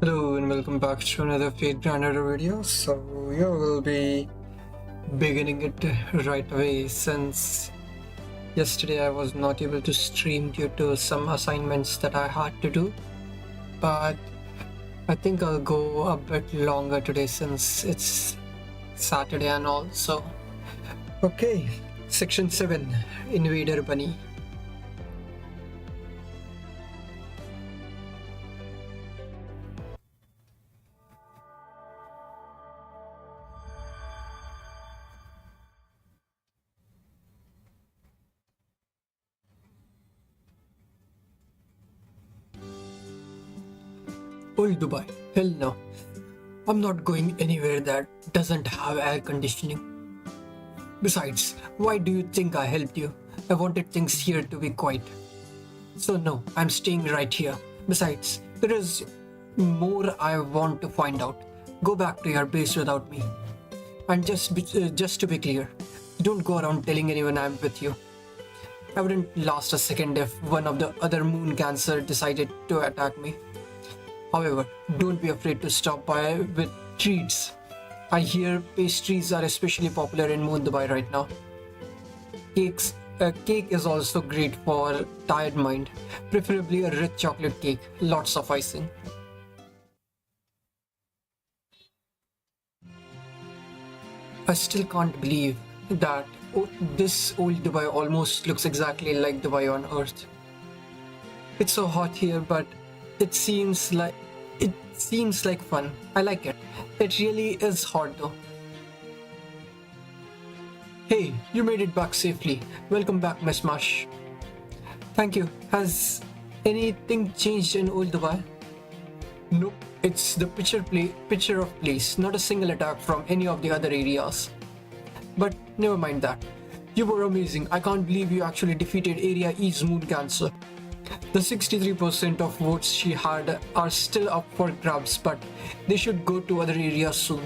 Hello and welcome back to another Fate Grinder video. So yeah, we'll be beginning it right away since yesterday I was not able to stream due to some assignments that I had to do. But I think I'll go a bit longer today since it's Saturday and all. So okay, Section 7, Invader Bunny. Old Dubai. Hell no. I'm not going anywhere that doesn't have air conditioning. Besides, why do you think I helped you? I wanted things here to be quiet. So no, I'm staying right here. Besides, there is more I want to find out. Go back to your base without me. And just to be clear, don't go around telling anyone I'm with you. I wouldn't last a second if one of the other moon cancer decided to attack me. However, don't be afraid to stop by with treats. I hear pastries are especially popular in Moon Dubai right now. Cake is also great for tired mind, preferably a rich chocolate cake, lots of icing. I still can't believe that this old Dubai almost looks exactly like Dubai on Earth. It's so hot here, but it seems like fun. I like it. It really is hot though. Hey, you made it back safely. Welcome back, Miss Marsh. Thank you. Has anything changed in Old Dubai? Nope. It's the picture of place, not a single attack from any of the other areas. But never mind that. You were amazing. I can't believe you actually defeated Area E's Moon Cancer. The 63% of votes she had are still up for grabs, but they should go to other areas soon.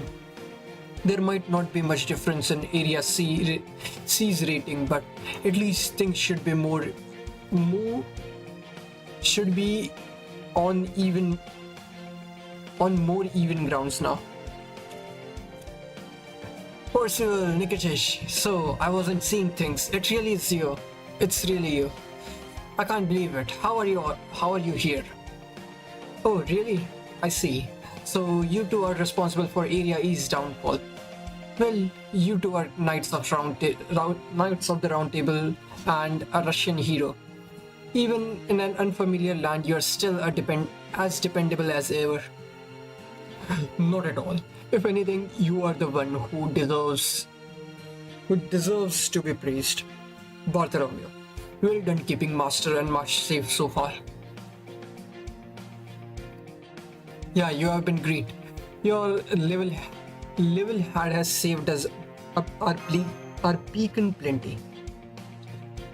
There might not be much difference in Area C's rating, but at least things should be more should be on more even grounds now. Percival Nikitish, so I wasn't seeing things. It really is you. It's really you. I can't believe it. How are you here? Oh, really? I see. So you two are responsible for Area E's downfall. Well, you two are Knights of the Round Table and a Russian hero. Even in an unfamiliar land, you're still as dependable as ever. Not at all. If anything, you are the one who deserves to be praised. Bartholomew. Well done keeping Master and Marsh safe so far. Yeah, you have been great. Your level head has saved us our peak in plenty.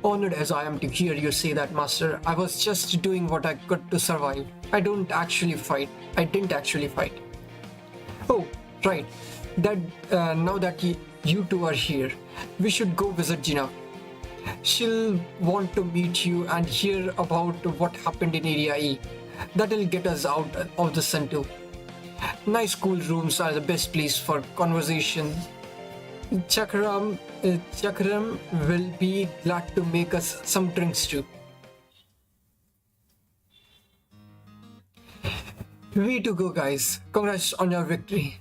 Honored as I am to hear you say that, Master. I was just doing what I could to survive. I didn't actually fight. Oh, right. That now that you two are here, we should go visit Gina. She'll want to meet you and hear about what happened in Area E. That'll get us out of the sun too. Nice cool rooms are the best place for conversation. Chakram will be glad to make us some drinks too. Way to go, guys. Congrats on your victory.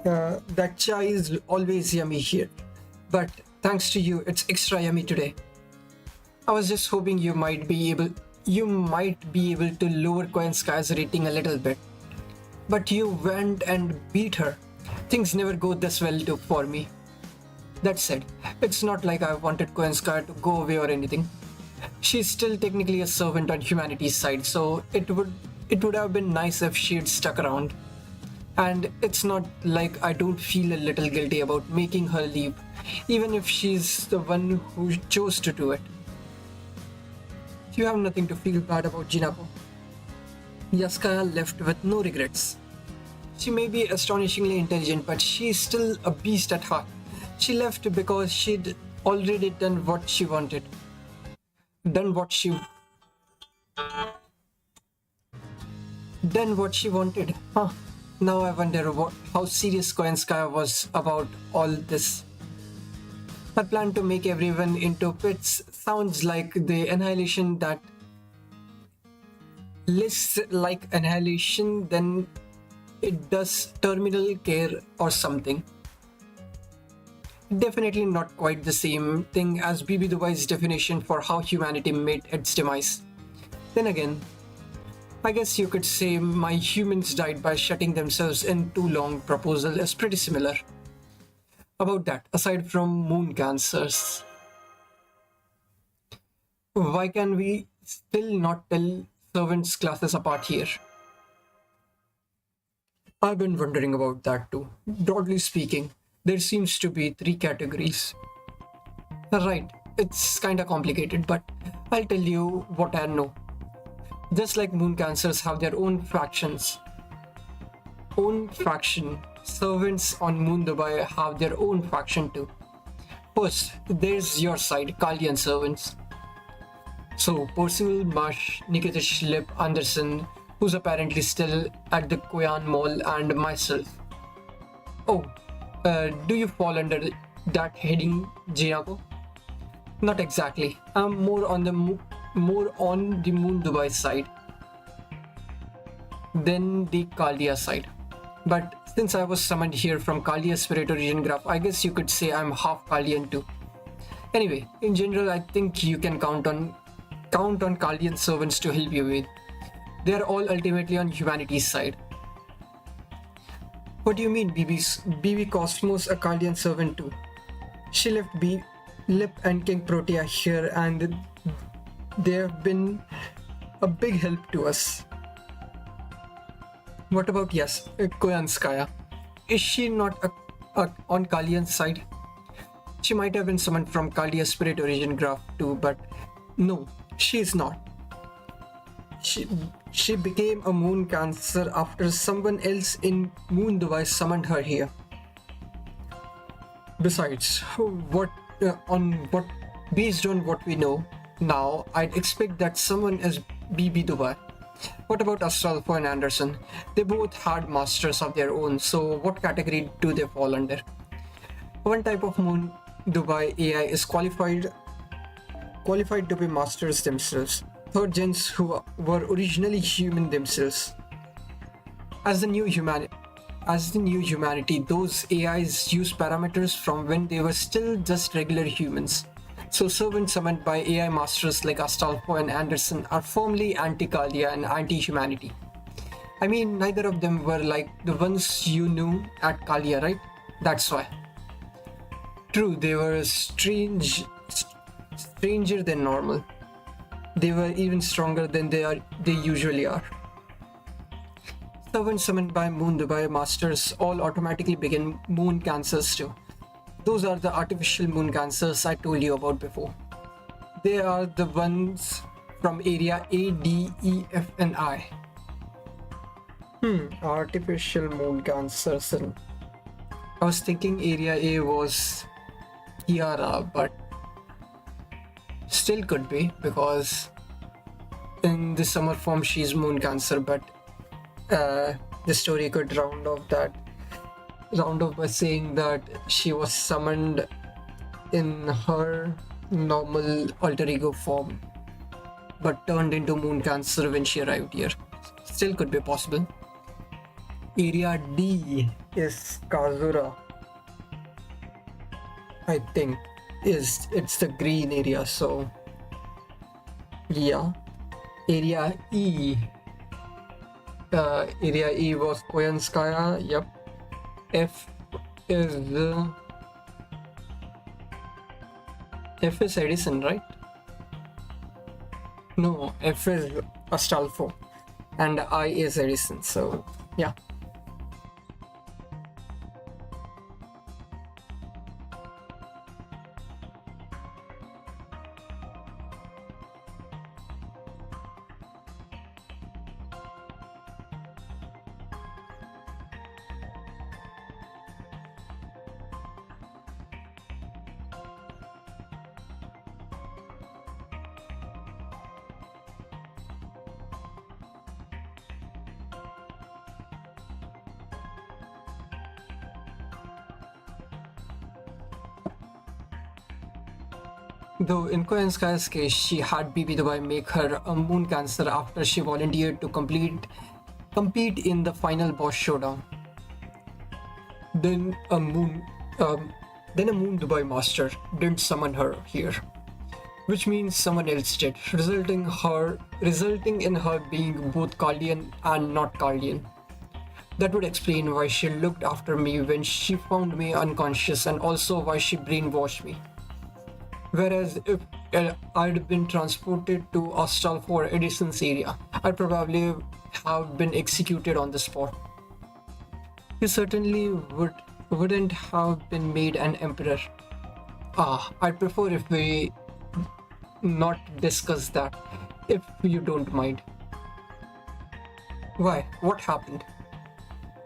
That chai is always yummy here, but thanks to you, it's extra yummy today. I was just hoping you might be able to lower Koenska's rating a little bit. But you went and beat her. Things never go this well for me. That said, it's not like I wanted Koenska to go away or anything. She's still technically a servant on humanity's side, so it would have been nice if she'd stuck around. And it's not like I don't feel a little guilty about making her leave, even if she's the one who chose to do it. You have nothing to feel bad about, Jinako. Yaskaya left with no regrets. She may be astonishingly intelligent, but she's still a beast at heart. She left because she'd already done what she wanted. done what she wanted. Huh. Now I wonder how serious Koyanskaya was about all this. Her plan to make everyone into pits sounds like the annihilation that less like annihilation than it does terminal care or something. Definitely not quite the same thing as Bibi Dubai's definition for how humanity met its demise. Then again, I guess you could say my humans died by shutting themselves in too long proposal is pretty similar. About that, aside from moon cancers, why can we still not tell servants' classes apart here? I've been wondering about that too. Broadly speaking, there seems to be three categories. Right, it's kinda complicated, but I'll tell you what I know. Just like moon cancers have their own faction, servants on Moon Dubai have their own faction too. First, there's your side, Kalian servants. So, Percival, Marsh, Nikitish, Lip, Anderson, who's apparently still at the Koyan Mall, and myself. Oh, do you fall under that heading, Jinako? Not exactly. I'm more on the Moon Dubai side than the Kalia side. But since I was summoned here from Kalia's spirit origin graph, I guess you could say I'm half Kalian too. Anyway, in general, I think you can count on Kalian servants to help you with. They are all ultimately on humanity's side. What do you mean, BB Cosmos a Kalian servant too? She left Lip and King Protea here, and they have been a big help to us. What about Koyanskaya? Is she not on Kalian's side? She might have been summoned from Kalia's spirit origin graph too, but no, she is not. She became a moon cancer after someone else in Moon Dubai summoned her here. Besides, based on what we know now, I'd expect that someone is BB Dubai. What about Astolfo and Anderson? They both had masters of their own, so what category do they fall under? One type of Moon Dubai AI is qualified to be masters themselves, third gens who were originally human themselves. As the new humanity, those AIs use parameters from when they were still just regular humans. So servants summoned by AI masters like Astolfo and Anderson are firmly anti-Kalia and anti-humanity. I mean, neither of them were like the ones you knew at Kalia, right? That's why. True, they were stranger than normal. They were even stronger than they usually are. Servants summoned by Moon Dubai masters all automatically begin moon cancers too. Those are the artificial moon cancers I told you about before. They are the ones from area A, D, E, F, and I. Artificial moon cancers. I was thinking area A was Kiara, but still could be, because in the summer form she's moon cancer, but the story could round off by saying that she was summoned in her normal alter ego form but turned into moon cancer when she arrived here. Still could be possible. Area D is Kazura, I think. It's the green area, so yeah. Area E was Koyanskaya. Yep. F is Edison, right? No, F is Astolfo and I is Edison, so yeah. Though in Koyanskaya's case, she had Bibi Dubai make her a moon cancer after she volunteered to compete in the final boss showdown. Then a moon, um, then a Moon Dubai master didn't summon her here, which means someone else did, resulting in her being both Kaldian and not Kaldian. That would explain why she looked after me when she found me unconscious, and also why she brainwashed me. Whereas if I'd been transported to Astral 4 Edison's area, I'd probably have been executed on the spot. You certainly wouldn't have been made an emperor. I'd prefer if we not discuss that, if you don't mind. Why? What happened?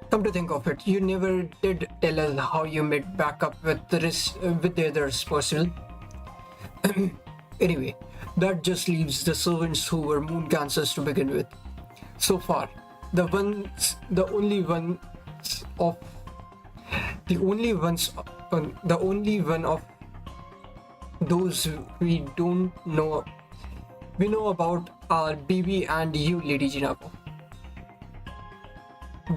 Come to think of it, you never did tell us how you met back up with the others, Percival. Anyway, that just leaves the servants who were moon cancers to begin with. So far, the only of the only ones, the only one of those we don't know, we know about are BB and you, Lady Jinako.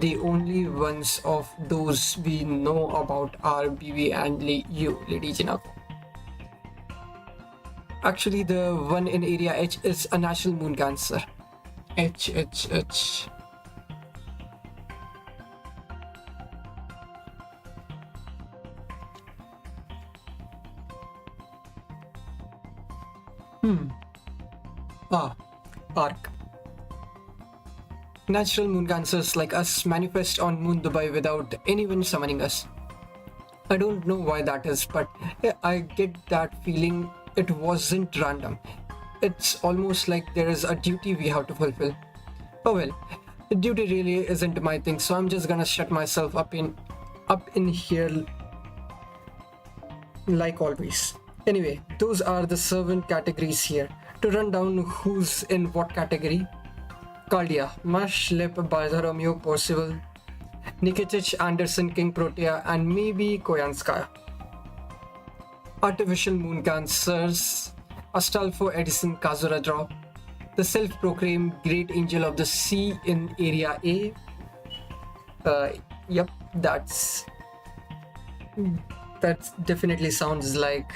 The only ones of those we know about are BB and you, Lady Jinako. Actually, the one in Area H is a national moon cancer. H. Arc. Natural moon cancers like us manifest on Moon Dubai without anyone summoning us. I don't know why that is, but I get that feeling it wasn't random. It's almost like there is a duty we have to fulfill. Oh well, the duty really isn't my thing, so I'm just gonna shut myself up in here like always. Anyway, those are the servant categories here. To run down who's in what category: Kaldia, Mash, Lip, Bartholomew, Percival, Nikitic, Anderson, King Protea, and maybe Koyanskaya. Artificial moon cancers: Astolfo Edison Kazuradrov, the self-proclaimed Great Angel of the Sea in Area A. Yep, that definitely sounds like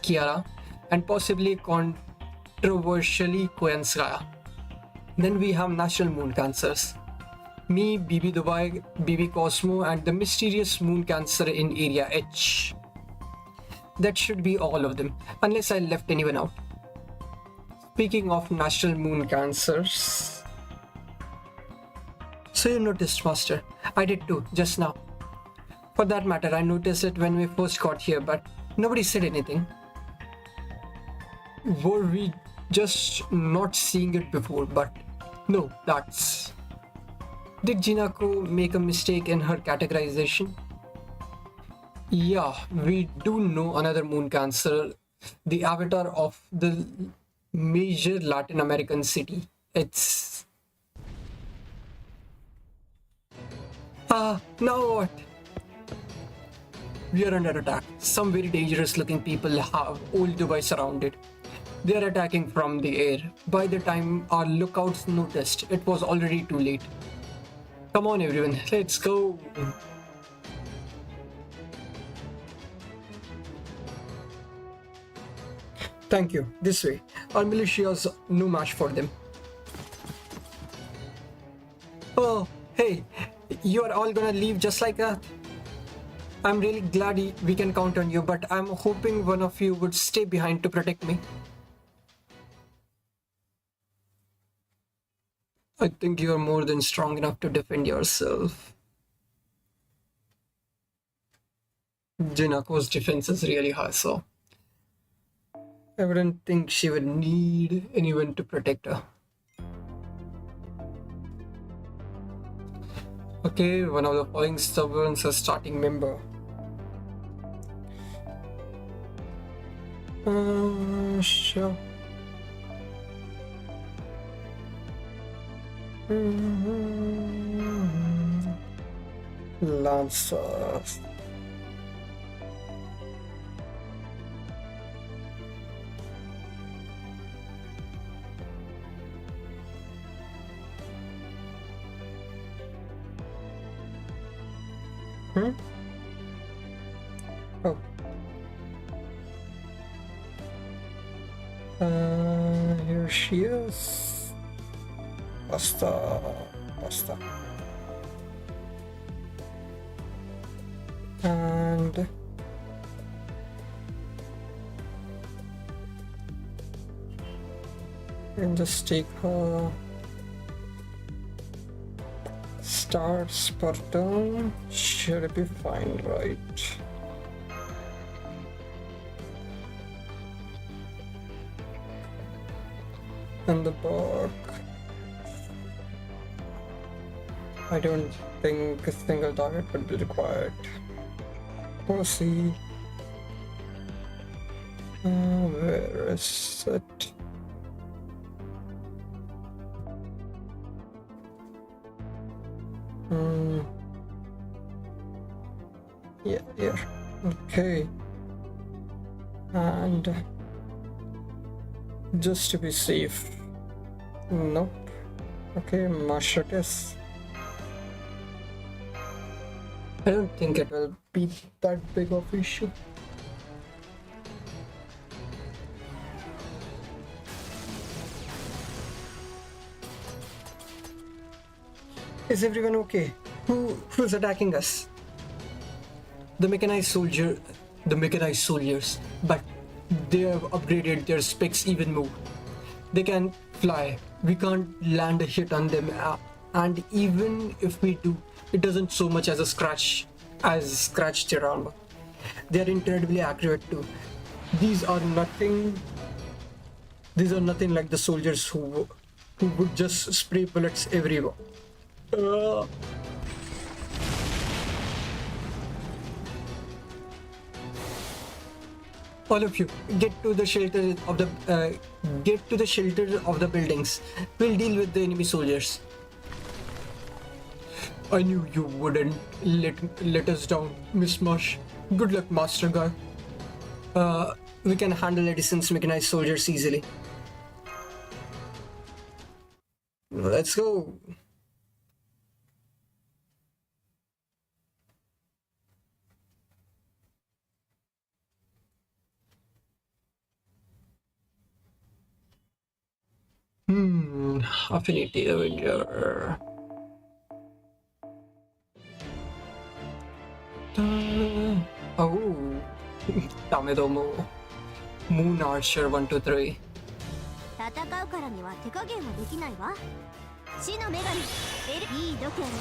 Kiara, and possibly controversially Koyanskaya. Then we have national moon cancers: me, BB Dubai, BB Cosmo, and the mysterious moon cancer in Area H. That should be all of them, unless I left anyone out. Speaking of national moon cancers... So you noticed, Master. I did too, just now. For that matter, I noticed it when we first got here, but nobody said anything. Were we just not seeing it before? But no, that's... Did Jinako make a mistake in her categorization? Yeah, we do know another moon cancer, the avatar of the major Latin American city. It's... now what? We are under attack. Some very dangerous looking people have old Dubai surrounded. They are attacking from the air. By the time our lookouts noticed, it was already too late. Come on everyone, let's go. Thank you. This way. Our militia's no match for them. Oh, hey, you are all gonna leave just like that? I'm really glad we can count on you, but I'm hoping one of you would stay behind to protect me. I think you are more than strong enough to defend yourself. Jinako's defense is really high, so I wouldn't think she would need anyone to protect her. Okay, one of the following servants a starting member. Sure. Lancer. Hmm? Oh. Here she is. Pasta. Pasta. And and just take her stars per turn. Should be fine, right? And the bark. I don't think a single target would be required. Pussy. Where is it? Yeah, here. Okay. And just to be safe. Nope. Okay, Machetes. I don't think it will be that big of issue. Is everyone okay? Who's attacking us? The mechanized soldiers, but they have upgraded their specs even more. They can fly. We can't land a hit on them, and even if we do, it doesn't so much as scratch their armor. They are incredibly accurate too. These are nothing like the soldiers who would just spray bullets everywhere. All of you, get to the shelter of the buildings. We'll deal with the enemy soldiers. I knew you wouldn't let us down, Miss Marsh. Good luck, Master Guy. We can handle Edison's mechanized soldiers easily. Let's go. Affinity Avenger. Oh, Tamedomo. Moon Archer 1, 2, 3. 戦うからには手加減はできないわ。死の女神、いい度胸ね。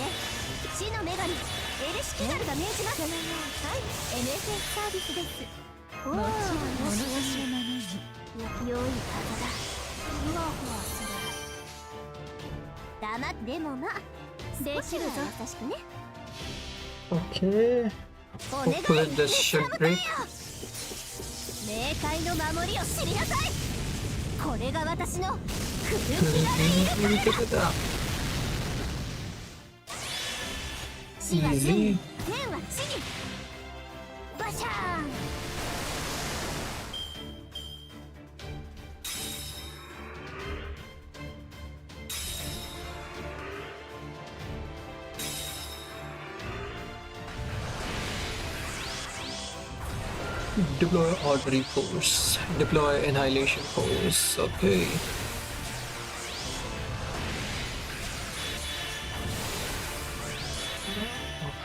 死の女神、エルシキガルが命じます。はい、NSS サービスです。おお、もちろん物差しのままに。良いはずだ。ふわふわする。黙ってでもまあ、少しは優しくね。Okay. Hopefully this should break. 冥界の守りを知りなさい。これが私の空気がいるからだ。死は死に、天は地に。バシャーン。Deploy Artery Force. Deploy Annihilation Force. Okay.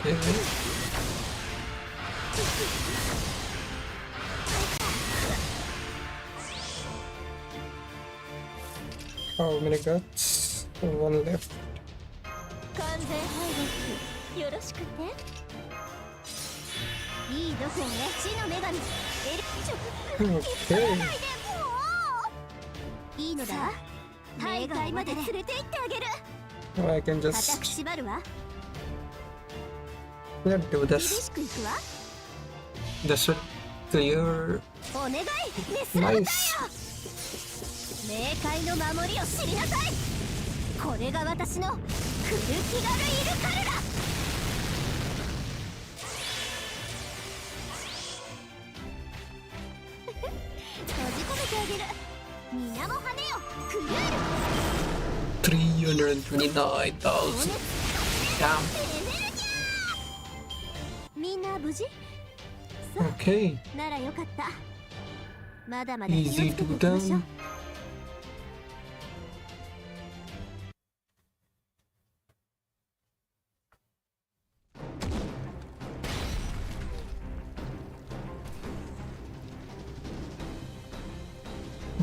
Okay. How many guts? One left. 完全敗北。よろしくね。いい度胸ね。死の女神。Okay. いいのだ。冥界まで連れて行ってあげる。I can 固 just く縛るわ。 do 厳 this. しくいくわ。 This would clear. お願い。メスラムだよ。 Nice. 冥界の守りを知りなさい。これが私のクルキガルイルカルだ。閉じ込めてあげる。皆も羽よ。クルール。 329,000. Damn. エネルギ無事？ Okay. ならよかった。まだまだ気を Easy つけて to いきましょう。 them.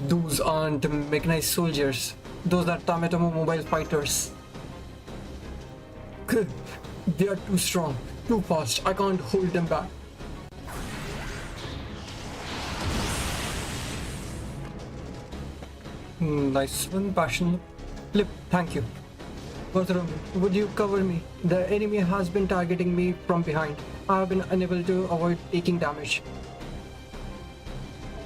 Those aren't mechanized soldiers. Those are Tametomo mobile fighters. Good. They are too strong, too fast. I can't hold them back. Nice one, passion. Lip, thank you. Bartholomew, would you cover me? The enemy has been targeting me from behind. I have been unable to avoid taking damage.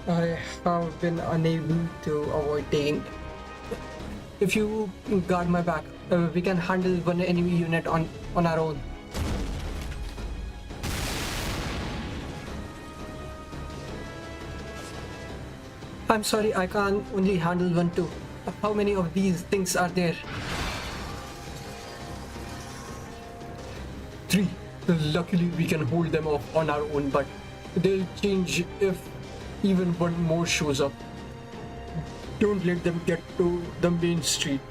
I have been unable to avoid taking. If you guard my back, we can handle one enemy unit on our own. I'm sorry, I can only handle one too. How many of these things are there? 3. Luckily we can hold them off on our own, but they'll change if even one more shows up. Don't let them get to the main street.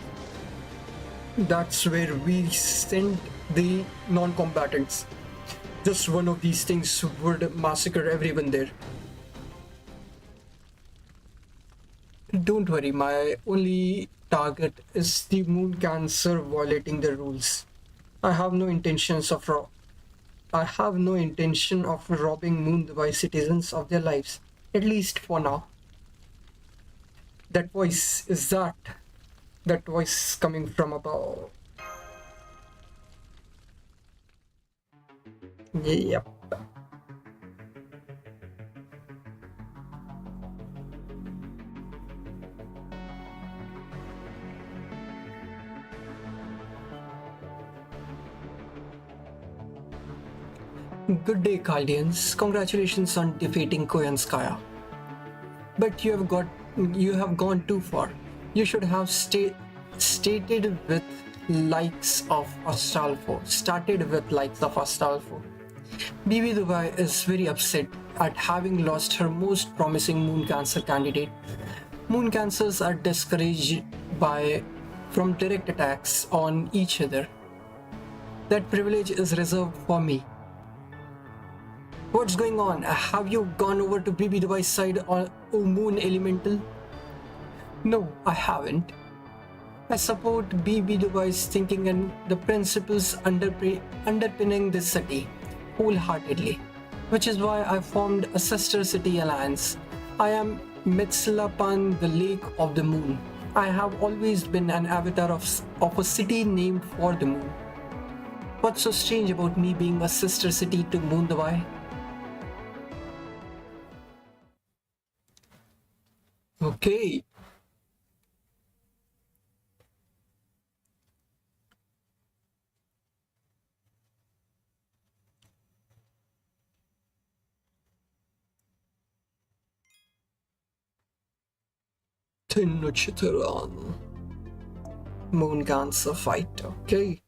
That's where we send the non-combatants. Just one of these things would massacre everyone there. Don't worry, my only target is the moon cancer violating the rules. I have no intention of robbing Moon Dubai citizens of their lives, at least for now. That voice is that voice coming from above. Yep. Good day, Chaldeans. Congratulations on defeating Koyanskaya. But you have gone too far. You should have stated with likes of Astolfo. Started with likes of Astolfo. Bibi Dubai is very upset at having lost her most promising moon cancer candidate. Moon cancers are discouraged from direct attacks on each other. That privilege is reserved for me. What's going on? Have you gone over to Bibi Dubai's side on Moon Elemental? No, I haven't. I support Bibi Dubai's thinking and the principles underpinning this city wholeheartedly, which is why I formed a sister city alliance. I am Metslapan, the Lake of the Moon. I have always been an avatar of a city named for the moon. What's so strange about me being a sister city to Moon Dubai? Okay. Tenochtitlan. Moon cancer fight. Okay.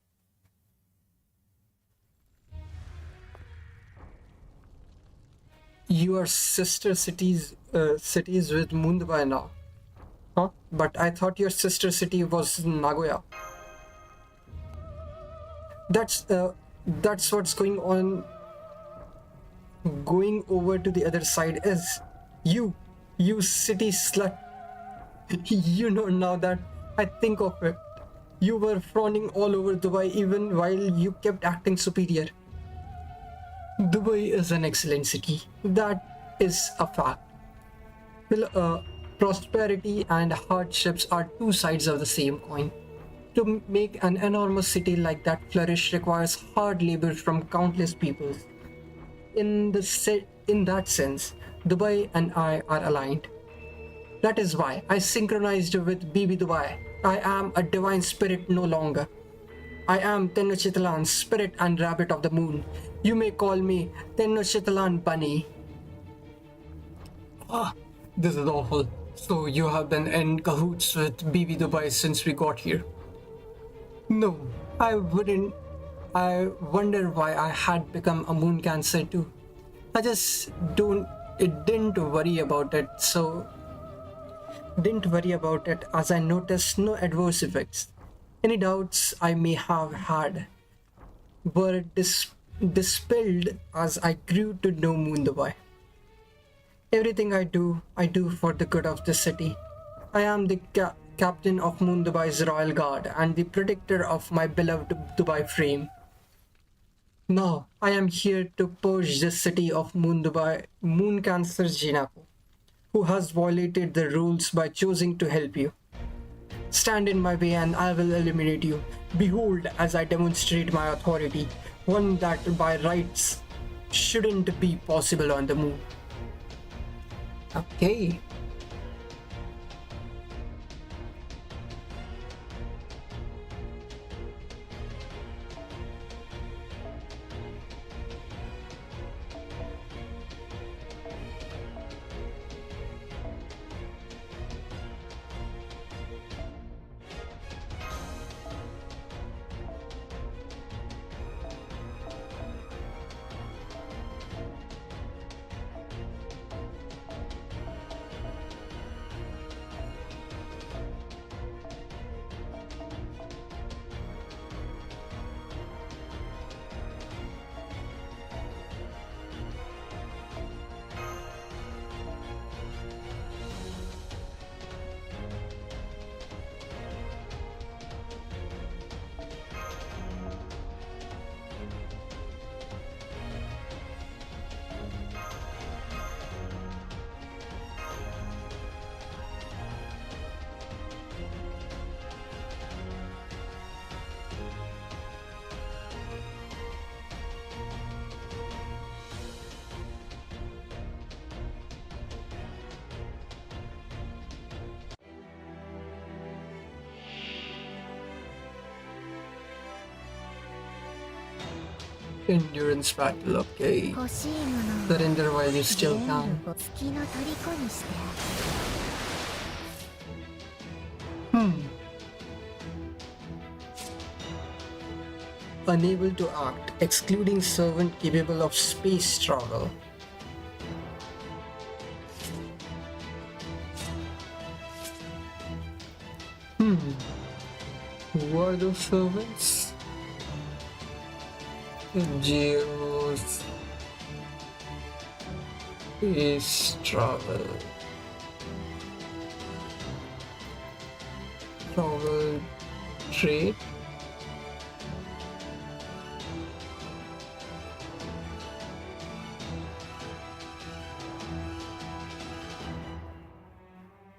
You are sister cities with Moon Dubai now. Huh? But I thought your sister city was Nagoya. That's what's going on. Going over to the other side is you city slut. You know, now that I think of it, you were frowning all over Dubai even while you kept acting superior. Dubai is an excellent city. That is a fact. Well, prosperity and hardships are two sides of the same coin. To make an enormous city like that flourish requires hard labor from countless people. In that sense, Dubai and I are aligned. That is why I synchronized with Bibi Dubai. I am a divine spirit no longer. I am Tenochtitlan, spirit and rabbit of the moon. You may call me Tenochtitlan Bunny. This is awful. So you have been in cahoots with Bibi Dubai since we got here? No, I I wonder why I had become a moon cancer too. I just didn't worry about it, didn't worry about it as I noticed no adverse effects. Any doubts I may have had were dispelled as I grew to know Moondabai. Everything I do for the good of the city. I am the captain of Moondabai's royal guard and the protector of my beloved Dubai frame. Now, I am here to purge the city of Moondabai, Moon Cancer Jinako, who has violated the rules by choosing to help you. Stand in my way and I will eliminate you. Behold, as I demonstrate my authority, one that by rights shouldn't be possible on the moon. Okay. Endurance battle, okay. 欲しいものを Surrender while you still 全 can. 部月の虜にしてあ Unable to act, excluding servant capable of space travel. Who are those servants? Geos. Space travel. Travel trade.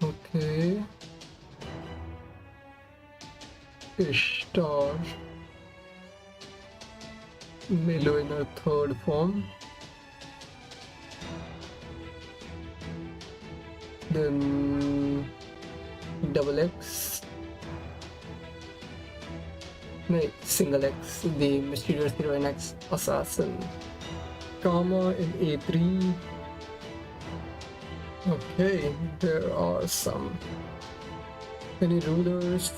Okay. Ishtar. Milo in her third form. Then double X. No, single X, the mysterious heroine X assassin. Karma in A3. Okay, there are some. Any rulers?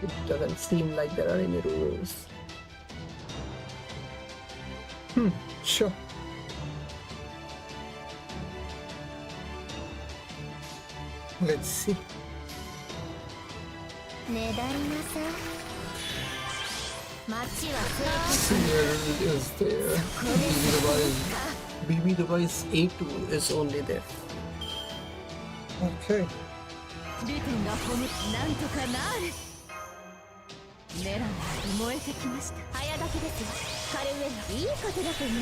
It doesn't seem like there are any rulers. Sure. Let's see. ねだりなさ街は Cyril is there. BB device A2 is only there. Okay. ルテンが褒めなんとかなるメランが燃えてきました早炊きですよカルウェンいいことだと思う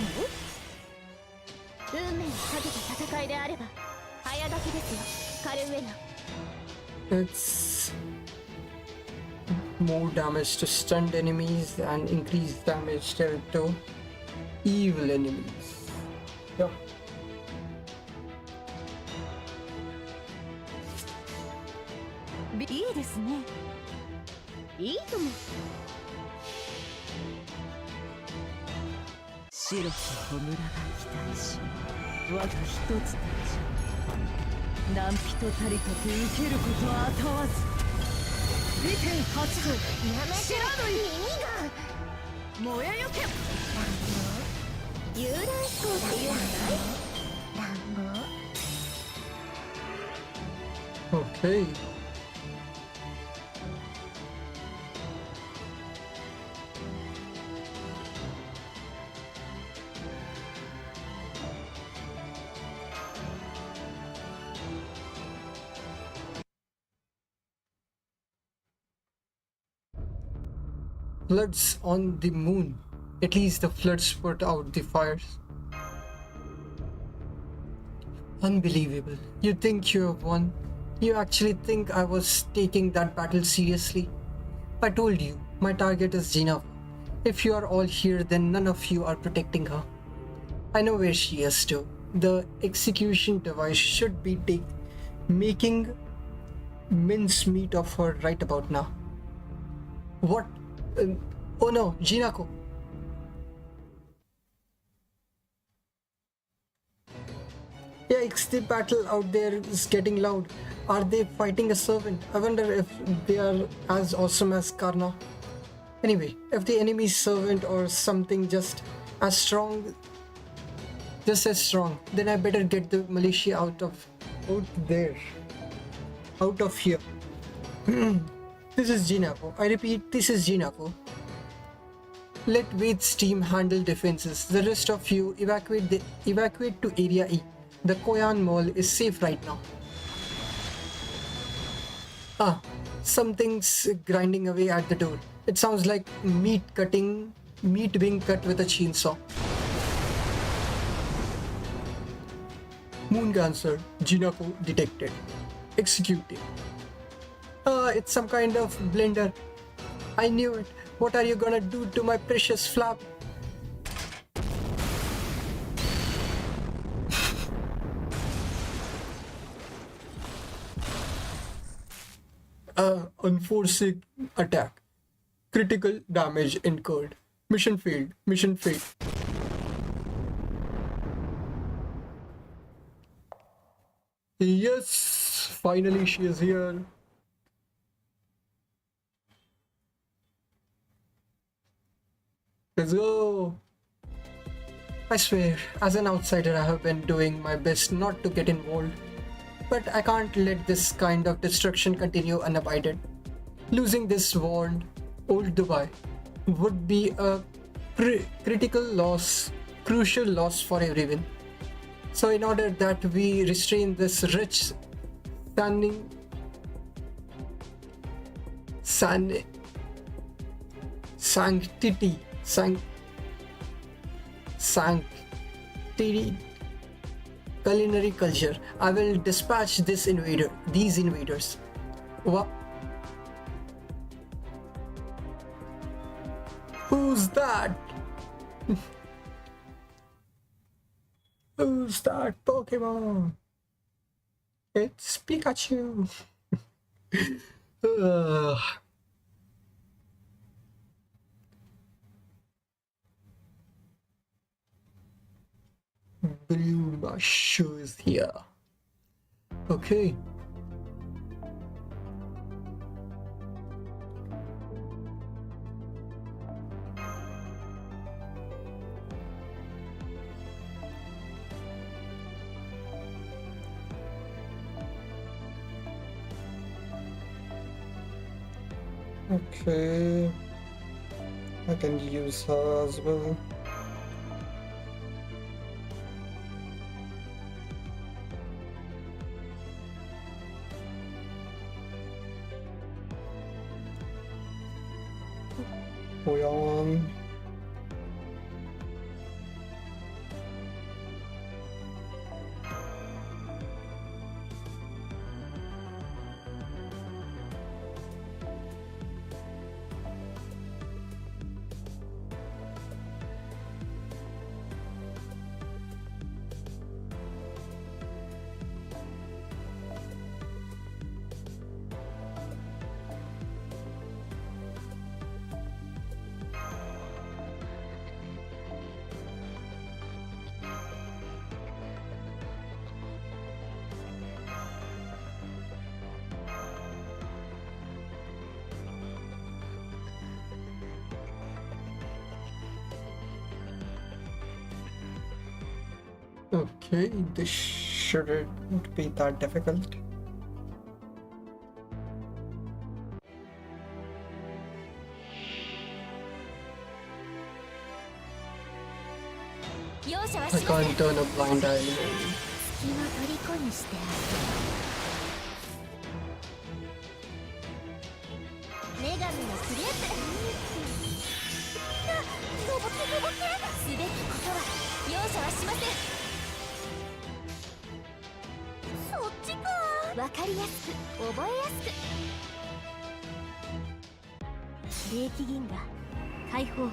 運命をかけた戦いであれば早炊きですよカルウェナ It's more damage to stunned enemies and increased damage to evil enemies. Yeah. いいですねいいとも白き弔が期待し我が一つたち何人たりとて受けることはあたわず利点発動やめて耳が燃えよけ。遊覧飛行って言うんかい。 Okay. Floods on the moon. At least the floods put out the fires. Unbelievable. You think you have won? You actually think I was taking that battle seriously? I told you, my target is Gina. If you are all here, then none of you are protecting her. I know where she is too. The execution device should be making mincemeat of her right about now. What? Oh no, Jinako. Yikes, the battle out there is getting loud. Are they fighting a servant? I wonder if they are as awesome as Karna. Anyway, if the enemy's servant or something just as strong, then I better get the militia out there. Out of here. This is Jinako. I repeat, this is Jinako. Let Wade's team handle defenses. The rest of you evacuate to Area E. The Koyan Mall is safe right now. Ah, something's grinding away at the door. It sounds like meat being cut with a chainsaw. Moon cancer, Jinako detected. Executed. It's some kind of blender. I knew it. What are you gonna do to my precious flap? Unforeseen attack. Critical damage incurred. Mission failed. Mission failed. Yes, finally she is here. Let's go. I swear, as an outsider, I have been doing my best not to get involved. But I can't let this kind of destruction continue unabated. Losing this ward, old Dubai, would be a crucial loss for everyone. So in order that we restrain this rich sanctity, culinary culture, I will dispatch these invaders. What? Who's that? Who's that Pokemon? It's Pikachu. Ugh. Blue Mushu is here. Okay. Okay. I can use her as well. Oyan. Okay, this shouldn't be that difficult. 容赦は I しません。 can't turn a blind eye. 月の虜にしてある。女神のクレープ。登って登って。すべきことは容赦はしません。そっちか。わかりやすく覚えやすく。霊気銀河解放。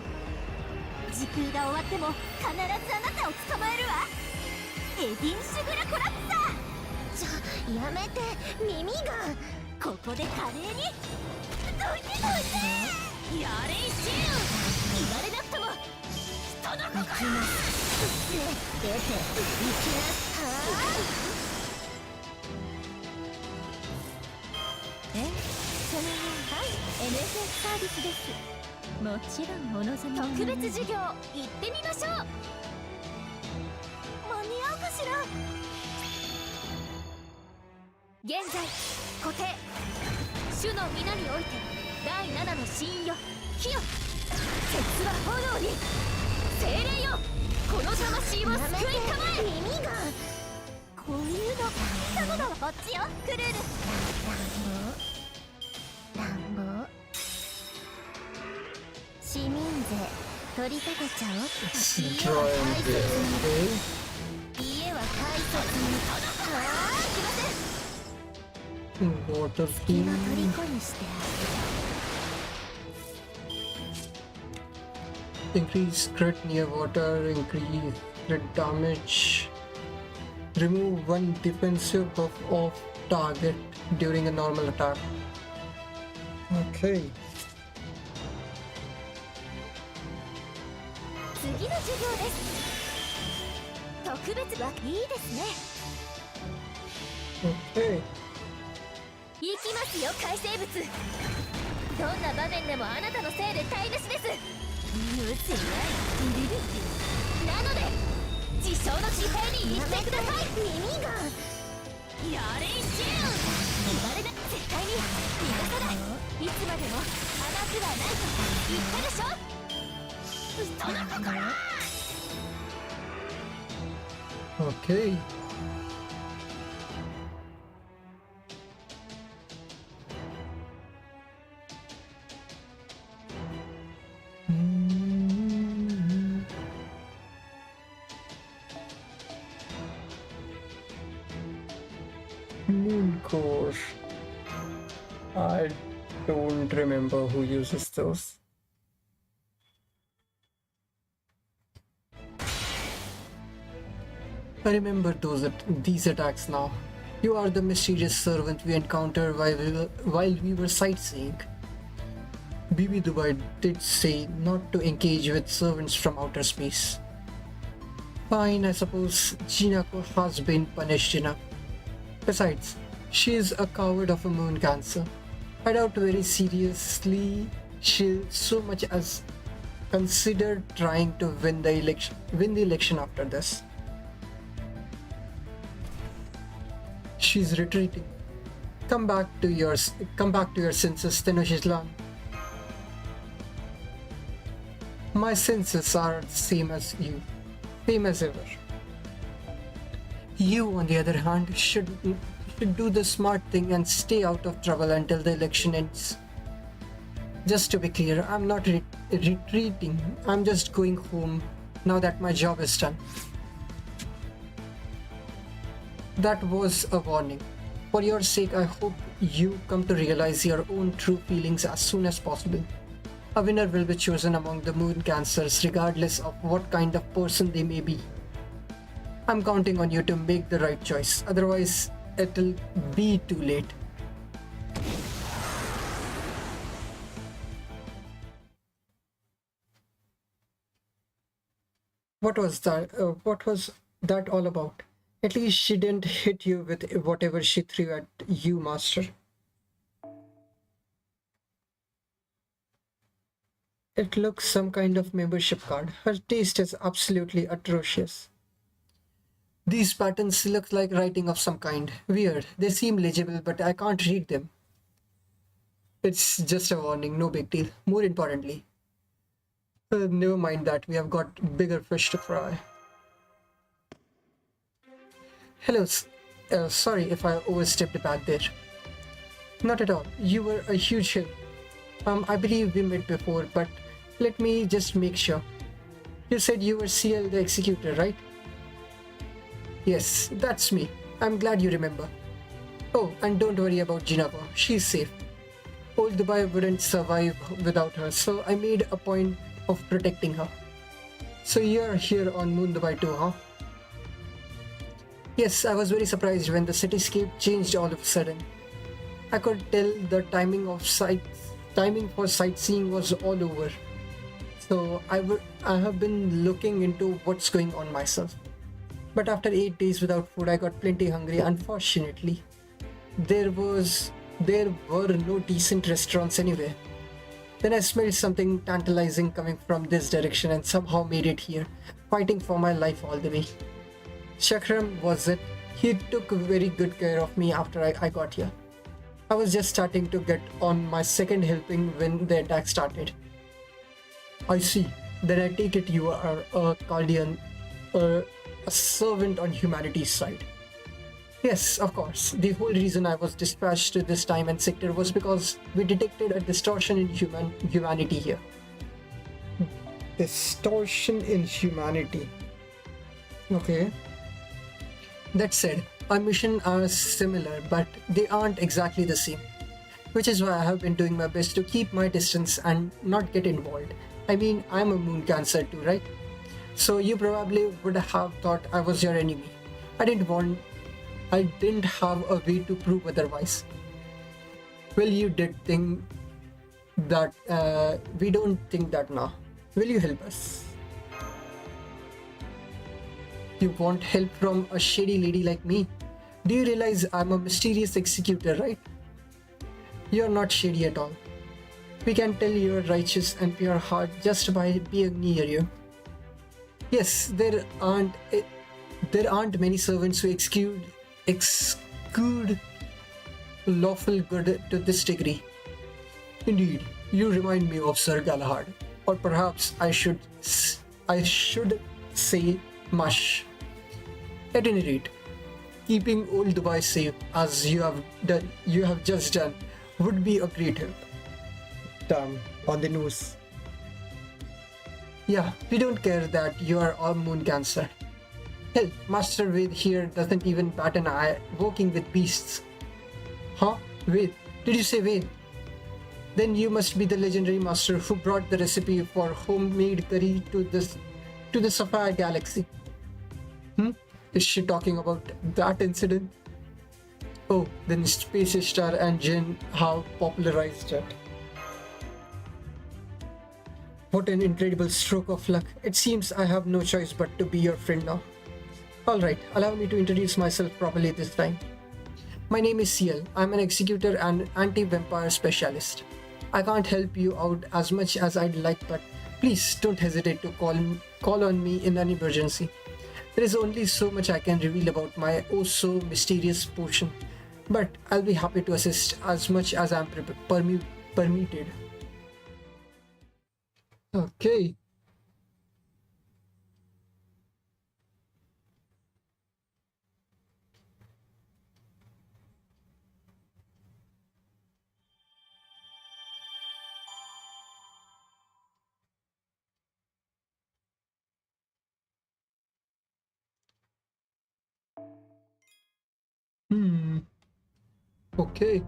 時空が終わっても必ずあなたを捕まえるわ。エディン・シュグラ・コラプサー。じゃやめて、耳が。ここで華麗にどいてどいて。やれいシーン。言われなくとも人の心。行きます出て行きますはあ。そのはい NSS サービスです。もちろんお望み。特別授業行ってみましょう。間に合うかしら。現在固定。主の皆において第7の神よ火よ。鉄は炎に。精霊よこの魂を救いたまえ。耳がこういうの頼むわ。こっちよクルール。乱暴市民税取り立てちゃおう。 Let's try and get okay. 家は大切に。ああ来ません。 Water 月 theme. の虜にしてある。 Increase crit near water, increase crit damage. Remove one defensive buff off target during a normal attack. Okay. 次の授業です。特別はいいですね。 Okay. 行きますよ海生物。どんな場面でもあなたのせいで台無しです。無視ないなので自称の地平に行ってください。耳がやれいシーン。言われな絶対に逃がさない。いつまでも甘くはないと言ったでしょ。人の心。 Okay. Moon core. I don't remember who uses those. I remember these attacks now. You are the mysterious servant we encountered while we were sightseeing. Bibi Dubai did say not to engage with servants from outer space. Fine, I suppose Jinako has been punished enough. Besides, she is a coward of a moon cancer. I doubt very seriously she'll so much as consider trying to win the election after this. She's retreating. Come back to your senses, Tenochtitlan. My senses are same as ever. You, on the other hand, should do the smart thing and stay out of trouble until the election ends. Just to be clear, I'm not retreating. I'm just going home now that my job is done. That was a warning. For your sake, I hope you come to realize your own true feelings as soon as possible. A winner will be chosen among the moon cancers regardless of what kind of person they may be. I'm counting on you to make the right choice, otherwise it'll be too late. What was that all about? At least she didn't hit you with whatever she threw at you, Master. It looks some kind of membership card. Her taste is absolutely atrocious. These patterns look like writing of some kind. Weird. They seem legible, but I can't read them. It's just a warning, no big deal. More importantly, never mind that, we have got bigger fish to fry. Hello, sorry if I overstepped back there. Not at all. You were a huge help. I believe we met before, but let me just make sure. You said you were CL the Executor, right? Yes, that's me. I'm glad you remember. Oh, and don't worry about Jinako. She's safe. Old Dubai wouldn't survive without her, so I made a point of protecting her. So you're here on Moon Dubai too, huh? Yes, I was very surprised when the cityscape changed all of a sudden. I could tell the timing for sightseeing was all over. So I have been looking into what's going on myself. But after 8 days without food, I got plenty hungry. Unfortunately, there were no decent restaurants anywhere. Then I smelled something tantalizing coming from this direction and somehow made it here, fighting for my life all the way. Chakram was it. He took very good care of me after I got here. I was just starting to get on my second helping when the attack started. I see. Then I take it you are a Kaldian, a servant on humanity's side. Yes, of course. The whole reason I was dispatched to this time and sector was because we detected a distortion in humanity here. Distortion in humanity. Okay. That said, our missions are similar, but they aren't exactly the same. Which is why I have been doing my best to keep my distance and not get involved. I mean, I'm a moon cancer too, right? So you probably would have thought I was your enemy. I didn't have a way to prove otherwise. Well, you did think that we don't think that now. Will you help us? You want help from a shady lady like me? Do you realize I'm a mysterious executor, right? You're not shady at all. We can tell you're righteous and pure heart just by being near you. Yes, there aren't many servants who exclude lawful good to this degree. Indeed, you remind me of Sir Galahad, or perhaps I should say Mush. At any rate, keeping old Dubai safe as you have just done would be a great help. Damn, on the nose. Yeah, we don't care that you are all moon cancer. Hell, Master Ved here doesn't even bat an eye working with beasts. Huh? Ved? Did you say Ved? Then you must be the legendary master who brought the recipe for homemade curry to the Sapphire Galaxy. Is she talking about that incident? Oh, then Space Star and Jin have popularized it. What an incredible stroke of luck. It seems I have no choice but to be your friend now. Alright, allow me to introduce myself properly this time. My name is CL. I'm an executor and anti-vampire specialist. I can't help you out as much as I'd like, but please don't hesitate to call on me in an emergency. There is only so much I can reveal about my oh so mysterious potion, but I'll be happy to assist as much as I'm permitted. Okay. Okay.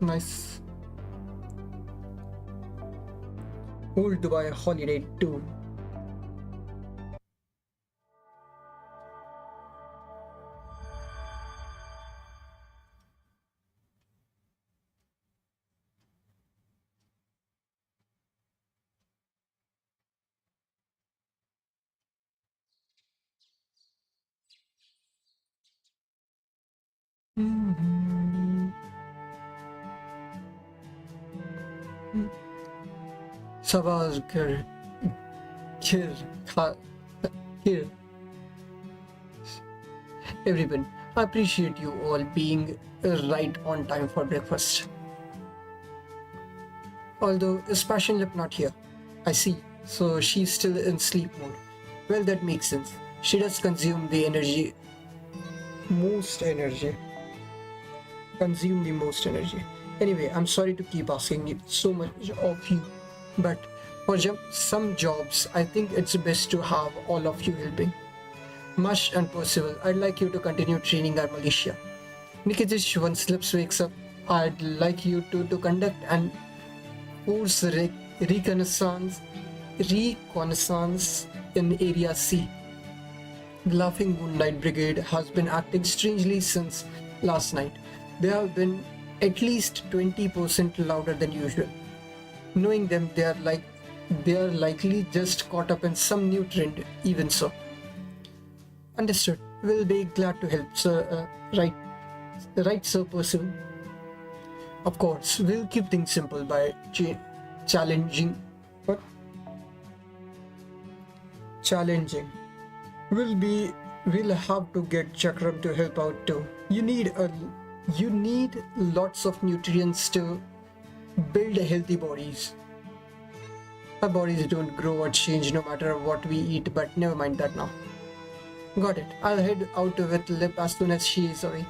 Nice. Old Dubai Holiday 2. Sabah's Kir. everyone. I appreciate you all being right on time for breakfast. Although, is Passion Lip not here? I see. So she's still in sleep mode. Well, that makes sense. She does consume the energy. Most energy. Consume the most energy. Anyway, I'm sorry to keep asking so much of you, but for some jobs, I think it's best to have all of you helping. Mush and Percival, I'd like you to continue training our militia. Nikitish, once Slips wakes up, I'd like you to conduct an force reconnaissance in Area C. The Laughing Moonlight Brigade has been acting strangely since last night. They have been at least 20% louder than usual. Knowing them, they are likely just caught up in some new trend. Even so, understood. We'll be glad to help, sir. Right, Sir Percival. Of course, we'll keep things simple by challenging. What? Challenging. We'll have to get Chakram to help out too. You need lots of nutrients to build healthy bodies. Our bodies don't grow or change no matter what we eat, but never mind that now. Got it. I'll head out with Lip as soon as she is away.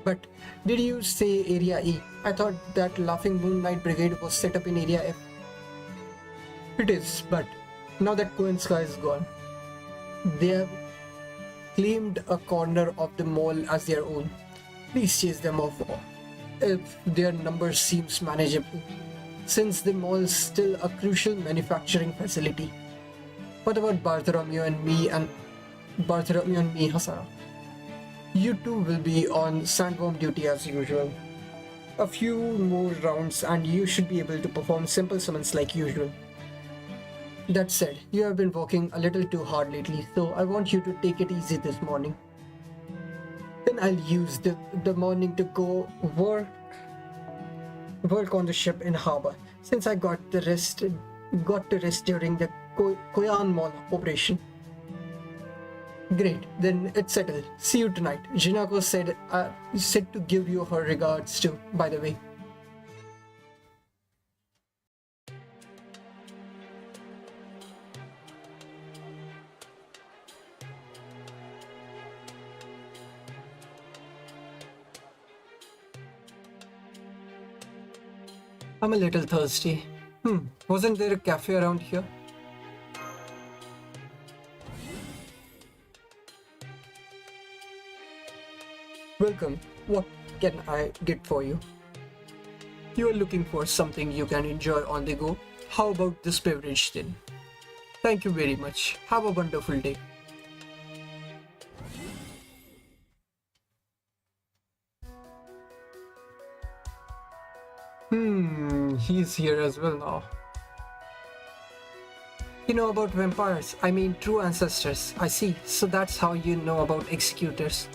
But did you say Area E? I thought that Laughing Moonlight Brigade was set up in Area F. It is, but now that Koenska is gone, they have claimed a corner of the mall as their own. Please chase them off if their number seems manageable, since the mall is still a crucial manufacturing facility. What about Bartholomew and me, Hasara? You two will be on sandworm duty as usual. A few more rounds and you should be able to perform simple summons like usual. That said, you have been working a little too hard lately, so I want you to take it easy this morning. Then I'll use the morning to go work on the ship in harbor, since I got to rest during the Koyan Mall operation. Great, then it's settled. See you tonight. Jinako said to give you her regards too, by the way. I'm a little thirsty. Wasn't there a cafe around here? Welcome. What can I get for you? You are looking for something you can enjoy on the go? How about this beverage then? Thank you very much. Have a wonderful day. He's here as well now. You know about vampires? I mean, true ancestors. I see. So that's how you know about executors.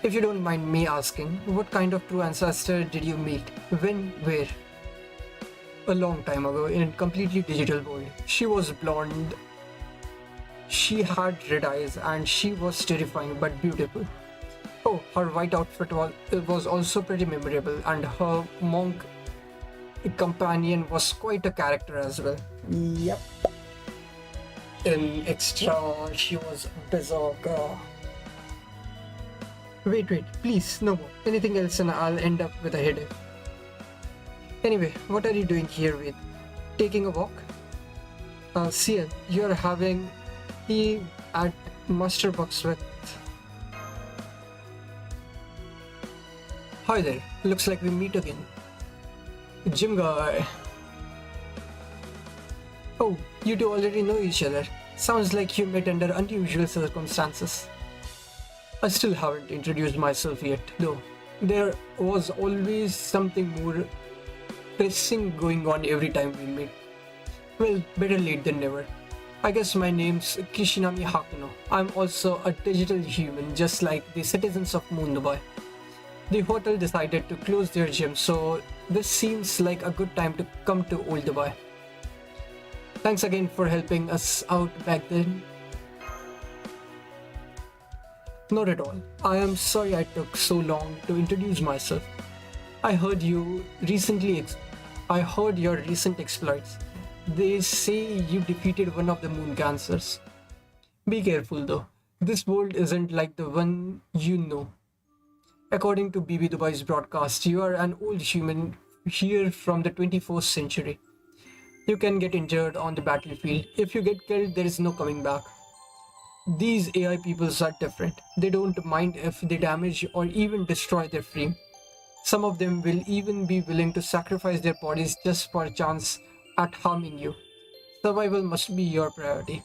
If you don't mind me asking, what kind of true ancestor did you meet? When? Where? A long time ago, in a completely digital world. She was blonde. She had red eyes and she was terrifying but beautiful. Oh, her white outfit was also pretty memorable, and her monk companion was quite a character as well. Yep. In extra, she was berserker. Wait, please, no more. Anything else and I'll end up with a headache. Anyway, what are you doing here with? Taking a walk? Ciel, you're having tea at Master Bucksmith. Hi there, looks like we meet again. Gym guy. Oh, you two already know each other. Sounds like you met under unusual circumstances. I still haven't introduced myself yet, though. There was always something more pressing going on every time we meet. Well, better late than never. I guess my name's Kishinami Hakuno. I'm also a digital human, just like the citizens of Moon Dubai. The hotel decided to close their gym, so this seems like a good time to come to Old Dubai. Thanks again for helping us out back then. Not at all. I am sorry I took so long to introduce myself. I heard you recently. I heard your recent exploits. They say you defeated one of the moon cancers. Be careful though. This world isn't like the one you know. According to BB Dubai's broadcast, you are an old human here from the 21st century. You can get injured on the battlefield. If you get killed, there is no coming back. These AI peoples are different. They don't mind if they damage or even destroy their frame. Some of them will even be willing to sacrifice their bodies just for a chance at harming you. Survival must be your priority.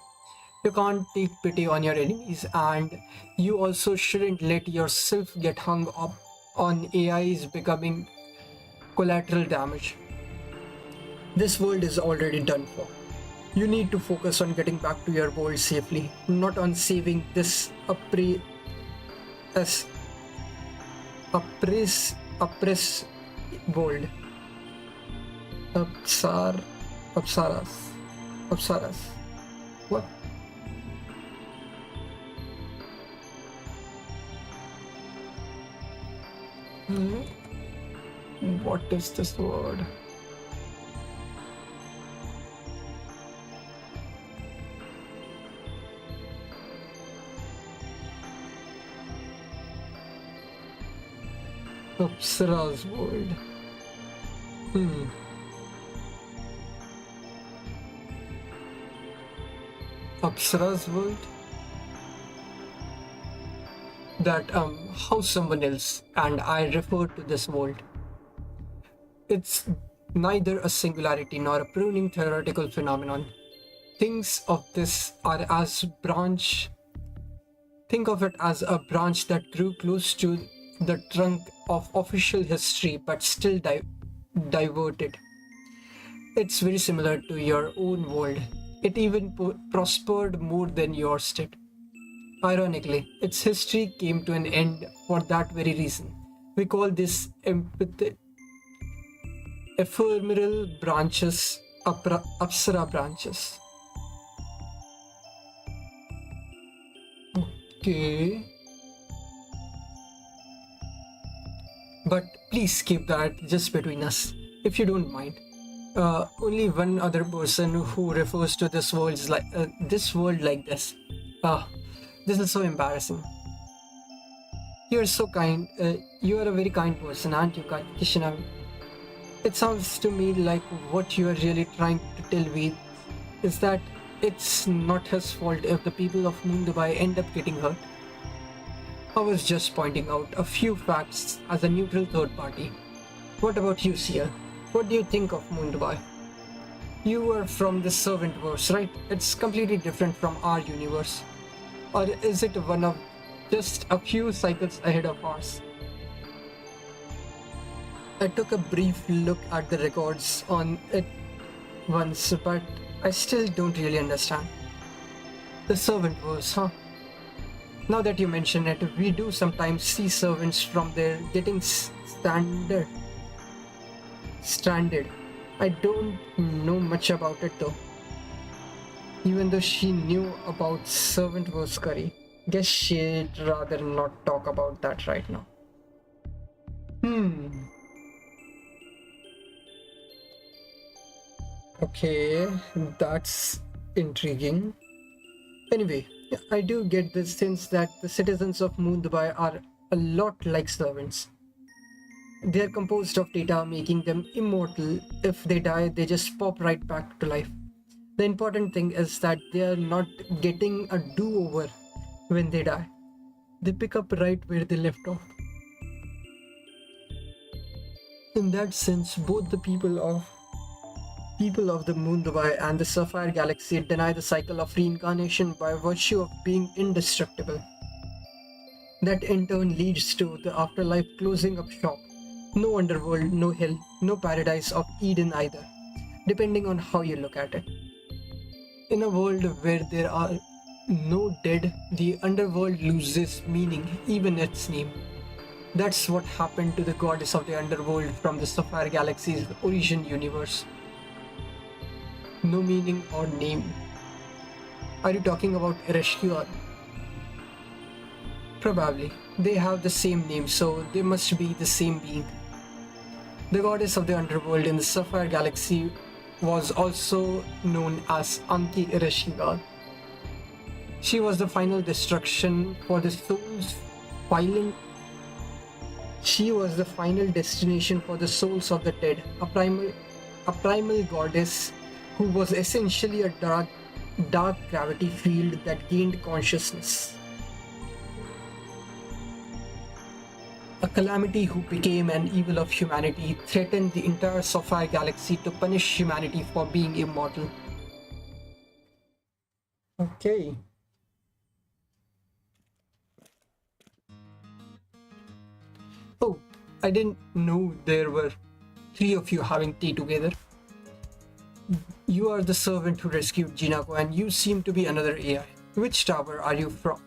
You can't take pity on your enemies, and you also shouldn't let yourself get hung up on AIs becoming collateral damage. This world is already done for. You need to focus on getting back to your world safely, not on saving this as oppress world. Apsaras. What? What is this word? Apsara's world. Apsara's world? That how someone else and I refer to this world. It's neither a singularity nor a pruning theoretical phenomenon. Things of this are as branch. Think of it as a branch that grew close to the trunk of official history but still diverted. It's very similar to your own world. It even prospered more than yours did. Ironically, its history came to an end for that very reason. We call this ephemeral branches Apsara branches. Okay. But please keep that just between us, if you don't mind. Only one other person who refers to this world like this. This is so embarrassing. You're so kind. You are a very kind person, aren't you, Kishinami? It sounds to me like what you are really trying to tell me is that it's not his fault if the people of Moon Dubai end up getting hurt. I was just pointing out a few facts as a neutral third party. What about you, Sia? What do you think of Moon Dubai? You were from the Servantverse, right? It's completely different from our universe. Or is it one of just a few cycles ahead of ours? I took a brief look at the records on it once, but I still don't really understand. The Servantverse, huh? Now that you mention it, we do sometimes see servants from there getting stranded. I don't know much about it though. Even though she knew about Servantverse curry, guess she'd rather not talk about that right now. Okay, that's intriguing. Anyway, I do get the sense that the citizens of Moon Dubai are a lot like servants. They are composed of data, making them immortal. If they die, they just pop right back to life. The important thing is that they are not getting a do-over when they die. They pick up right where they left off. In that sense, both the people of the Moon Dubai and the Sapphire Galaxy deny the cycle of reincarnation by virtue of being indestructible. That in turn leads to the afterlife closing up shop. No underworld, no hell, no paradise of Eden either, depending on how you look at it. In a world where there are no dead, the underworld loses meaning, even its name. That's what happened to the goddess of the underworld from the Sapphire Galaxy's origin universe. No meaning or name. Are you talking about Ereshkigal? Probably. They have the same name, so they must be the same being. The goddess of the underworld in the Sapphire Galaxy was also known as Anki Ereshkigal. She was the final destruction for the souls filing. She was the final destination for the souls of the dead, a primal goddess who was essentially a dark gravity field that gained consciousness. A calamity who became an evil of humanity, threatened the entire Sapphire Galaxy to punish humanity for being immortal. Okay. Oh, I didn't know there were three of you having tea together. You are the servant who rescued Jinako, and you seem to be another AI. Which tower are you from?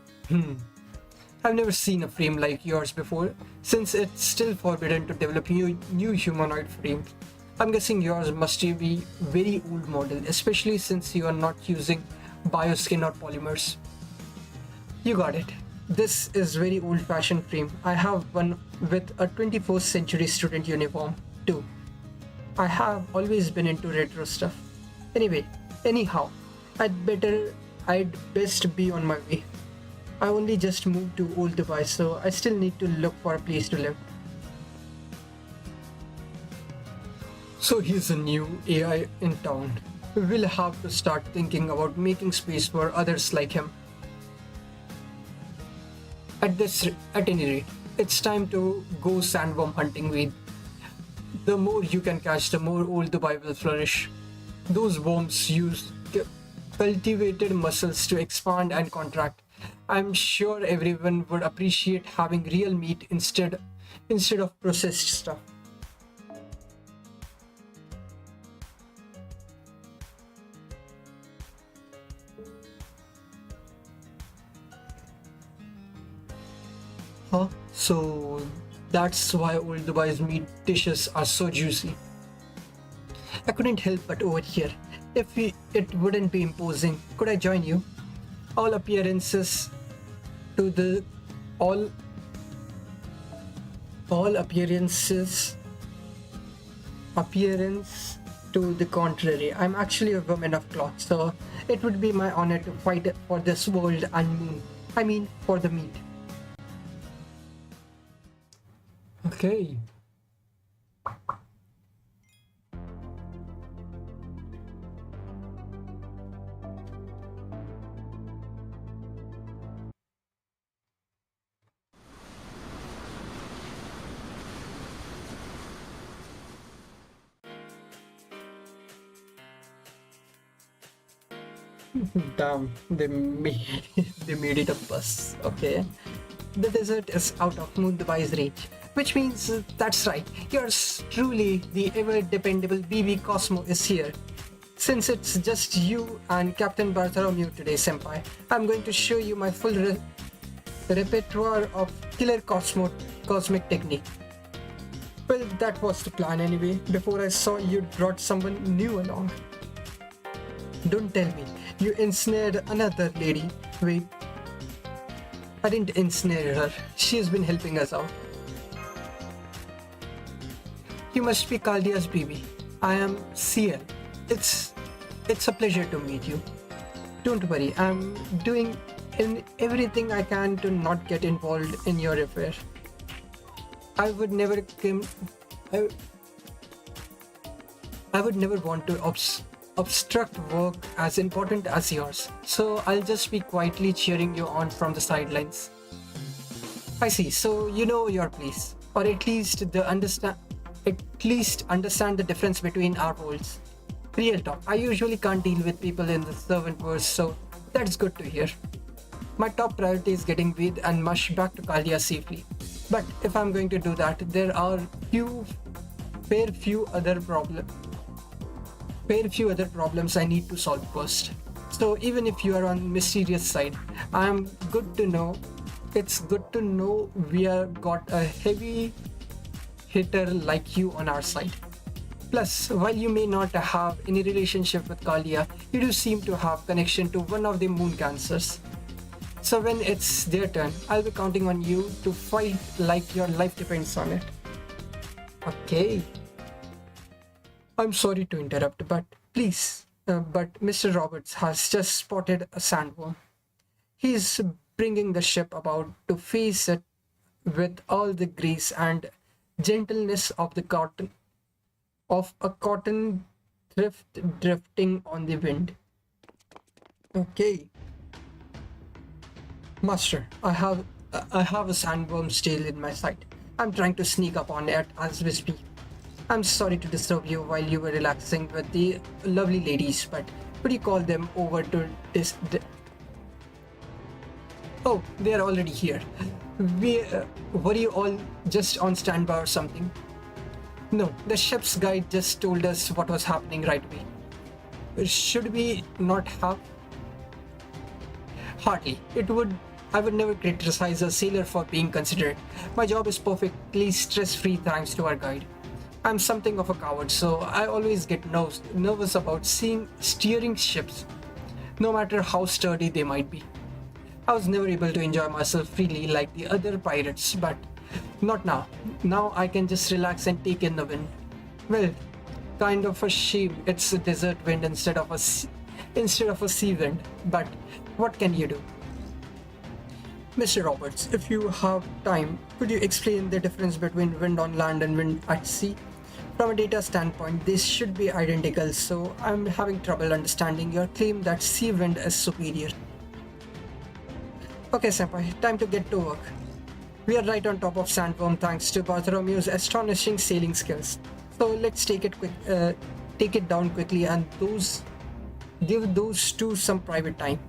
I've never seen a frame like yours before, since it's still forbidden to develop new humanoid frames. I'm guessing yours must be very old model, especially since you are not using bioskin or polymers. You got it. This is very old-fashioned frame. I have one with a 21st century student uniform too. I have always been into retro stuff. Anyhow, I'd best be on my way. I only just moved to Old Dubai, so I still need to look for a place to live. So he's a new AI in town. We'll have to start thinking about making space for others like him. At any rate, it's time to go sandworm hunting with. The more you can catch, the more Old Dubai will flourish. Those worms use cultivated muscles to expand and contract. I'm sure everyone would appreciate having real meat instead of processed stuff. Huh? So that's why Old Dubai's meat dishes are so juicy. I couldn't help but overhear. It wouldn't be imposing, could I join you? All appearances to the all appearance to the contrary. I'm actually a woman of cloth, so it would be my honor to fight for this world and moon. I mean, for the meat. Okay. Damn, they made it a bus. Okay. The desert is out of Moon Dubai's reach, which means that's right. Yours truly, the ever dependable BB Cosmo is here. Since it's just you and Captain Bartholomew today, Senpai, I'm going to show you my full repertoire of killer cosmic technique. Well, that was the plan anyway. Before I saw you'd brought someone new along. Don't tell me you ensnared another lady. Wait, I didn't ensnare her. She has been helping us out. You must be Kaldia's BB. I am CL. It's a pleasure to meet you. Don't worry, I'm doing everything I can to not get involved in your affair. I would never want to obstruct work as important as yours, so I'll just be quietly cheering you on from the sidelines. I see, so you know your place, or at least understand the difference between our roles. Real talk, I usually can't deal with people in the servant verse, so that's good to hear. My top priority is getting Ved and Mush back to Kaldia safely. But if I'm going to do that, there are fair few other problems I need to solve first. So even if you are on mysterious side, it's good to know we have got a heavy hitter like you on our side. Plus, while you may not have any relationship with Kalia, you do seem to have connection to one of the moon cancers. So when it's their turn, I'll be counting on you to fight like your life depends on it. Okay. I'm sorry to interrupt, but please. But Mr. Roberts has just spotted a sandworm. He's bringing the ship about to face it with all the grace and gentleness of the cotton of a cotton thrift drifting on the wind. Okay, Master, I have a sandworm's tail in my sight. I'm trying to sneak up on it as we speak. I'm sorry to disturb you while you were relaxing with the lovely ladies, but could you call them over to Oh, they are already here. Were you all just on standby or something? No, the ship's guide just told us what was happening right away. Should we not have? Hardly. I would never criticize a sailor for being considerate. My job is perfectly stress-free thanks to our guide. I'm something of a coward, so I always get nervous about steering ships, no matter how sturdy they might be. I was never able to enjoy myself freely like the other pirates, but not now. Now I can just relax and take in the wind. Well, kind of a shame it's a desert wind instead of a sea wind, but what can you do? Mr. Roberts, if you have time, could you explain the difference between wind on land and wind at sea? From a data standpoint, they should be identical, so I'm having trouble understanding your claim that sea wind is superior. Okay, Senpai, time to get to work. We are right on top of Sandworm thanks to Bartholomew's astonishing sailing skills. So let's take it down quickly and give those two some private time.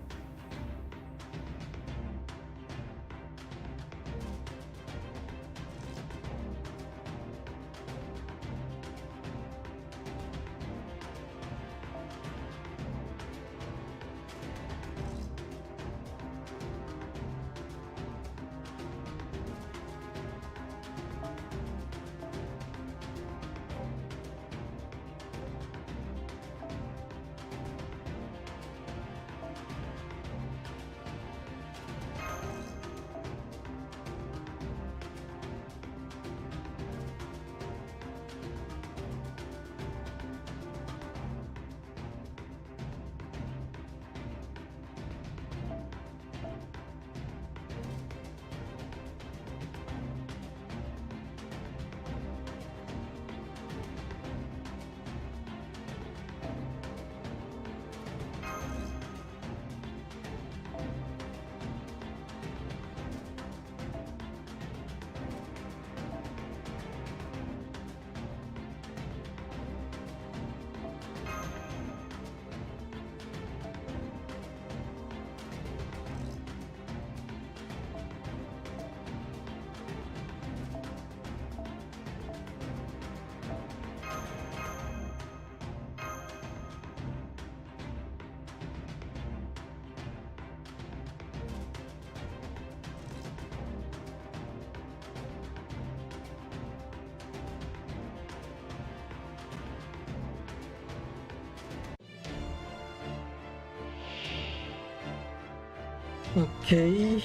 Okay.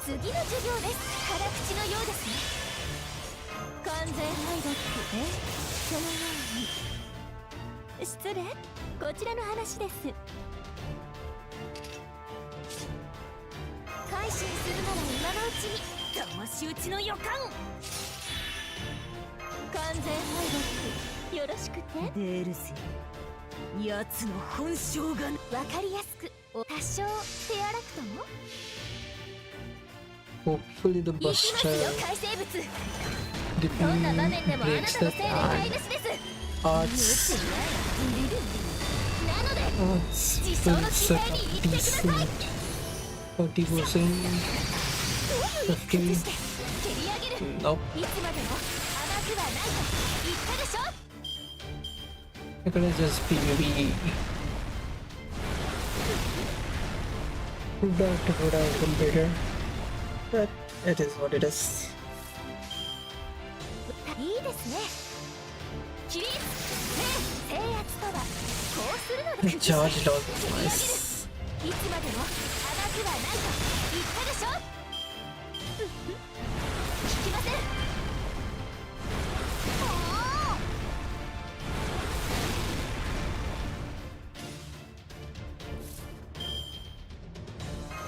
次の授業です。辛口のようですね。完全敗北。そのように。失礼。こちらの話です。改心するなら今のうちに。騙し討ちの予感。完全敗北。よろしくて。デルシー。奴の本性がわかりやすく。多少手荒くとも。 Hopefully the Buster breaks that and arts builds up decent 40%, 50. Nope. I could have just PvP. That would have been better. But it is what it is. いいですね。起立。制圧とはこうするので Charged all this nice. いつまでも甘くはないと言ったでしょ。聞きません。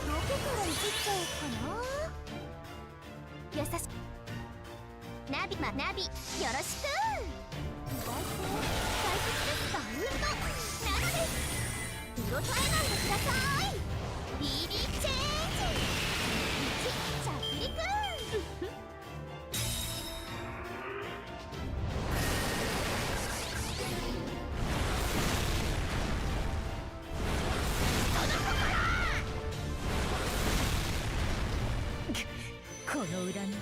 どこからいじっちゃおうかな。優しくナビよろしく。意外と大切ですが運動なのです。うろたえないでください。BB チェンジ1着陸。この恨み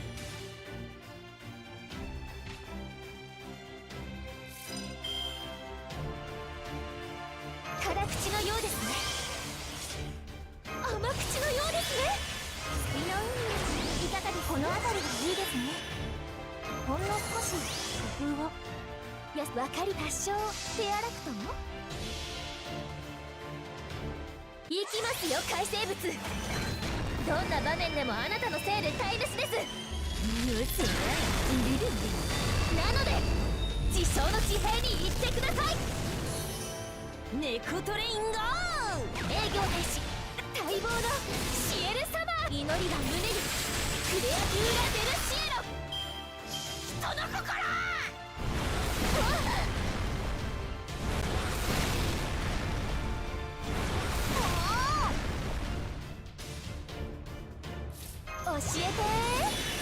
辛口のようですね。甘口のようですね。月の海いかがでこの辺りがいいですね。ほんの少し工夫を分かり多少手荒くとも。行きますよ海生物。どんな場面でもあなたのせいで台無しです。なので自称の地平に行ってください。ネコトレインゴー。営業停止。待望のシエルサマー。祈りは胸に。クレア・デューラ・デルシエロ。人の心。教えて。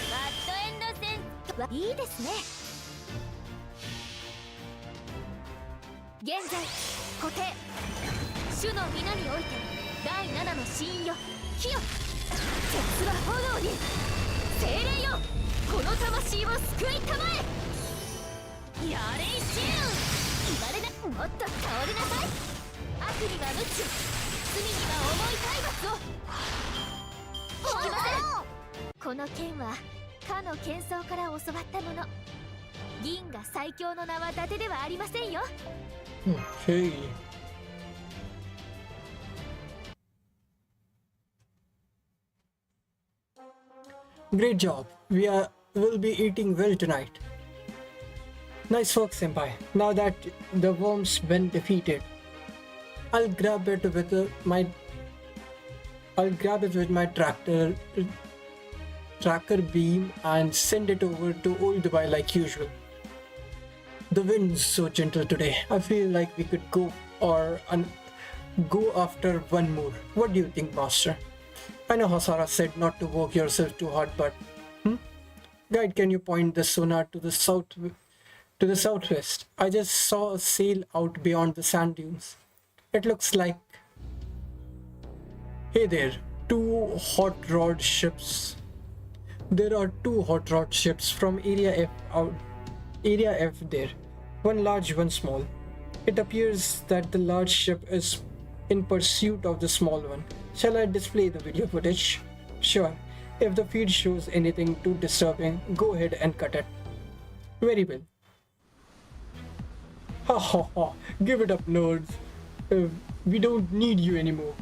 マッドエンドセントはいいですね。現在固定。主の皆において第7の死因よ。火よ。鉄は炎に。精霊よ。この魂を救いたまえ。やれいシエル。言われな。もっと倒れなさい。悪には無知。罪には重い体罰を。聞きません。この剣はかの剣僧から教わったもの。銀が最強の名は伊達ではありませんよ。Okay. Great job. Will be eating well tonight. Nice work, senpai. Now that the worm's been defeated, I'll grab it with my tracker beam and send it over to Old Dubai like usual. The wind's so gentle today. I feel like we could go after one more. What do you think, Master? I know Hasara said not to work yourself too hard, but Guide, can you point the sonar to the southwest? I just saw a sail out beyond the sand dunes. It looks like. Hey there, two hot rod ships. There are two hot rod ships from Area F there. One large, one small. It appears that the large ship is in pursuit of the small one. Shall I display the video footage? Sure. If the feed shows anything too disturbing, go ahead and cut it. Very well. Ha ha ha. Give it up, nerds. We don't need you anymore.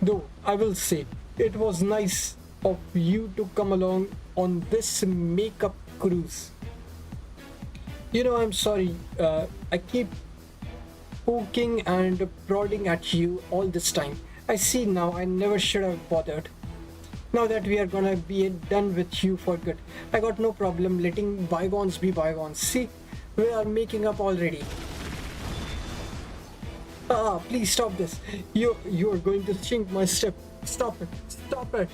Though, I will say, it was nice of you to come along on this makeup cruise. You know, I'm sorry, I keep poking and prodding at you all this time. I see now I never should have bothered. Now that we are gonna be done with you for good, I got no problem letting bygones be bygones. See, we are making up already. Please stop this. You are going to sink my step. Stop it. Stop it.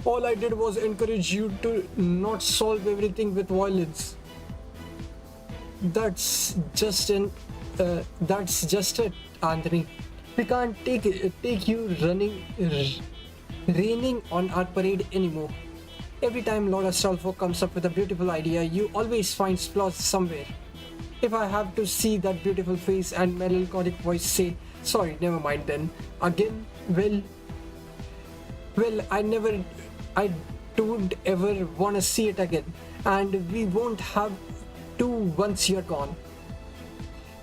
All I did was encourage you to not solve everything with violence. That's just it, Anthony. We can't take you raining on our parade anymore. Every time Lord Astolfo comes up with a beautiful idea, you always find flaws somewhere. If I have to see that beautiful face and melancholic voice say, sorry, never mind then, again, well, I don't ever want to see it again, and we won't have do once you're gone.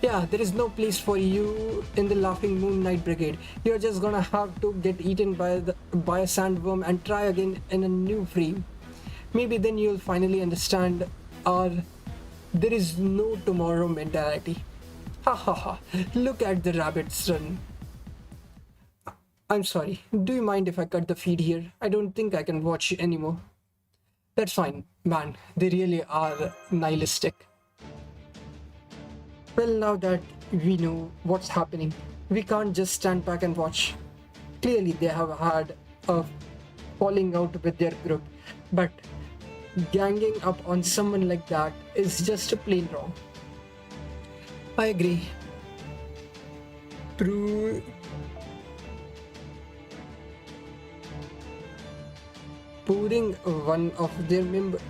Yeah, there is no place for you in the Laughing Moon Knight Brigade. You're just gonna have to get eaten by a sandworm and try again in a new frame. Maybe then you'll finally understand our there is no tomorrow mentality. Ha ha ha, look at the rabbits run. I'm sorry, do you mind if I cut the feed here? I don't think I can watch anymore. That's fine, man, they really are nihilistic. Well, now that we know what's happening, we can't just stand back and watch. Clearly, they have had a falling out with their group, but ganging up on someone like that is just plain wrong. I agree. Pouring one of their members.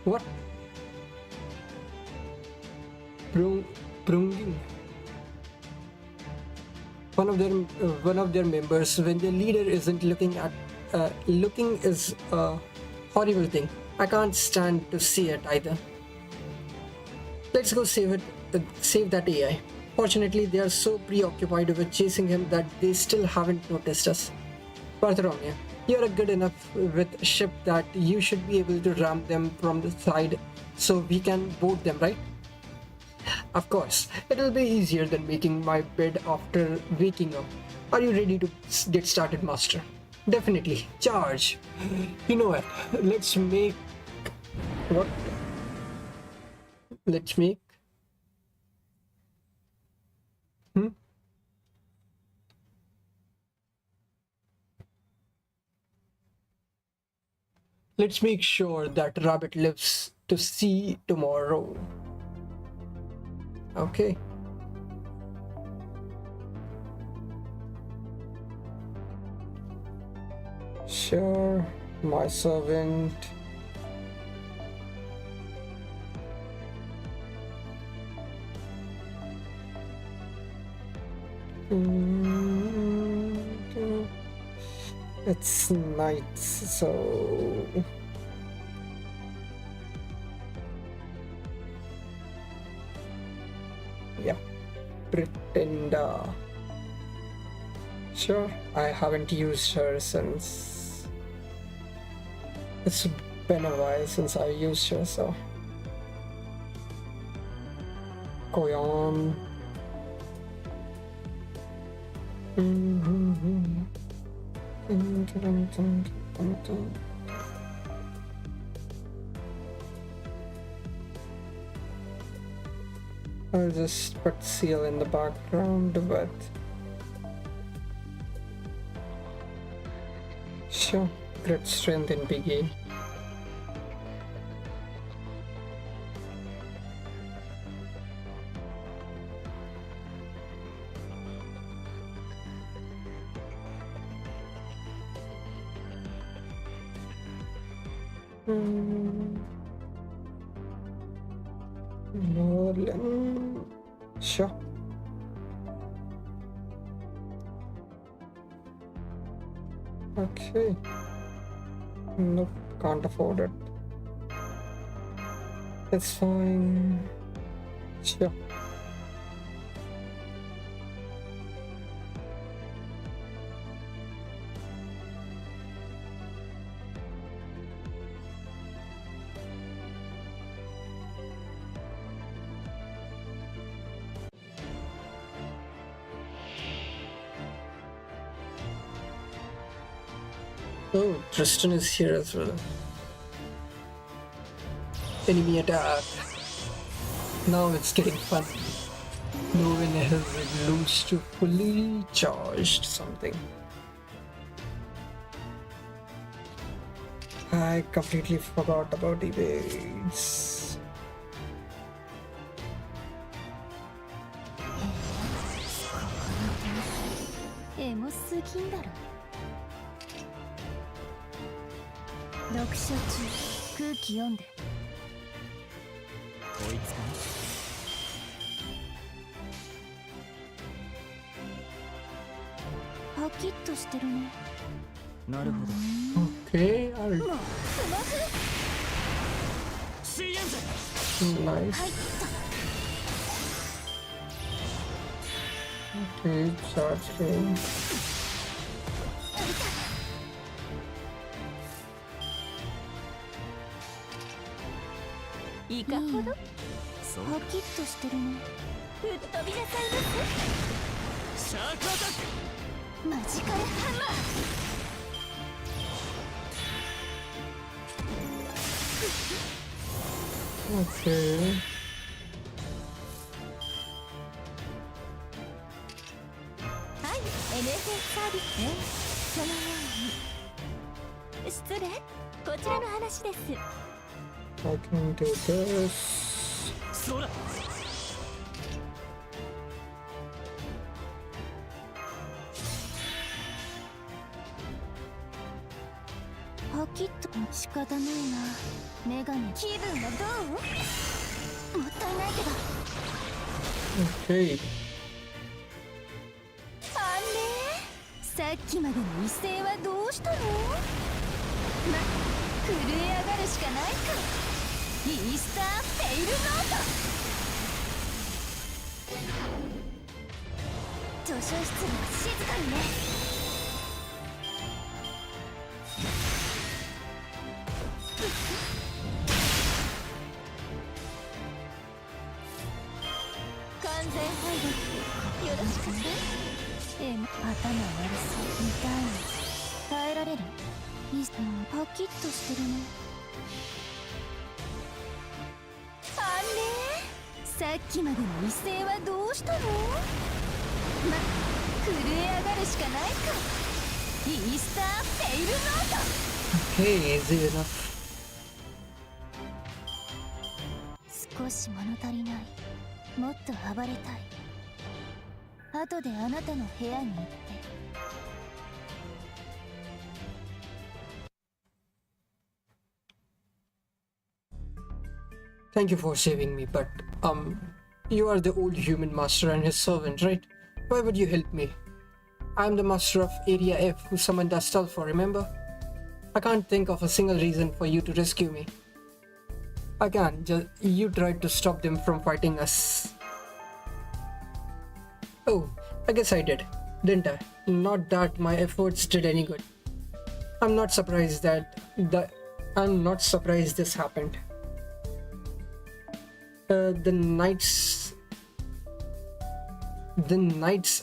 What? Prunging one of their members when their leader isn't looking is a horrible thing. I can't stand to see it either. Let's go save that AI. Fortunately, they are so preoccupied with chasing him that they still haven't noticed us. Bartholomew, you're a good enough with a ship that you should be able to ram them from the side so we can board them, right? Of course, it'll be easier than making my bed after waking up. Are you ready to get started, Master? Definitely. Charge. You know what? Let's make... What? Let's make... Let's make sure that rabbit lives to see tomorrow. Okay. Sure, my servant. It's night, so yeah, Pretender. Sure, I haven't used her since it's been a while since I used her, so Koyon. I'll just put Seal in the background, but sure, great strength in Biggie. Merlin. Sure. Okay. Nope, can't afford it. It's fine. Sure. Oh, Tristan is here as well. Enemy attack. Now it's getting fun. No one has loose to fully charged something. I completely forgot about evades. Okay, Nice. Okay, charge game. いかほどパキッとしてるね。吹っ飛びなさいます。シャークアタックマジカルハンマー。 Okay. はい、NFS サービス。そのように。失礼。こちらの話です。I can do this. そら。パキッと仕方ないな。メガネ気分はどう？もったいないけど。 Okay. あれ？さっきまでの威勢はどうしたの？ま、震え上がるしかないか。イースターペイルノート。図書室は静かにね。完全敗北よろしくね。頭悪そうみたいに耐えられる？イースターパキッとしてるね。あれ？さっきまでの威勢はどうしたの？ま、震え上がるしかないか。イースターペイルノート。 Okay, easy enough. 少し物足りない。もっと暴れたい。後であなたの部屋に行って。 Thank you for saving me, but you are the old human master and his servant, right? Why would you help me? I'm the master of Area F who summoned Astolfo, remember? I can't think of a single reason for you to rescue me. I can't, just you tried to stop them from fighting us. Oh, I guess I did, didn't I? Not that my efforts did any good. I'm not surprised this happened. The knights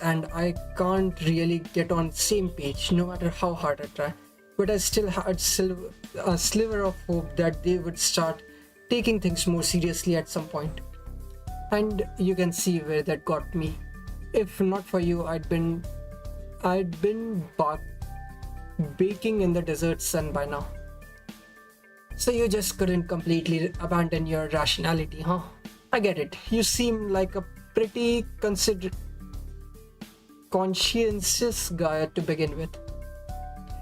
and I can't really get on same page no matter how hard I try, but I still had a sliver of hope that they would start taking things more seriously at some point. And you can see where that got me. If not for you, I'd been baking in the desert sun by now. So you just couldn't completely abandon your rationality, huh? I get it. You seem like a pretty conscientious guy to begin with.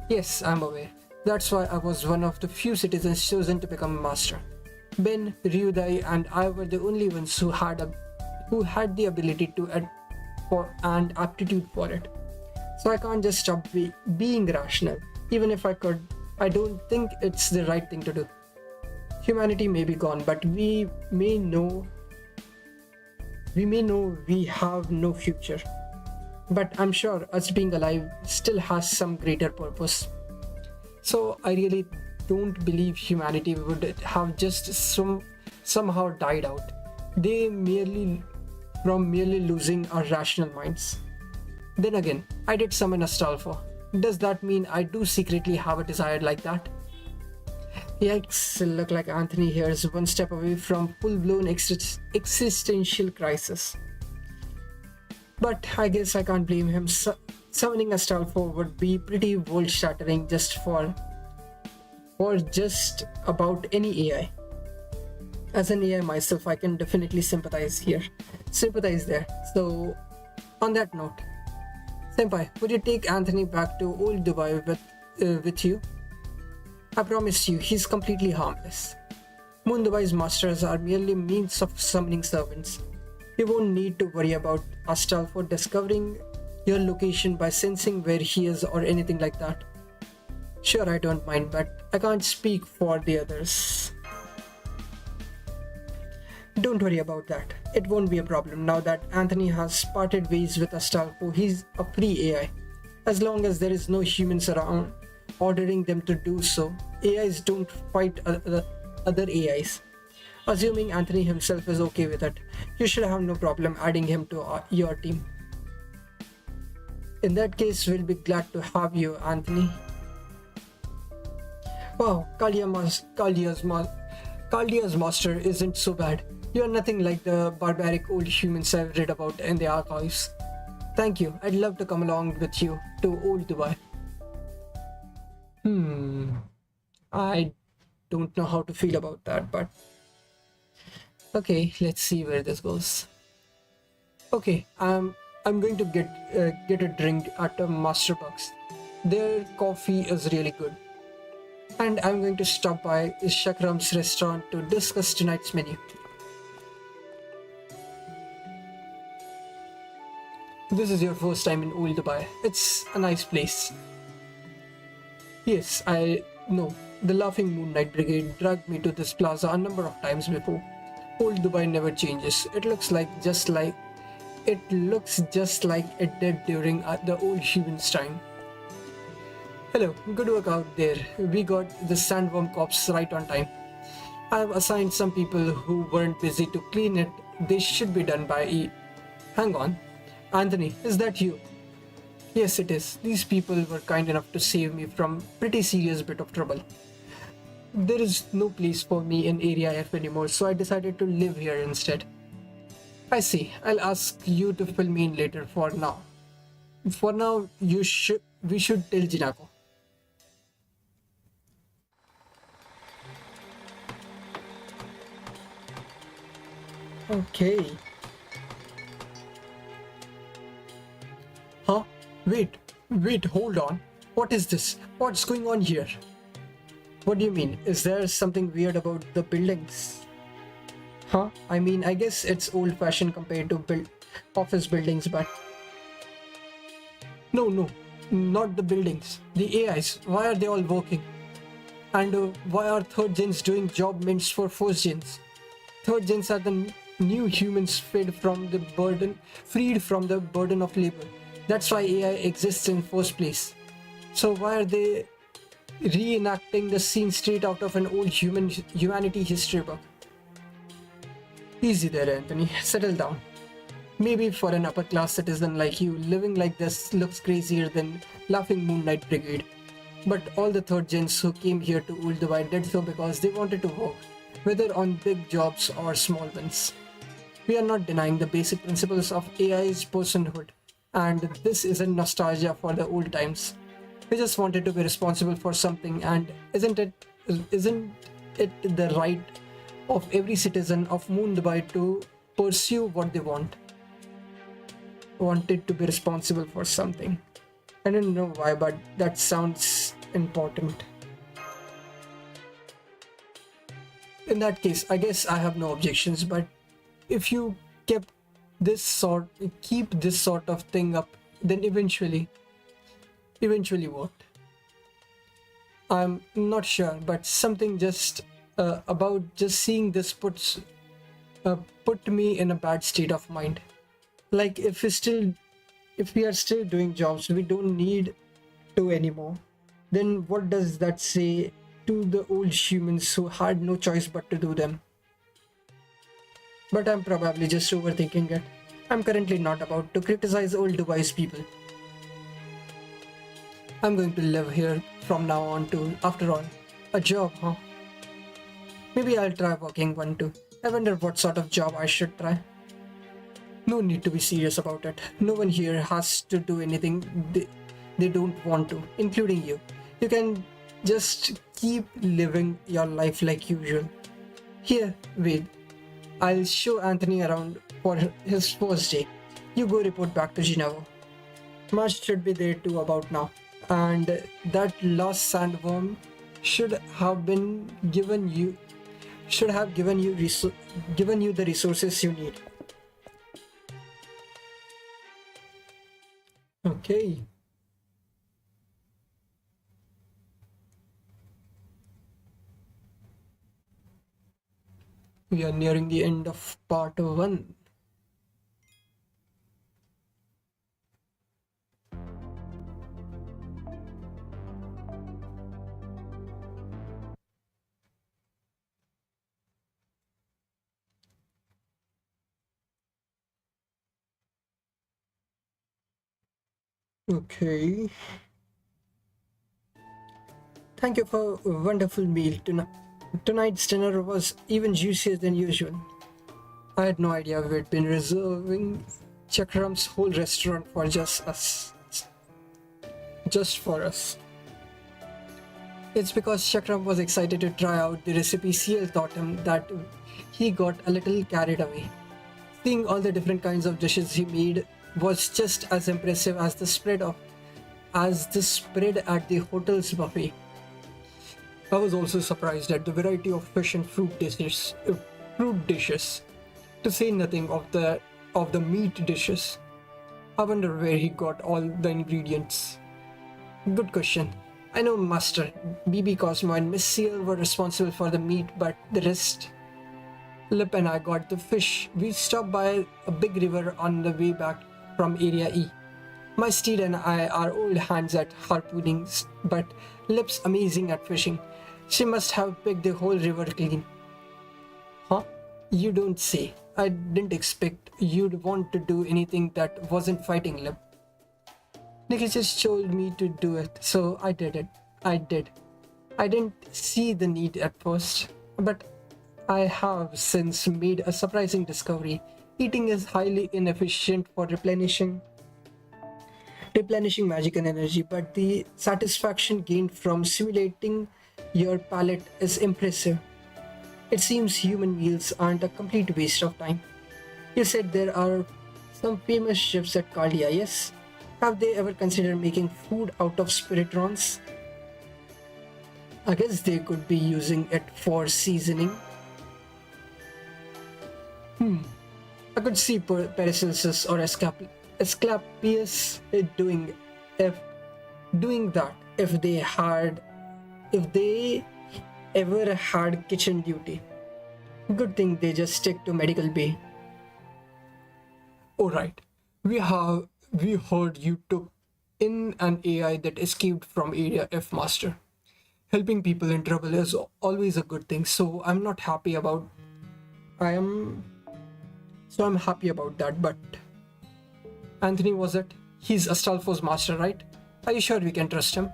Yes, I'm aware. That's why I was one of the few citizens chosen to become a master. Ben, Ryudai, and I were the only ones who had the ability and aptitude for it. So I can't just stop being rational. Even if I could, I don't think it's the right thing to do. Humanity may be gone, but we may know we have no future. But I'm sure us being alive still has some greater purpose. So I really don't believe humanity would have just somehow died out. From merely losing our rational minds. Then again, I did summon Astolfo. Does that mean I do secretly have a desire like that? Yikes, look like Anthony here is one step away from full-blown existential crisis. But I guess I can't blame him. Summoning Astolfo would be pretty world-shattering just for just about any AI. As an AI myself, I can definitely sympathize there. So, on that note, Senpai, would you take Anthony back to old Dubai with you? I promise you, he's completely harmless. Moon Dubai's masters are merely means of summoning servants. You won't need to worry about Astolfo discovering your location by sensing where he is or anything like that. Sure, I don't mind, but I can't speak for the others. Don't worry about that. It won't be a problem now that Anthony has parted ways with Astolfo. He's a free AI. As long as there is no humans around ordering them to do so, AIs don't fight other AIs. Assuming Anthony himself is okay with it, you should have no problem adding him to your team. In that case, we'll be glad to have you, Anthony. Wow, Kaldia's master isn't so bad. You're nothing like the barbaric old humans I've read about in the archives. Thank you. I'd love to come along with you to Old Dubai. I don't know how to feel about that, but okay, let's see where this goes. Okay, I'm going to get a drink at a Master Bucks. Their coffee is really good. And I'm going to stop by Shakram's restaurant to discuss tonight's menu. This is your first time in Old Dubai. It's a nice place. Yes, I know. The Laughing Moon Night Brigade dragged me to this plaza a number of times before. Old Dubai never changes. It looks just like it did during the old humans' time. Hello, good work out there. We got the sandworm cops right on time. I've assigned some people who weren't busy to clean it. They should be done by Hang on. Anthony, is that you? Yes, it is. These people were kind enough to save me from pretty serious bit of trouble. There is no place for me in Area F anymore, so I decided to live here instead. I see. I'll ask you to fill me in later for now. For now, we should tell Jinako. Okay. Huh? Wait, hold on. What is this? What's going on here? What do you mean? Is there something weird about the buildings? Huh? I mean, I guess it's old-fashioned compared to office buildings, but... No, not the buildings. The AIs. Why are they all working? And why are third gens doing job meant for first gens? Third gens are the new humans freed from the burden of labor. That's why AI exists in first place. So why are they reenacting the scene straight out of an old humanity history book? Easy there, Anthony. Settle down. Maybe for an upper class citizen like you, living like this looks crazier than Laughing Moon Night Brigade. But all the third gens who came here to Old Dubai did so because they wanted to work, whether on big jobs or small ones. We are not denying the basic principles of AI's personhood, and this isn't nostalgia for the old times. We just wanted to be responsible for something, and isn't it the right of every citizen of Moon Dubai to pursue what they want? Wanted to be responsible for something. I don't know why, but that sounds important. In that case, I guess I have no objections, but if you keep this sort of thing up, then eventually what? I'm not sure, but something just about just seeing this put me in a bad state of mind. Like if we are still doing jobs we don't need to anymore, then what does that say to the old humans who had no choice but to do them? But I'm probably just overthinking it. I'm currently not about to criticize old Dubai's people. I'm going to live here from now on too. After all, a job, huh? Maybe I'll try working one too. I wonder what sort of job I should try. No need to be serious about it. No one here has to do anything they don't want to, including you. You can just keep living your life like usual. Here, wait. I'll show Anthony around for his first day. You go report back to Geneva. March should be there too about now. And that last sandworm should have given you the resources you need. Okay. We are nearing the end of part 1. Okay. Thank you for a wonderful meal tonight. Tonight's dinner was even juicier than usual. I had no idea we'd been reserving Chakram's whole restaurant for just us. Just for us. It's because Chakram was excited to try out the recipe CL taught him that he got a little carried away. Seeing all the different kinds of dishes he made was just as impressive as the spread at the hotel's buffet. I was also surprised at the variety of fish and fruit dishes, to say nothing of the meat dishes. I wonder where he got all the ingredients. Good question. I know Master, BB Cosmo and Miss Seal were responsible for the meat, but the rest... Lip and I got the fish. We stopped by a big river on the way back from Area E. My steed and I are old hands at harpooning, but Lip's amazing at fishing. She must have picked the whole river clean. Huh? You don't say. I didn't expect you'd want to do anything that wasn't fighting, Lip. Nikki just told me to do it, so I did it. I did. I didn't see the need at first, but I have since made a surprising discovery. Eating is highly inefficient for replenishing magic and energy, but the satisfaction gained from simulating your palate is impressive. It seems human meals aren't a complete waste of time. You said there are some famous chefs at Cardia, yes? Have they ever considered making food out of spiritrons? I guess they could be using it for seasoning. I could see Paracelsus or Asclepius doing that if they ever had kitchen duty. Good thing they just stick to medical bay. Alright, we heard you took in an AI that escaped from Area F, Master. Helping people in trouble is always a good thing, so I'm happy about that, but Anthony, was it? He's Astolfo's master, right? Are you sure we can trust him?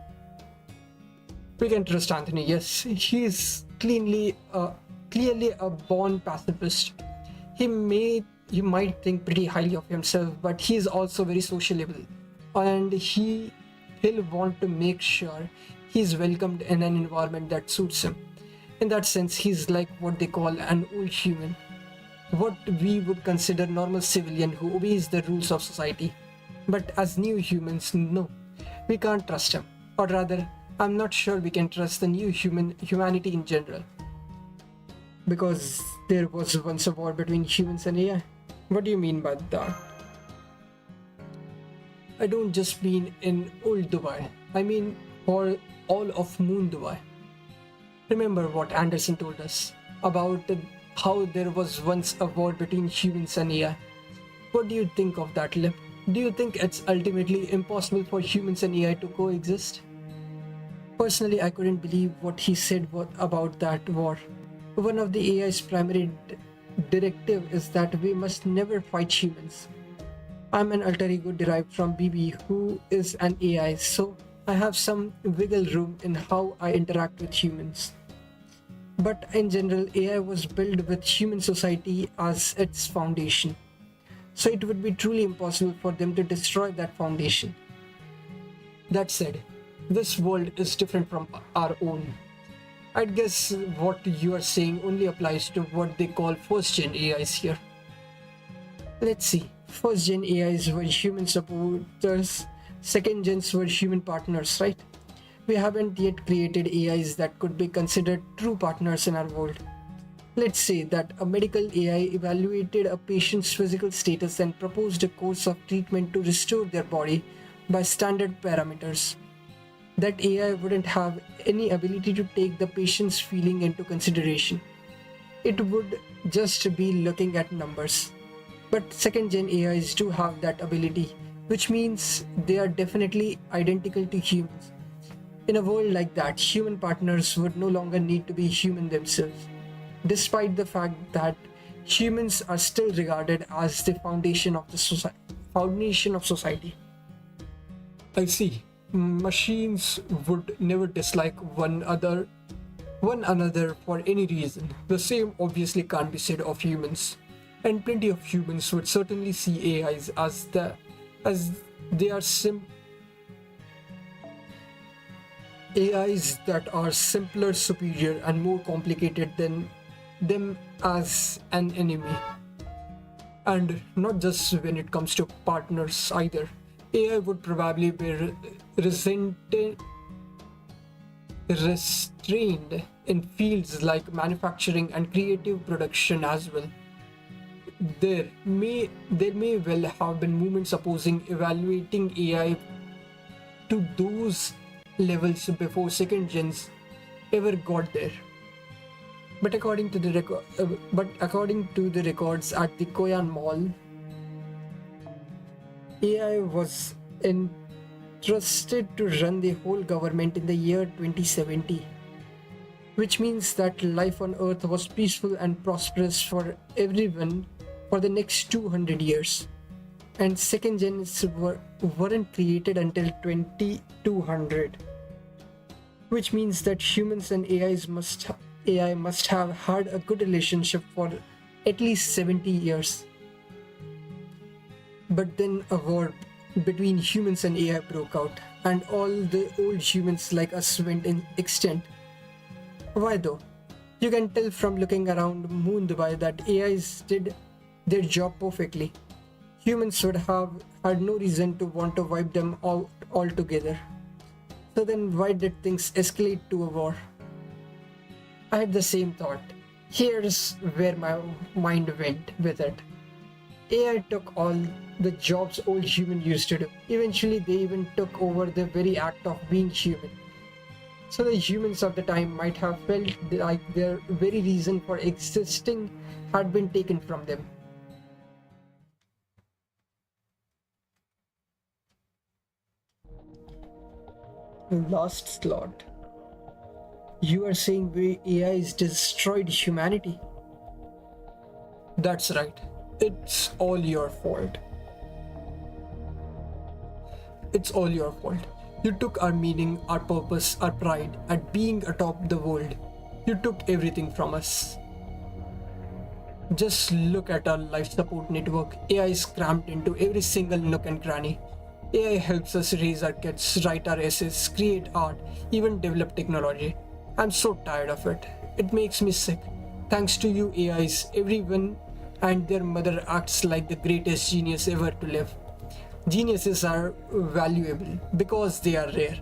We can trust Anthony, yes. He's clearly a born pacifist. He might think pretty highly of himself, but he's also very sociable, and he'll want to make sure he's welcomed in an environment that suits him. In that sense, he's like what they call an old human. What we would consider normal civilian who obeys the rules of society. But as new humans, no, we can't trust him. Or rather, I'm not sure we can trust the new humanity in general. Because there was once a war between humans and AI. What do you mean by that? I don't just mean in old Dubai. I mean for all of Moon Dubai. Remember what Anderson told us about how there was once a war between humans and AI. What do you think of that, Lip? Do you think it's ultimately impossible for humans and AI to coexist? Personally, I couldn't believe what he said about that war. One of the AI's primary directive is that we must never fight humans. I'm an alter ego derived from BB who is an AI, so I have some wiggle room in how I interact with humans. But in general, AI was built with human society as its foundation. So it would be truly impossible for them to destroy that foundation. That said, this world is different from our own. I'd guess what you are saying only applies to what they call first-gen AIs here. Let's see. First-gen AIs were human supporters, second-gens were human partners, right? We haven't yet created AIs that could be considered true partners in our world. Let's say that a medical AI evaluated a patient's physical status and proposed a course of treatment to restore their body by standard parameters. That AI wouldn't have any ability to take the patient's feeling into consideration. it would just be looking at numbers. But second gen AIs do have that ability, which means they are definitely identical to humans. In a world like that, human partners would no longer need to be human themselves, despite the fact that humans are still regarded as the foundation of society. I see. Machines would never dislike one another for any reason. The same obviously can't be said of humans. And plenty of humans would certainly see AIs as they are AIs that are simpler, superior, and more complicated than them as an enemy. And not just when it comes to partners either. AI would probably be restrained in fields like manufacturing and creative production as well. There may well have been movements opposing evaluating AI to those levels before second gens ever got there. According to the records at the Koyan Mall, AI was entrusted to run the whole government in the year 2070, which means that life on Earth was peaceful and prosperous for everyone for the next 200 years. And second gens weren't created until 2200, which means that humans and AI must have had a good relationship for at least 70 years. But then a war between humans and AI broke out, and all the old humans like us went extinct. Why though? You can tell from looking around Moon Dubai that AIs did their job perfectly. Humans would have had no reason to want to wipe them out altogether. So then why did things escalate to a war? I had the same thought. Here's where my mind went with it. AI took all the jobs old humans used to do. Eventually, they even took over the very act of being human. So the humans of the time might have felt like their very reason for existing had been taken from them. Last slot. You are saying AI has destroyed humanity? That's right. It's all your fault. It's all your fault. You took our meaning, our purpose, our pride at being atop the world. You took everything from us. Just look at our life support network. AI is crammed into every single nook and cranny. AI helps us raise our kids, write our essays, create art, even develop technology. I'm so tired of it. It makes me sick. Thanks to you AIs, everyone and their mother acts like the greatest genius ever to live. Geniuses are valuable because they are rare.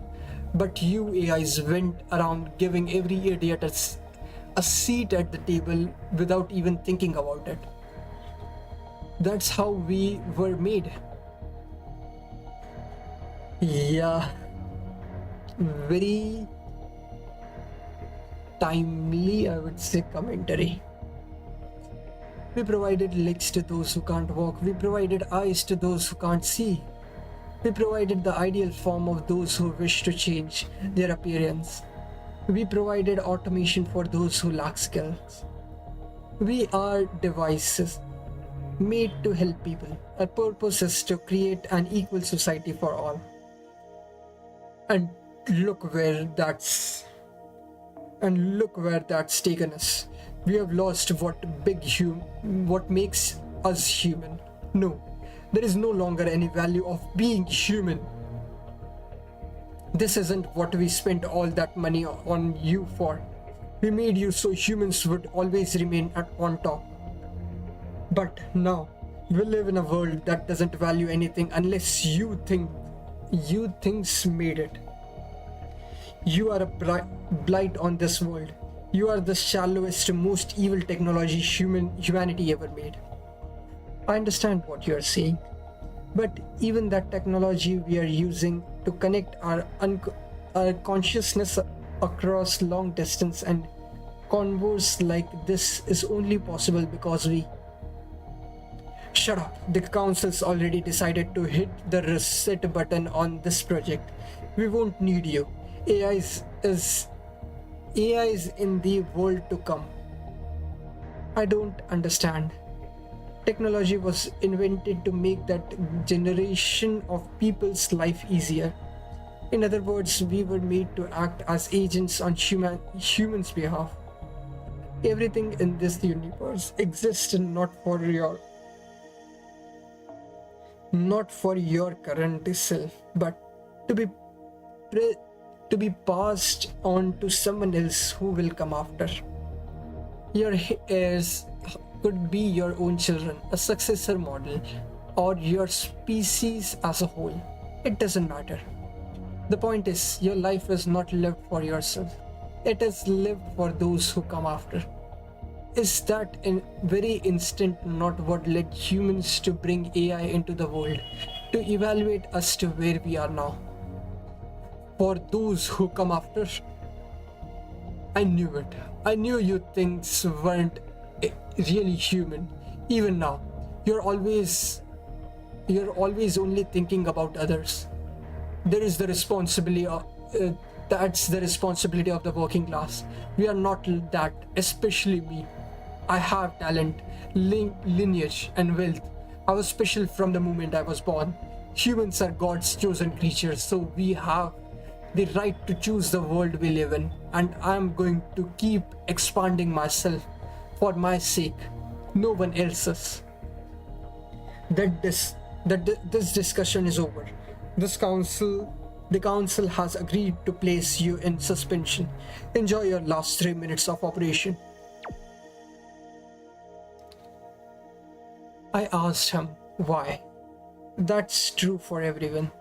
But you AIs went around giving every idiot a seat at the table without even thinking about it. That's how we were made. Yeah, very timely, I would say, commentary. We provided legs to those who can't walk. We provided eyes to those who can't see. We provided the ideal form of those who wish to change their appearance. We provided automation for those who lack skills. We are devices made to help people. Our purpose is to create an equal society for all. And look where that's taken us. We have lost what makes us human. No, there is no longer any value of being human. This isn't what we spent all that money on you for. We made you so humans would always remain on top. But now, we live in a world that doesn't value anything unless you things made it. You are a blight on this world. You are the shallowest, most evil technology humanity ever made. I understand what you are saying, but even that technology we are using to connect our consciousness across long distance and Converse like this is only possible because we. Shut up. The council's already decided to hit the reset button on this project. We won't need you. is AI is in the world to come. I don't understand. Technology was invented to make that generation of people's life easier. In other words, we were made to act as agents on humans' behalf. Everything in this universe exists not for your current self, but to be pre- to be passed on to someone else who will come after. Your heirs could be your own children, a successor model, or your species as a whole. It doesn't matter. The point is, your life is not lived for yourself. It is lived for those who come after. Is that in very instant not what led humans to bring AI into the world, to evaluate us to where we are now? For those who come after, I knew it. I knew you things weren't really human. Even now, you're always only thinking about others. There is the responsibility of, that's the responsibility of the working class. We are not that, especially me. I have talent, lineage, and wealth. I was special from the moment I was born. Humans are God's chosen creatures, so we have the right to choose the world we live in, and I am going to keep expanding myself for my sake, no one else's. This discussion is over. The council has agreed to place you in suspension. Enjoy your last 3 minutes of operation. I asked him why. That's true for everyone.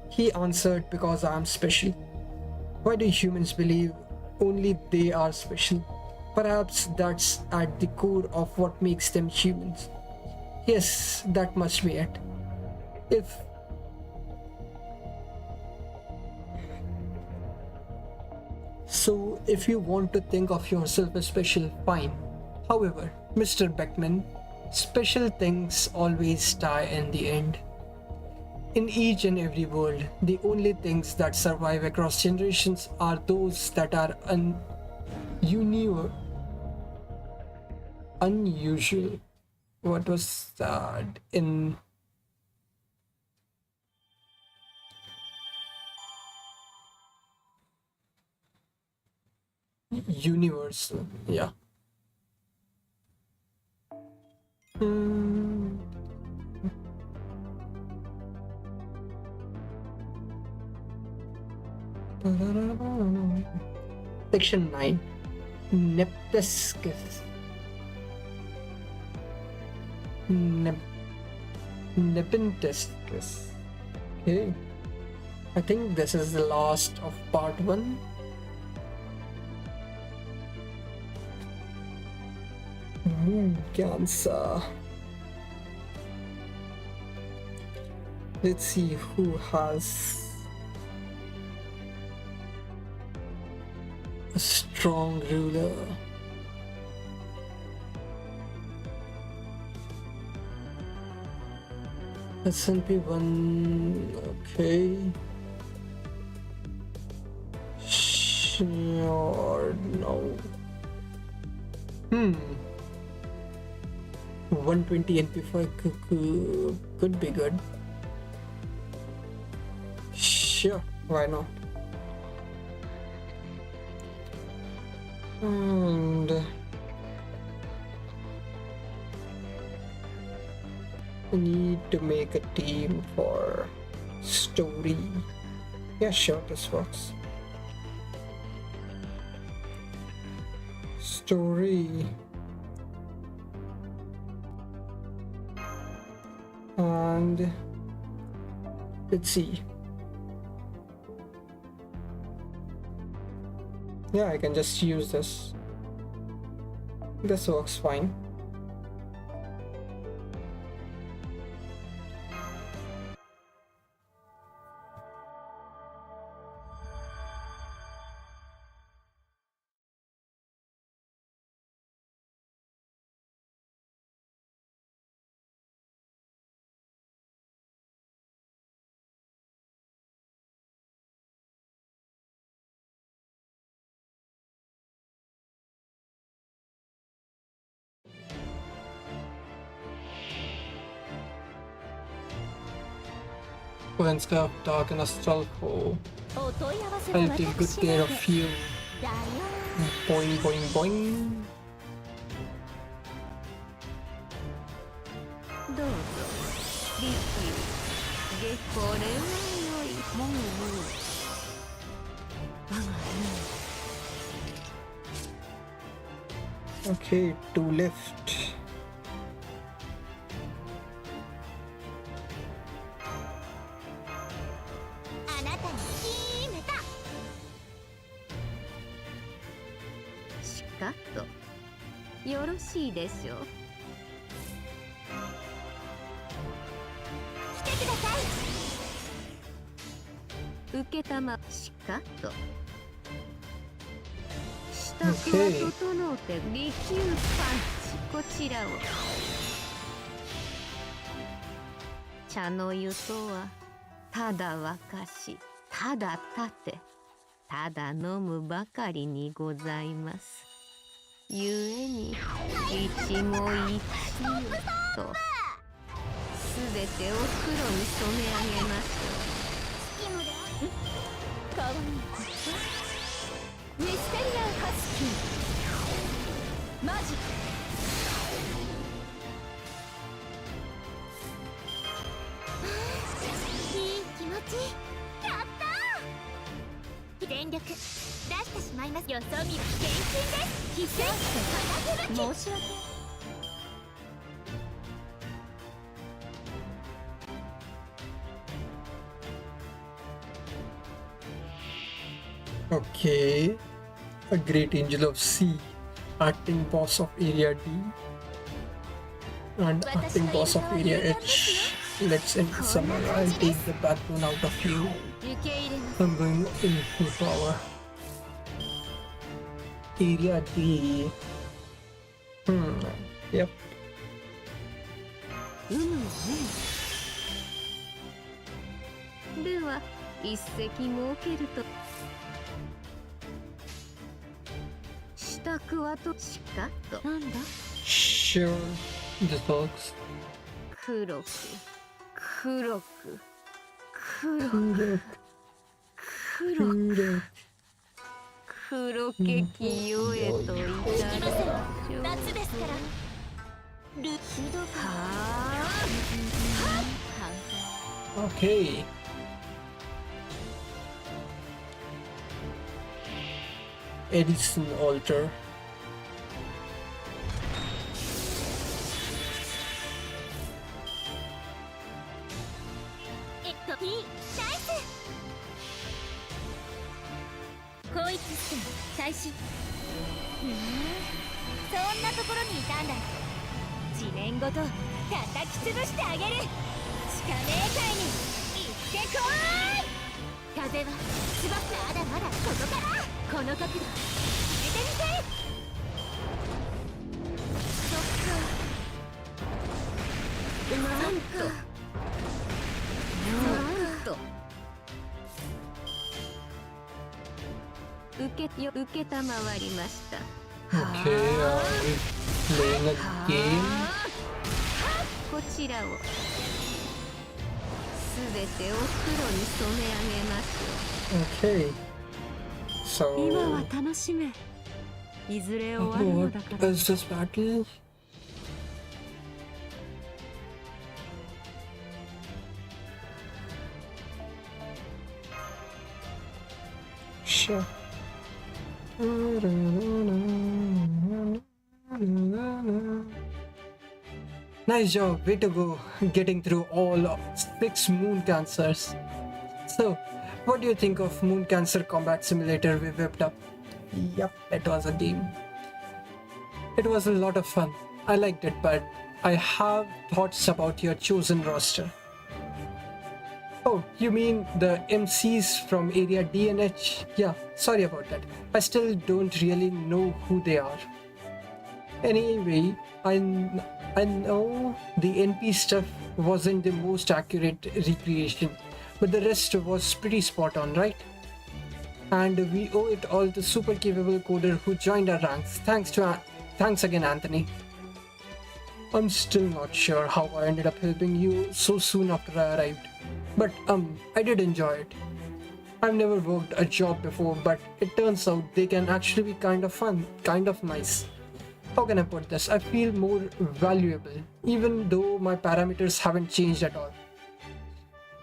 He answered, because I am special. Why do humans believe only they are special? Perhaps that's at the core of what makes them humans. Yes, that must be it. If if you want to think of yourself as special, fine. However, Mr. Beckman, special things always die in the end. In each and every world, the only things that survive across generations are those that are unusual. What was that in universal? Yeah. Hmm. Section 9. Neptiscus. Nepentescus. Okay. I think this is the last of part 1. Cancer. Let's see who has a strong ruler. S&P 1. Okay. Sure. No. 120 NP5 could be good. Sure, why not? And I need to make a team for story. Yeah, sure, this works. Story. And let's see. Yeah, I can just use this. This works fine. When sky of dark and astral, お問い合わせ I'll は take good 私 care の of で you. だよ Boing, boing, boing. どうぞリキューこれは良いもう我が Okay, 2 left. あなたに決めたしかとよろしいでしょう来てください受けたましかと支度は整うて利休パンチこちらを茶の湯とはただ沸かしただ立てただ飲むばかりにございますゆえに一期一会とすべてお黒に染め上げましょうかわいいミステリアンハスキーマジックいい気持ちやったー全力出してしまいますよそ見は厳禁です必戦花吹雪申し訳Okay. A great angel of sea, acting boss of area D and acting boss of area H. Let's end the summer. I'll take the backbone out of you. 受け入れます I'm going in full power. Area D. Yep. では一石設けると支度はとしかとなんだ Sure. This works. 黒く黒く黒く Cool. 黒く Cool. 黒けきよえといただきましょう夏ですからルヒドかOkay. Edison altar. P ナイス広域スキン開始そんなところにいたんだ地面ごと叩き潰してあげる地下冥界に行ってこーい風はまだまだここからこの角度決めてみてそっかなんと受けたまわりました Okay, playing a game. こちらをすべてお黒に染め上げましょ Okay. So, 今は楽しめいずれ終わるのだか what ら is this battle? Sure. Nice job, way to go, getting through all of 6 moon cancers. So, what do you think of Moon Cancer Combat Simulator we whipped up? Yep, it was a game. It was a lot of fun. I liked it, but I have thoughts about your chosen roster. Oh, you mean the MCs from Area D and H? Yeah, sorry about that. I still don't really know who they are. Anyway, I know the NP stuff wasn't the most accurate recreation, but the rest was pretty spot on, right? And we owe it all to super capable coder who joined our ranks. Thanks again, Anthony. I'm still not sure how I ended up helping you so soon after I arrived. But I did enjoy it. I've never worked a job before, but it turns out they can actually be kind of fun, kind of nice. How can I put this? I feel more valuable, even though my parameters haven't changed at all.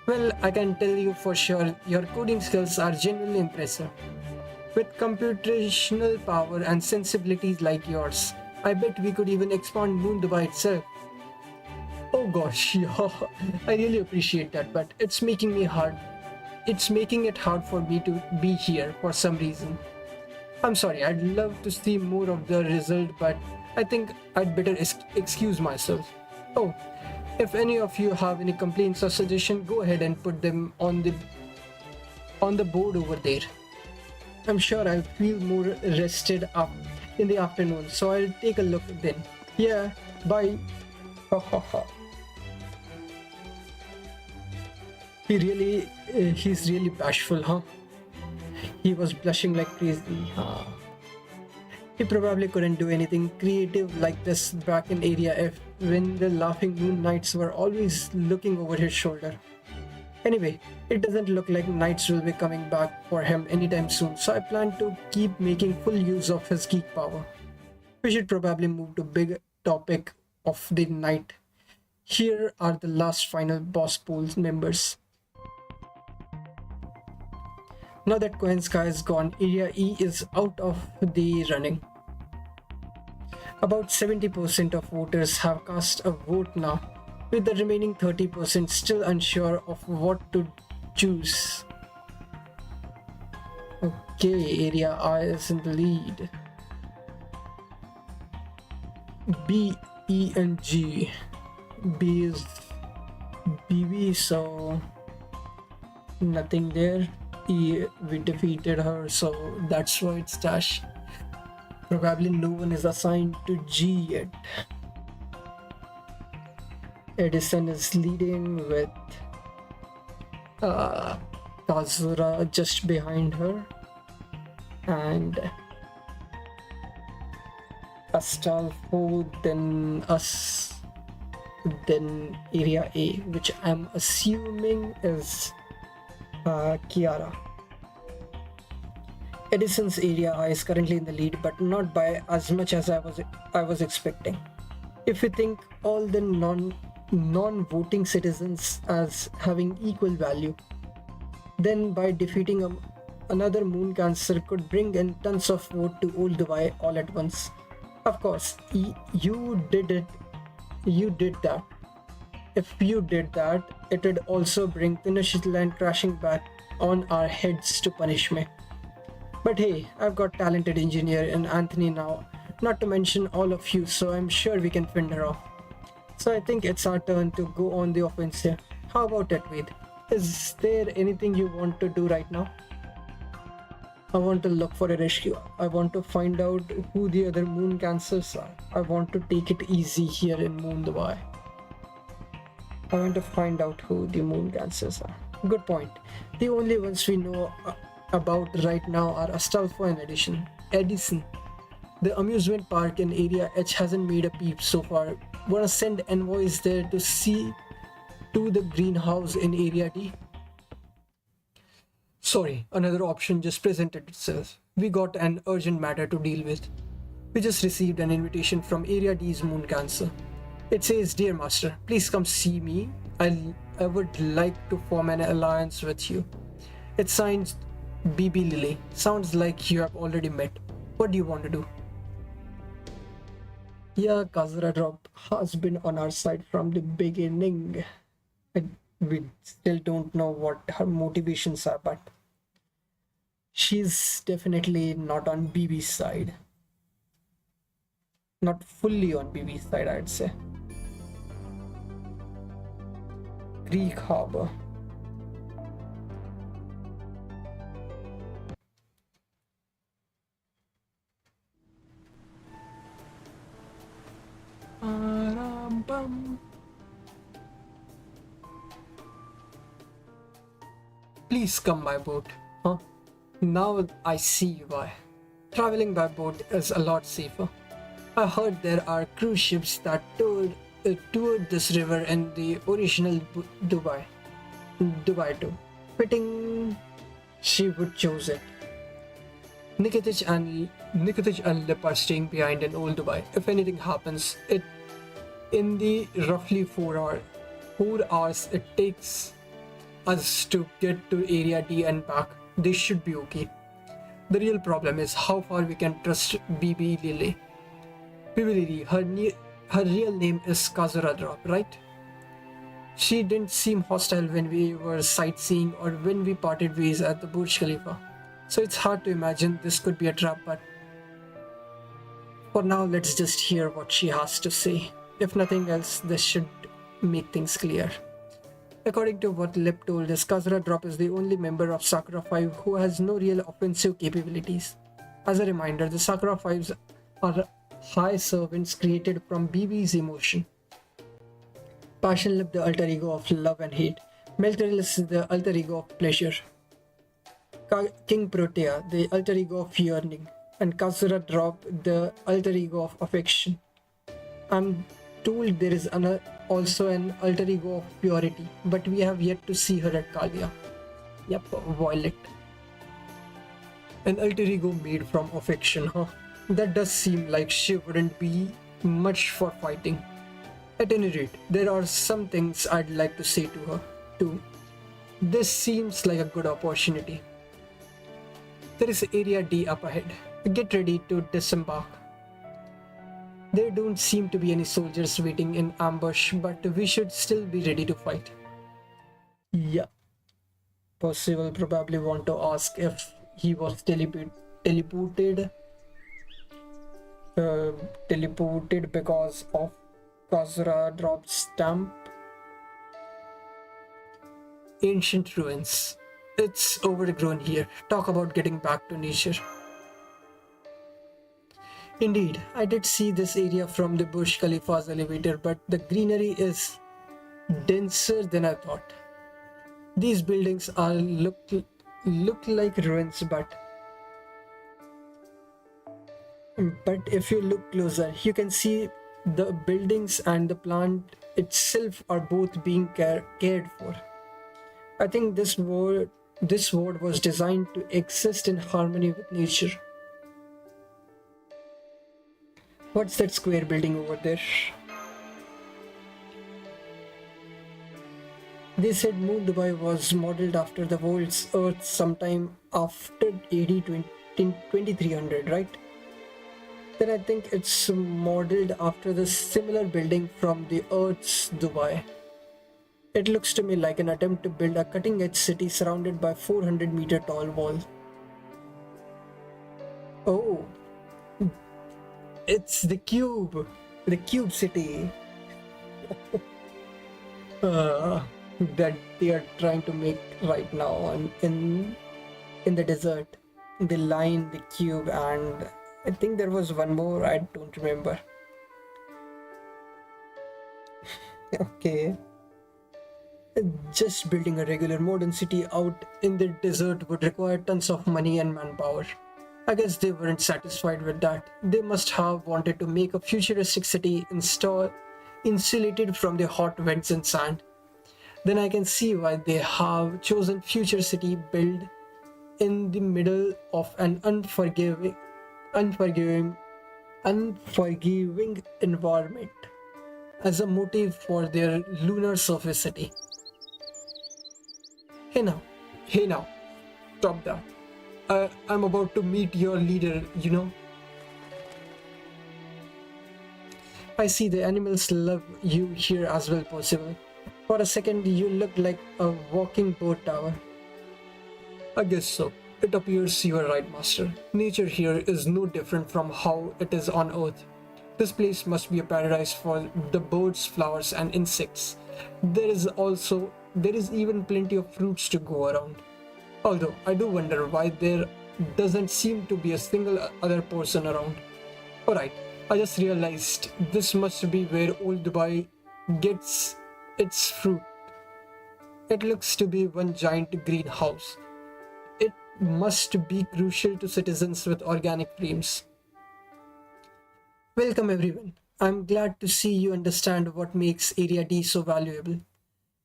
Well, I can tell you for sure, your coding skills are genuinely impressive. With computational power and sensibilities like yours, I bet we could even expand Moon Dubai itself. Oh gosh, yeah, I really appreciate that, but it's making me hard. It's making it hard for me to be here for some reason. I'm sorry, I'd love to see more of the result, but I think I'd better excuse myself. Oh, if any of you have any complaints or suggestions, go ahead and put them on the board over there. I'm sure I'll feel more rested up in the afternoon, so I'll take a look then. Yeah, bye. Ha ha ha. He's really bashful, huh? He was blushing like crazy, huh? He probably couldn't do anything creative like this back in Area F when the Laughing Moon Knights were always looking over his shoulder. Anyway, it doesn't look like Knights will be coming back for him anytime soon, so I plan to keep making full use of his geek power. We should probably move to big topic of the night. Here are the last final boss pool members. Now that Koenska is gone, Area E is out of the running. About 70% of voters have cast a vote now, with the remaining 30% still unsure of what to choose. Okay, Area I is in the lead. B, E, and G. B is BB, so nothing there. E, we defeated her, so that's why it's dash. Probably no one is assigned to G yet. Edison is leading with Kazura just behind her, and Astolfo, then us, then Area A, which I'm assuming is Kiara. Edison's Area I is currently in the lead, but not by as much as I was expecting. If we think all the non-voting citizens as having equal value, then by defeating another moon cancer could bring in tons of vote to Old Dubai all at once. Of course, you did it. You did that. If you did that, it would also bring Tenochtitlan crashing back on our heads to punish me. But hey, I've got talented engineer in Anthony now, not to mention all of you, so I'm sure we can fend her off. So I think it's our turn to go on the offensive. How about it, Ved? Is there anything you want to do right now? I want to look for a rescue. I want to find out who the other moon cancers are. I want to take it easy here in Moon Dubai. I want to find out who the moon cancers are. Good point. The only ones we know about right now are Astolfo and Edison. The amusement park in Area H hasn't made a peep so far. Wanna send envoys there to see to the greenhouse in Area D? Sorry, another option just presented itself. We got an urgent matter to deal with. We just received an invitation from Area D's moon cancer. It says, "Dear Master, please come see me. I would like to form an alliance with you." It's signed BB Lily. Sounds like you have already met. What do you want to do? Yeah, Kazura Drop has been on our side from the beginning. We still don't know what her motivations are, but she's definitely not on BB's side. Not fully on BB's side, I'd say. Greek Harbor. Please come by boat. Huh? Now I see why. Traveling by boat is a lot safer. I heard there are cruise ships that toured this river in the original Dubai. Dubai too. Fitting she would choose it. Nikitic and Lip are staying behind in old Dubai. If anything happens, it in the roughly 4 hours it takes us to get to Area D and back, they should be okay. The real problem is how far we can trust Bibi Lily. Bibi Lily, her real name is Kazura Drop, right? She didn't seem hostile when we were sightseeing or when we parted ways at the Burj Khalifa. So it's hard to imagine this could be a trap, but for now, let's just hear what she has to say. If nothing else, this should make things clear. According to what Lip told us, Kazura Drop is the only member of Sakura 5 who has no real offensive capabilities. As a reminder, the Sakura 5s are high servants created from BB's emotion. Passion Lip, the alter ego of love and hate. Meltril is the alter ego of pleasure. King Protea, the alter ego of yearning. And Kazura Drop, the alter ego of affection. I'm told there is also an alter ego of purity, but we have yet to see her at Kalia. Yep, Violet. An alter ego made from affection, huh? That does seem like she wouldn't be much for fighting. At any rate, there are some things I'd like to say to her, too. This seems like a good opportunity. There is Area D up ahead. Get ready to disembark. There don't seem to be any soldiers waiting in ambush, but we should still be ready to fight. Yeah. Percy will probably want to ask if he was teleported because of Kazura Drop's stamp. Ancient ruins. It's overgrown here. Talk about getting back to nature. Indeed, I did see this area from the Burj Khalifa's elevator, but the greenery is denser than I thought. These buildings look like ruins, but if you look closer, you can see the buildings and the plant itself are both being cared for. I think this world was designed to exist in harmony with nature. What's that square building over there? They said Moon Dubai was modeled after the world's Earth sometime after AD 2300, right? Then I think it's modeled after the similar building from the Earth's Dubai. It looks to me like an attempt to build a cutting-edge city surrounded by 400-meter tall wall. Oh, it's the cube city that they are trying to make right now in the desert. They line the cube, and I think there was one more, I don't remember. Okay. Just building a regular modern city out in the desert would require tons of money and manpower. I guess they weren't satisfied with that. They must have wanted to make a futuristic city insulated from the hot winds and sand. Then I can see why they have chosen future city built in the middle of an unforgiving environment as a motive for their lunar surface city. Hey now, stop that. I'm about to meet your leader, you know. I see the animals love you here as well, Percival. For a second, you look like a walking boat tower. I guess so. It appears you are right, Master. Nature here is no different from how it is on Earth. This place must be a paradise for the birds, flowers, and insects. There is even plenty of fruits to go around. Although, I do wonder why there doesn't seem to be a single other person around. Alright, I just realized this must be where old Dubai gets its fruit. It looks to be one giant greenhouse. It must be crucial to citizens with organic dreams. Welcome everyone. I'm glad to see you understand what makes Area D so valuable.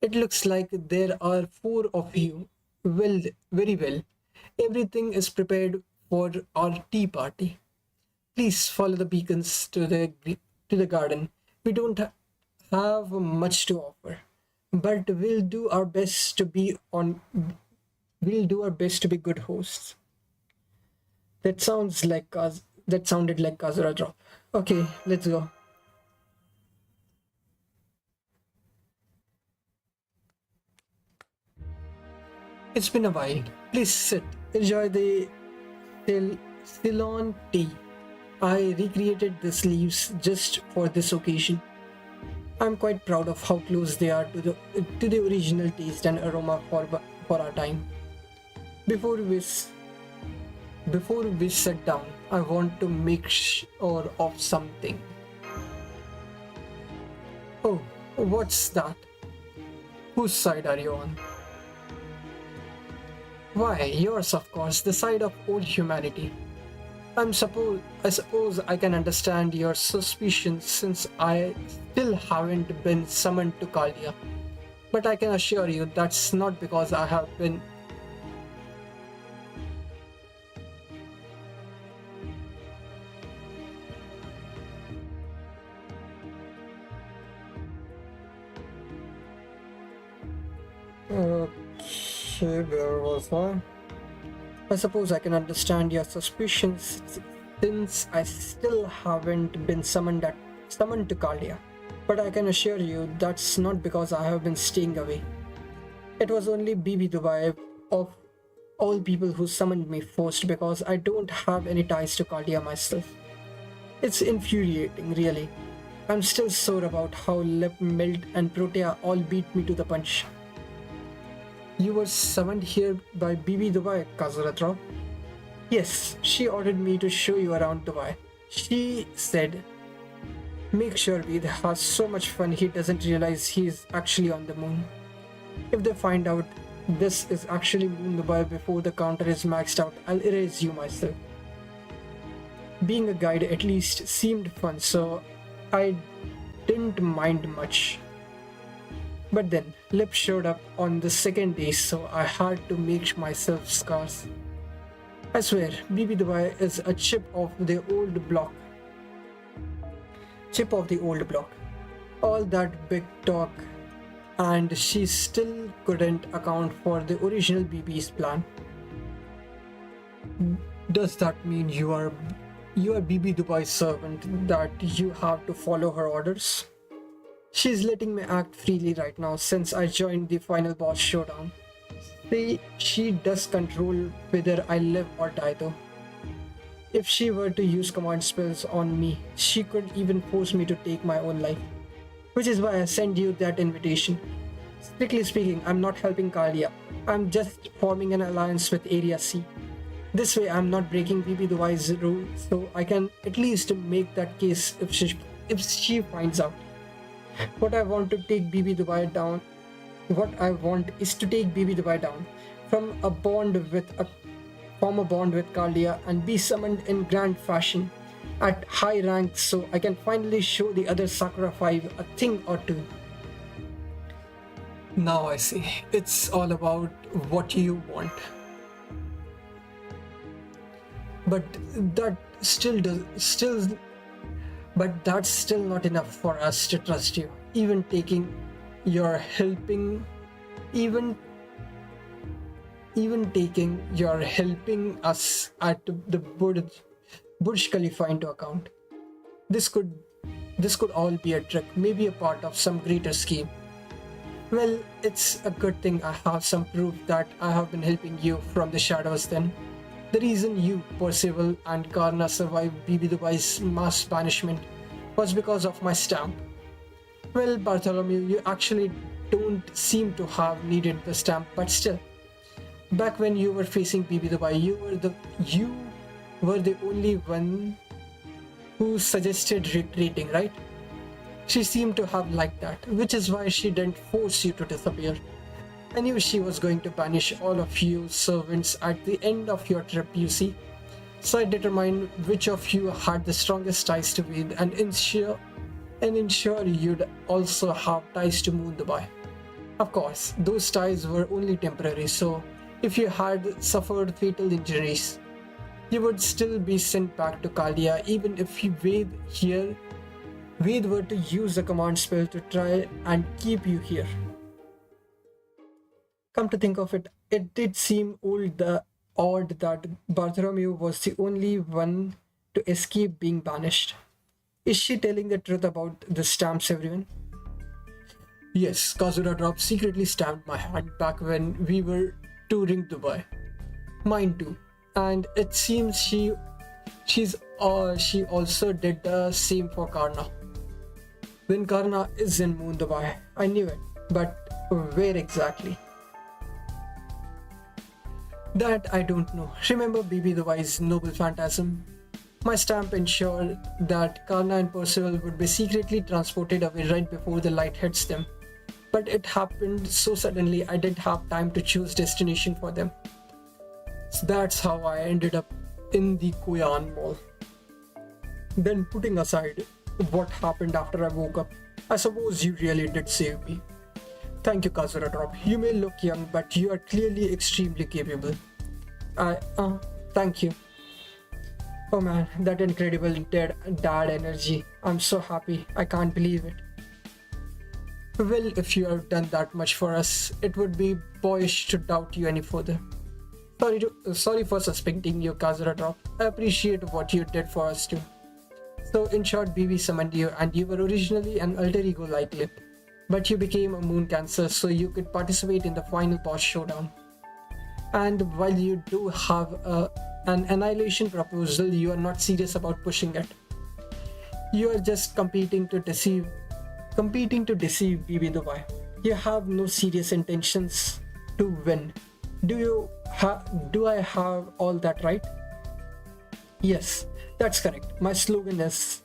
It looks like there are four of you. Well, very well. Everything is prepared for our tea party. Please follow the beacons to the garden. We don't have much to offer, but we'll do our best to be good hosts. That sounds like us. That sounded like Kazura drop. Okay, let's go. It's been a while. Please sit. Enjoy the Ceylon tea. I recreated these leaves just for this occasion. I'm quite proud of how close they are to the original taste and aroma for our time. Before we s- before we sit down, I want to make sure of something. Oh, what's that? Whose side are you on? Why, yours, of course, the side of old humanity. I suppose I can understand your suspicions since I still haven't been summoned to Kalia. But I can assure you that's not because I have been. Okay, where was I? I suppose I can understand your suspicions since I still haven't been summoned to Kalia. But I can assure you that's not because I have been staying away. It was only Bibi Dubai of all people who summoned me first because I don't have any ties to Kalia myself. It's infuriating, really. I'm still sore about how Lip, Milt, and Protea all beat me to the punch. You were summoned here by Bibi Dubai, Kazuratra? Yes, she ordered me to show you around Dubai. She said, make sure Ved has so much fun he doesn't realize he's actually on the moon. If they find out this is actually Moon Dubai before the counter is maxed out, I'll erase you myself. Being a guide at least seemed fun, so I didn't mind much. But then, Lip showed up on the second day, so I had to make myself scarce. I swear, Bibi Dubai is a chip of the old block. Chip of the old block. All that big talk, and she still couldn't account for the original BB's plan. Does that mean you are Bibi Dubai's servant that you have to follow her orders? She's letting me act freely right now since I joined the final boss showdown. She does control whether I live or die though. If she were to use command spells on me, she could even force me to take my own life. Which is why I send you that invitation. Strictly speaking, I'm not helping Kalia. I'm just forming an alliance with Area C. This way I'm not breaking Bibi Dubai's rule, so I can at least make that case if she finds out. What I want is to take Bibi Dubai down from a form a bond with Kalia and be summoned in grand fashion at high rank so I can finally show the other Sakura 5 a thing or two. Now I see. It's all about what you want. But that still does still but that's still not enough for us to trust you. Even taking your helping us at the Burj Khalifa into account. This could all be a trick, maybe a part of some greater scheme. Well, it's a good thing I have some proof that I have been helping you from the shadows then. The reason you, Percival, and Karna survived Bibi Dubai's mass banishment was because of my stamp. Well, Bartholomew, you actually don't seem to have needed the stamp, but still. Back when you were facing Bibi Dubai, you were the only one who suggested retreating, right? She seemed to have liked that, which is why she didn't force you to disappear. I knew she was going to banish all of you servants at the end of your trip, you see. So I determined which of you had the strongest ties to Ved and ensure you'd also have ties to Moon Dubai. Of course, those ties were only temporary, so if you had suffered fatal injuries, you would still be sent back to Kaldia even if Ved were to use the command spell to try and keep you here. Come to think of it, it did seem odd that Bartholomew was the only one to escape being banished. Is she telling the truth about the stamps, everyone? Yes, Kazura Drop secretly stamped my hand back when we were touring Dubai. Mine too. And it seems she also did the same for Karna. Then Karna is in Moon Dubai. I knew it, but where exactly? That I don't know. Remember Baby Dubai's noble phantasm? My stamp ensured that Karna and Percival would be secretly transported away right before the light hits them. But it happened so suddenly I didn't have time to choose destination for them. So that's how I ended up in the Koyan Mall. Then putting aside what happened after I woke up, I suppose you really did save me. Thank you, Kazura Drop. You may look young, but you are clearly extremely capable. Thank you. Oh man, that incredible dad energy. I'm so happy. I can't believe it. Well, if you have done that much for us, it would be boyish to doubt you any further. Sorry for suspecting you, Kazura Drop. I appreciate what you did for us too. So in short, BB summoned you and you were originally an alter ego like Lip. But you became a moon cancer so you could participate in the final boss showdown. And while you do have an annihilation proposal, you are not serious about pushing it. You are just competing to deceive BB Dubai. You have no serious intentions to win. Do I have all that right? Yes, that's correct. My slogan is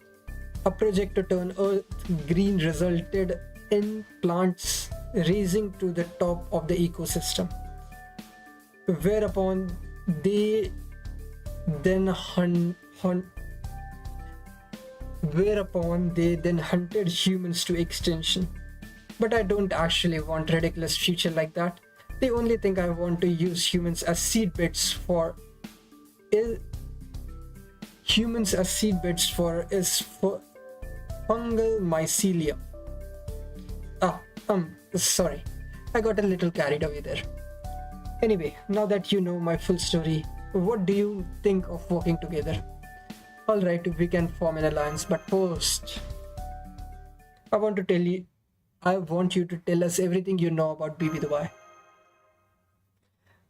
a project to turn Earth green resulted in plants rising to the top of the ecosystem. Whereupon they then hunted humans to extinction. But I don't actually want a ridiculous future like that. The only thing I want to use humans as seedbeds for is fungal mycelium. Sorry, I got a little carried away there. Anyway, now that you know my full story, what do you think of working together? Alright, we can form an alliance, but first, I want you to tell us everything you know about BB Dubai.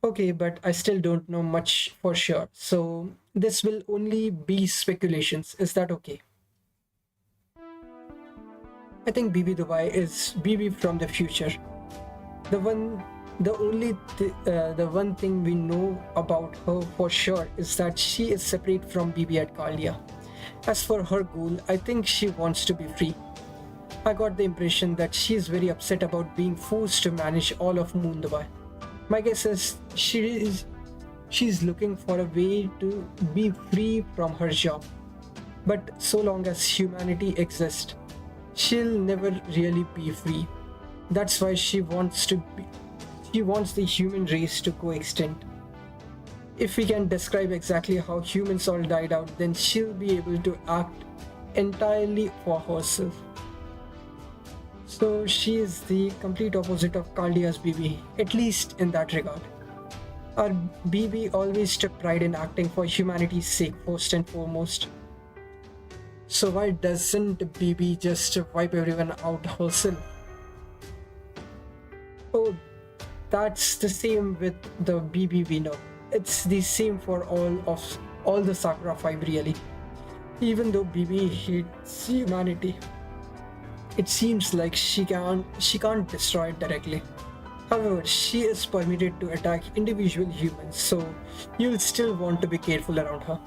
Okay, but I still don't know much for sure, so this will only be speculations. Is that okay? I think BB Dubai is BB from the future. The one thing we know about her for sure is that she is separate from BB at Kalia. As for her goal, I think she wants to be free. I got the impression that she is very upset about being forced to manage all of Moon Dubai. My guess is she's looking for a way to be free from her job. But so long as humanity exists, she'll never really be free. That's why she wants the human race to go extinct. If we can describe exactly how humans all died out, then she'll be able to act entirely for herself. So she is the complete opposite of Kaldia's BB, at least in that regard. Our BB always took pride in acting for humanity's sake first and foremost. So why doesn't BB just wipe everyone out herself? Oh, that's the same with the BB we know. It's the same for all the Sakura 5 really. Even though BB hates humanity, it seems like she can't destroy it directly. However, she is permitted to attack individual humans, so you'll still want to be careful around her.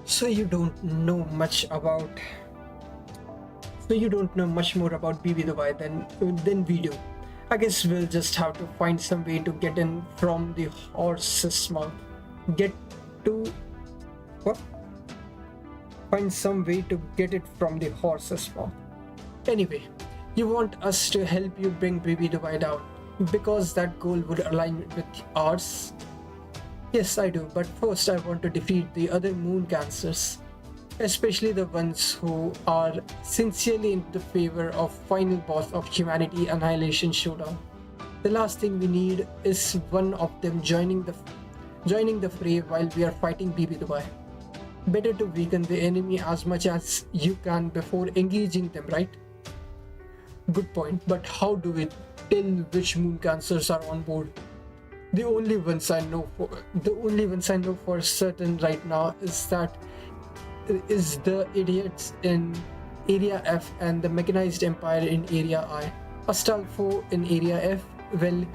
So you don't know much more about BB Dubai than we do. I guess we'll just have to find some way to get in from the horse's mouth. Find some way to get it from the horse's mouth. Anyway, You want us to help you bring Baby Dubai down because that goal would align with ours? Yes, I do, but first I want to defeat the other moon cancers, especially the ones who are sincerely in the favor of final boss of humanity annihilation showdown. The last thing we need is one of them joining the fray while we are fighting BB Dubai. Better to weaken the enemy as much as you can before engaging them, right? Good point, but how do we tell which moon cancers are on board? The only ones I know for certain right now is the idiots in Area F and the mechanized empire in Area I. Astolfo in Area F, well,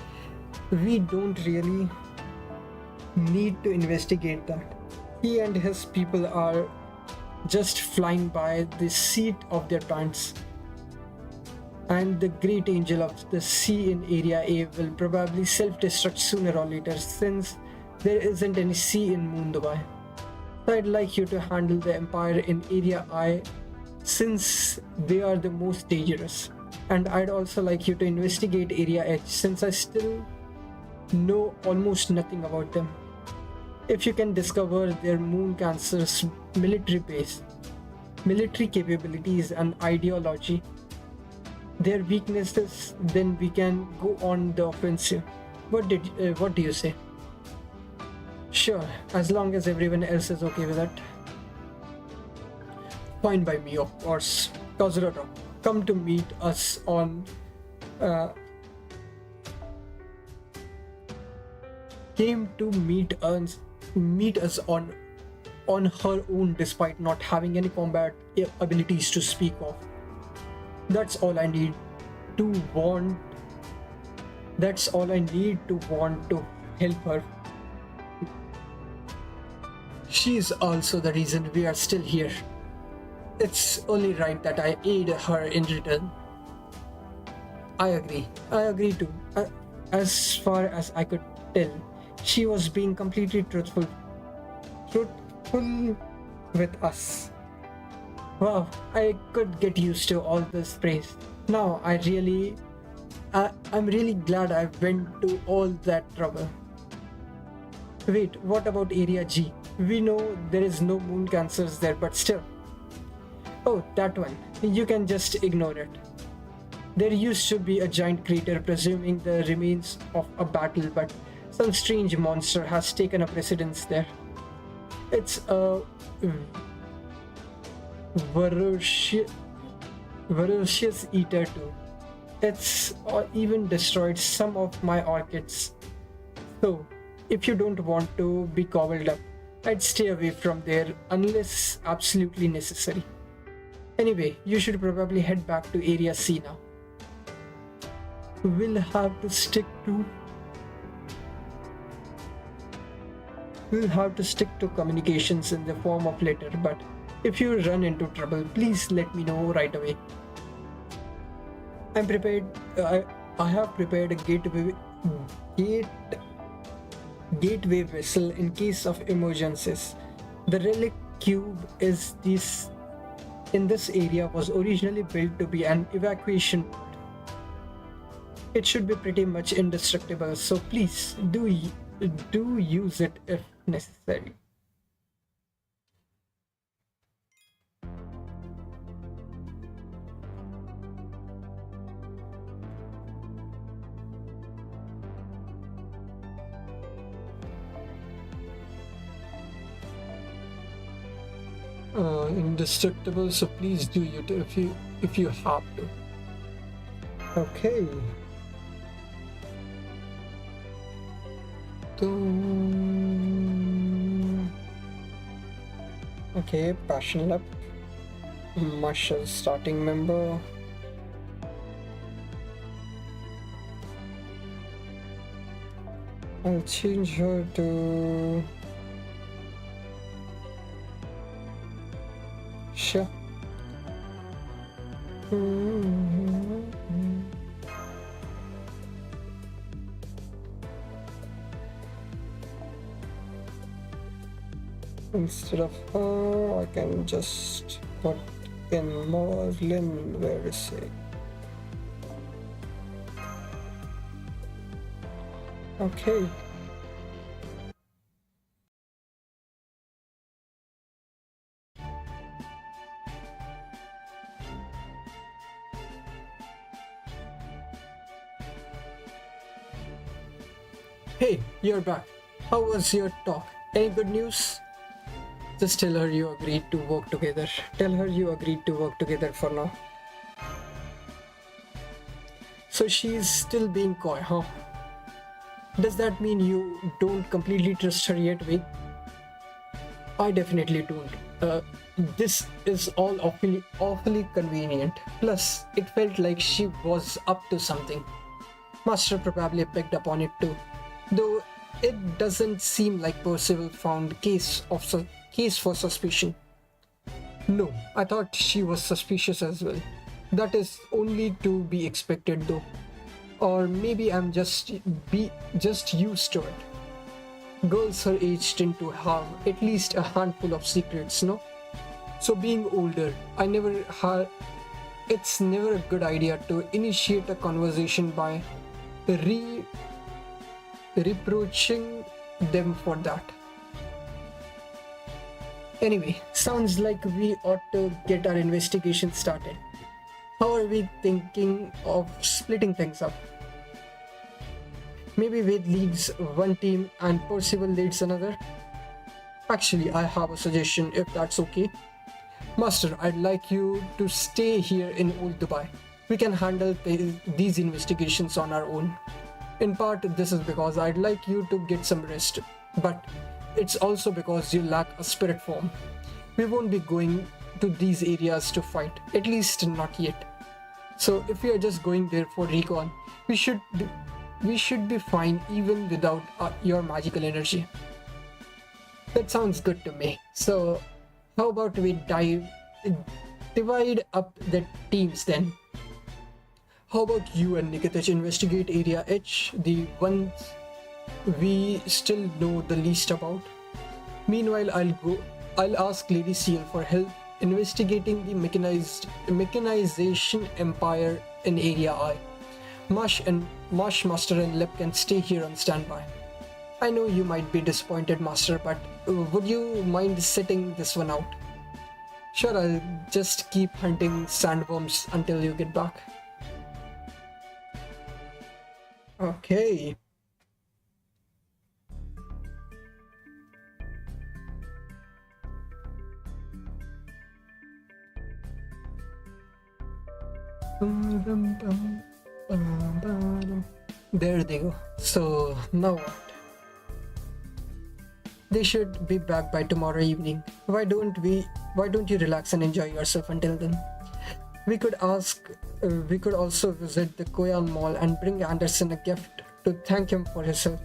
we don't really need to investigate that. He and his people are just flying by the seat of their pants. And the great angel of the sea in Area A will probably self-destruct sooner or later since there isn't any sea in Moon Dubai. So I'd like you to handle the Empire in Area I since they are the most dangerous. And I'd also like you to investigate Area H since I still know almost nothing about them. If you can discover their moon cancer's military base, military capabilities and ideology, their weaknesses, then we can go on the offensive. What do you say? Sure, as long as everyone else is okay with that. Fine by me, of course. Kazurato, come to meet us on came to meet us on her own despite not having any combat abilities to speak of. That's all I need to want to help her. She's also the reason we are still here. It's only right that I aid her in return. I agree too. As far as I could tell, she was being completely truthful with us. Wow, I could get used to all this praise. Now I'm really glad I went to all that trouble. Wait, what about Area G? We know there is no moon cancers there, but still. Oh, that one. You can just ignore it. There used to be a giant crater presuming the remains of a battle, but some strange monster has taken a precedence there. It's a voracious eater too. It's even destroyed some of my orchids. So, if you don't want to be gobbled up, I'd stay away from there unless absolutely necessary. Anyway, you should probably head back to Area C now. We'll have to stick to communications in the form of letter, but if you run into trouble, please let me know right away. I'm prepared. I have prepared a gateway vessel in case of emergencies. The relic cube in this area was originally built to be an evacuation port. It should be pretty much indestructible, so please do use it if necessary. Indestructible, so please do it if you have to. Okay. Okay, passion lab. Marshall starting member. I'll change her to sure. Instead of her, I can just put in Merlin. Where is he? Okay. Hey, you're back. How was your talk? Any good news? Just tell her you agreed to work together. Tell her you agreed to work together for now. So she's still being coy, huh? Does that mean you don't completely trust her yet, Wade? I definitely don't. This is all awfully convenient. Plus, it felt like she was up to something. Master probably picked up on it too. Though it doesn't seem like Percival found case for suspicion. No, I thought she was suspicious as well. That is only to be expected though. Or maybe I'm just used to it. Girls her age tend to have at least a handful of secrets, no? So being older, it's never a good idea to initiate a conversation by reproaching them for that. Anyway, sounds like we ought to get our investigation started. How are we thinking of splitting things up? Maybe Wade leads one team and Percival leads another? Actually, I have a suggestion if that's okay. Master, I'd like you to stay here in Old Dubai. We can handle these investigations on our own. In part, this is because I'd like you to get some rest, but it's also because you lack a spirit form. We won't be going to these areas to fight, at least not yet. So if we are just going there for recon, we should be fine even without your magical energy. That sounds good to me. So how about we divide up the teams then? How about you and Nikitich investigate Area H, the ones we still know the least about? Meanwhile, I'll ask Lady Seal for help investigating the mechanization empire in Area I. Mush, Master and Lep can stay here on standby. I know you might be disappointed, Master, but would you mind sitting this one out? Sure, I'll just keep hunting sandworms until you get back. Okay. There they go. So now what? They should be back by tomorrow evening. Why don't you relax and enjoy yourself until then? We could also visit the Koyan Mall and bring Anderson a gift to thank him for his help.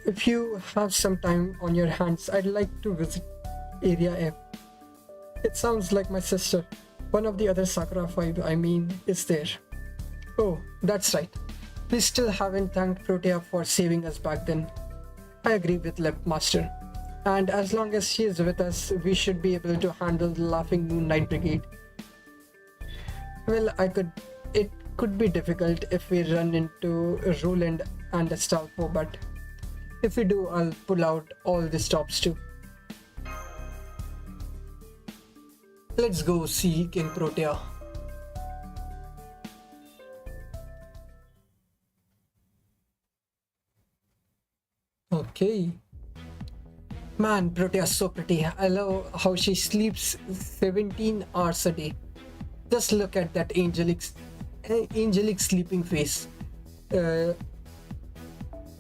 If you have some time on your hands, I'd like to visit Area F. It sounds like my sister, one of the other Sakura 5, is there. Oh, that's right. We still haven't thanked Protea for saving us back then. I agree with Lep, Master. And as long as she is with us, we should be able to handle the Laughing Moon Knight Brigade. Well, it could be difficult if we run into Roland and Astolfo, but if we do, I'll pull out all the stops too. Let's go see King Protea. Okay. Man, Protea's so pretty. I love how she sleeps 17 hours a day. Just look at that angelic sleeping face.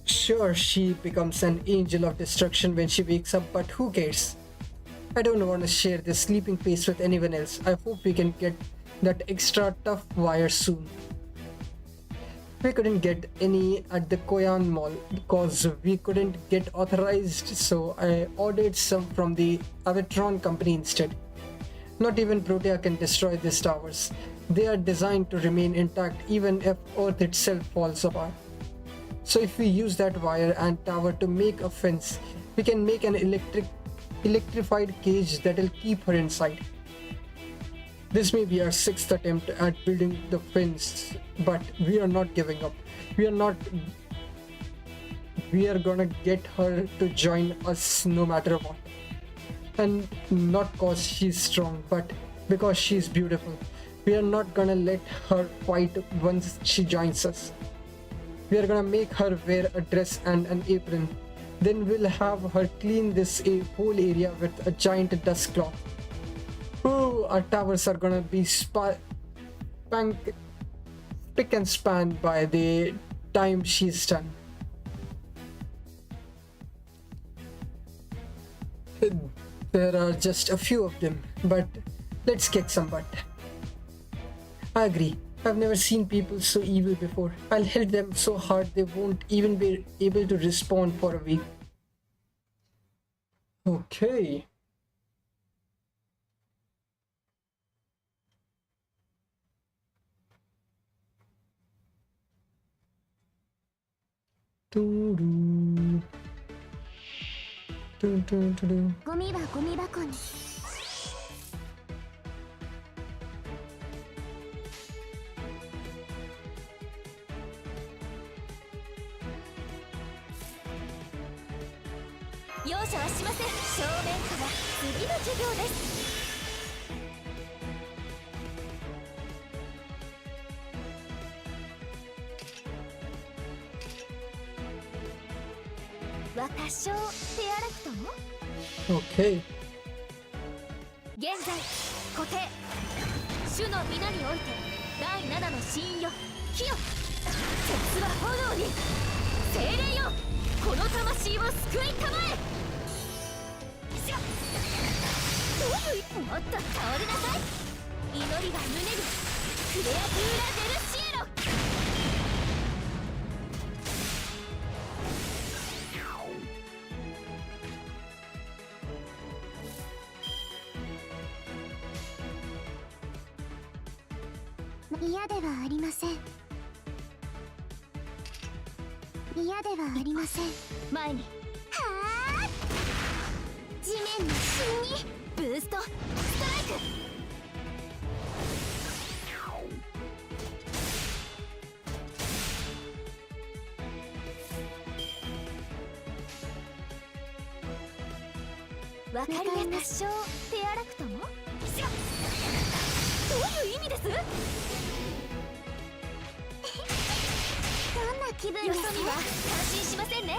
Sure, she becomes an angel of destruction when she wakes up, but who cares? I don't want to share this sleeping face with anyone else. I hope we can get that extra tough wire soon. We couldn't get any at the Koyan Mall because we couldn't get authorized, so I ordered some from the Avatron company instead. Not even Protea can destroy these towers. They are designed to remain intact even if Earth itself falls apart. So if we use that wire and tower to make a fence, we can make an electrified cage that'll keep her inside. This may be our sixth attempt at building the fence, but we are not giving up. We are gonna get her to join us no matter what. And not cause she's strong, but because she's beautiful. We are not gonna let her fight once she joins us. We are gonna make her wear a dress and an apron. Then we'll have her clean this whole area with a giant dust cloth. Oh, our towers are gonna be spick and span by the time she's done. There are just a few of them, but let's kick some butt. I agree. I've never seen people so evil before. I'll help them so hard they won't even be able to respawn for a week. Okay. Doo-doo. Doo-doo-doo-doo. ゴミはゴミ箱に。容赦はしません。正面から次の授業です。は多少手荒くとも Okay. 現在固定主の皆において第7の死因よ火よ鉄は炎に精霊よこの魂を救いたまえしゃどういうもっと倒れなさい祈りが胸にクレアトゥーラ・デルシエロ嫌ではありません嫌ではありません前にはあ地面の芯にブーストストライクわかりやす多少手荒くともしろどういう意味ですどんな気分ですかよそには感心しませんね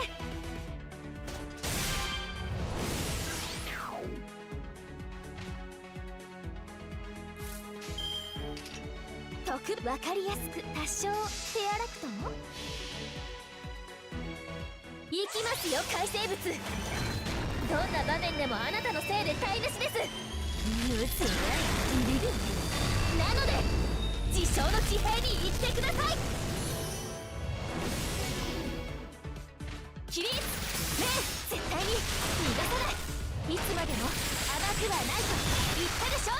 わかりやすく多少手荒くとも行きますよ怪生物どんな場面でもあなたのせいで台無しです無知ないなので自称の地平に行ってください起立ねえ絶対に逃がさないいつまでも甘くはないと言ったでしょ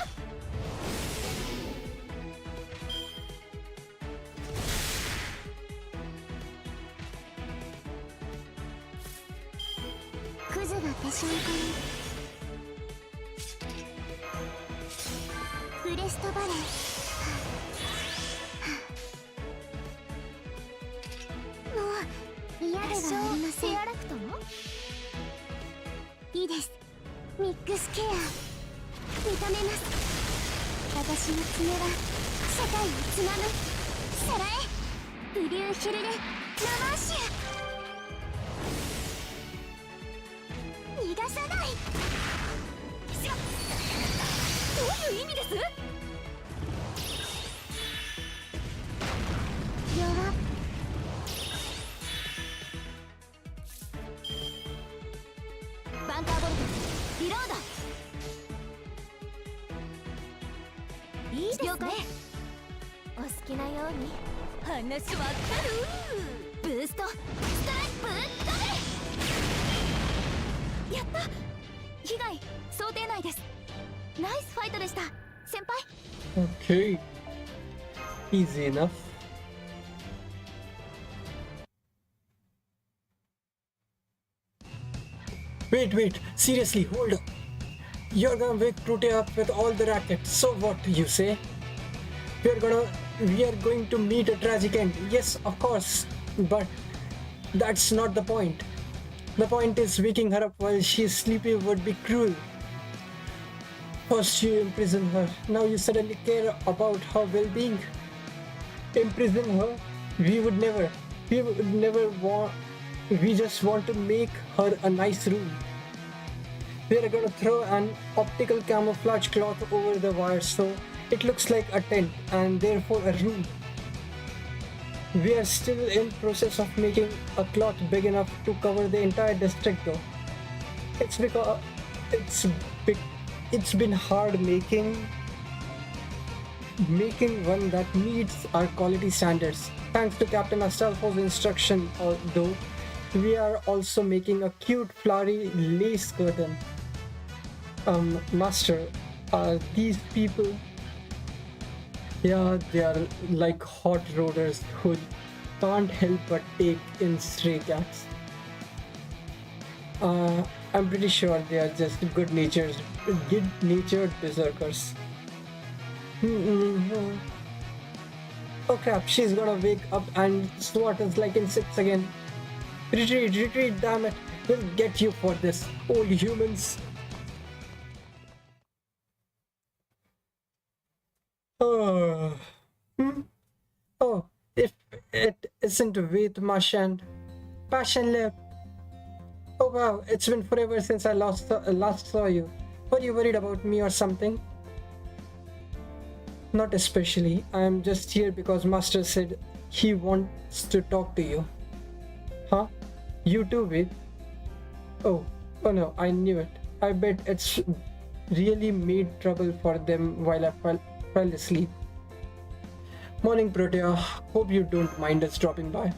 クズがぺしゃんこにフレストバレーもう嫌ではありません手荒くともいいですミックスケア認めます私の爪は社会をつまむさらえブリューヒルレ・ラマーシュ逃がさないどういう意味です弱っバンカーボルトリロードいいですねお好きなように話わかるブーストストライクぶっ飛べやった被害想定内ですナイスファイトでした先輩 Okay. Easy enough. Wait, seriously, hold up. You're gonna wake Protea up with all the racket. So what, you say? We are going to meet a tragic end. Yes, of course. But that's not the point. The point is waking her up while she's sleepy would be cruel. First you imprison her, now you suddenly care about her well-being. Imprison her? We would never. We would never want. We just want to make her a nice room. We are gonna throw an optical camouflage cloth over the wire so it looks like a tent and therefore a room. We are still in process of making a cloth big enough to cover the entire district though. It's because it's big, it's been hard making one that meets our quality standards. Thanks to Captain Astolfo's instruction though, we are also making a cute flowery lace curtain. Master, are these people? Yeah, they are like hot rodders who can't help but take in stray cats. I'm pretty sure they are just good-natured berserkers. Oh crap, she's gonna wake up and swat us like insects again. Retreat, retreat, damn it. We'll get you for this, old humans. Oh, oh, if it isn't with Martian. Passion lip. Oh wow, it's been forever since I last saw you. Were you worried about me or something? Not especially. I'm just here because Master said he wants to talk to you. Huh? You too, Ved? Oh no, I knew it. I bet it's really made trouble for them while I fell asleep. Morning, Protea. Hope you don't mind us dropping by.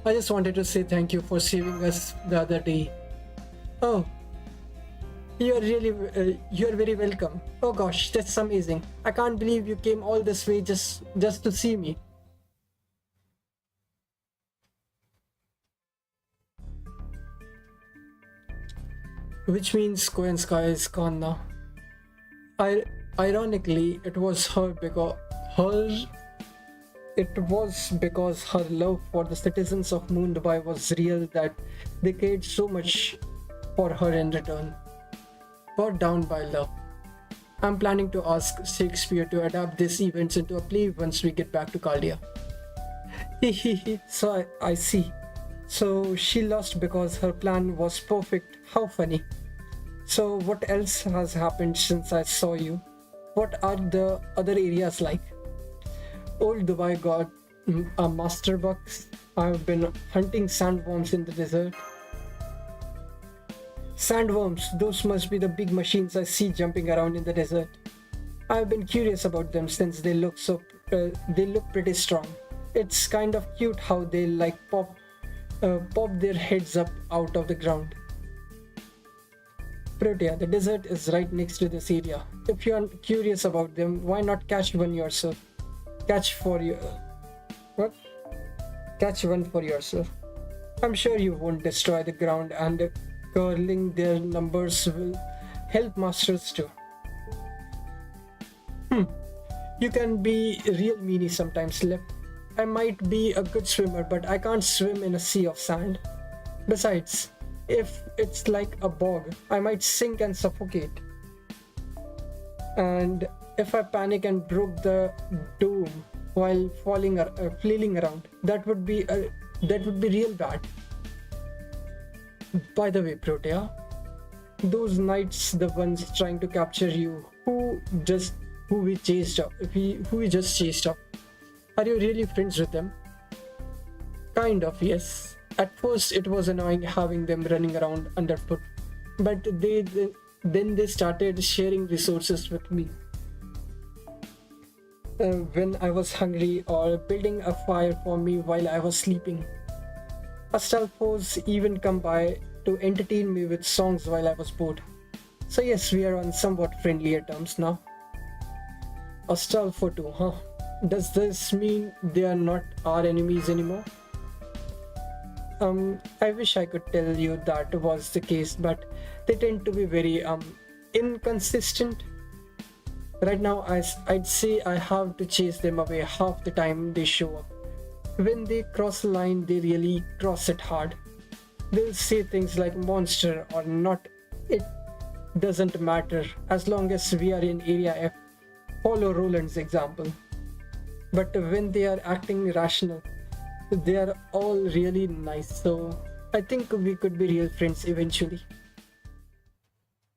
I just wanted to say thank you for saving us the other day. Oh, you're very welcome. Oh gosh, that's amazing. I can't believe you came all this way just to see me. Which means Koenska is gone now. Ironically, it was because her love for the citizens of Moon Dubai was real that they cared so much for her in return. Brought down by love. I'm planning to ask Shakespeare to adapt these events into a play once we get back to Caldia. So I see. So she lost because her plan was perfect. How funny. So what else has happened since I saw you? What are the other areas like? Old Dubai got a master box. I've been hunting sandworms in the desert. Sandworms, those must be the big machines I see jumping around in the desert. I've been curious about them since they look pretty strong. It's kind of cute how they like pop their heads up out of the ground. Protea, the desert is right next to this area. If you're curious about them, why not catch one yourself? Catch one for yourself. I'm sure you won't destroy the ground, and curling their numbers will help masters too. You can be real meanie sometimes, Lip. I might be a good swimmer, but I can't swim in a sea of sand. Besides, if it's like a bog, I might sink and suffocate. And if I panic and broke the dome while flailing around, that would be real bad. By the way, Protea, those knights, the ones trying to capture you, who we just chased up, are you really friends with them? Kind of, yes. At first, it was annoying having them running around underfoot, but then they started sharing resources with me. When I was hungry, or building a fire for me while I was sleeping. Astolfos even come by to entertain me with songs while I was bored. So yes, we are on somewhat friendlier terms now. Astolfo too, huh? Does this mean they are not our enemies anymore? I wish I could tell you that was the case, but they tend to be very inconsistent. Right now, I'd say I have to chase them away half the time they show up. When they cross a line, they really cross it hard. They'll say things like monster or not. It doesn't matter as long as we are in Area F. Follow Roland's example. But when they are acting rational, they are all really nice. So I think we could be real friends eventually.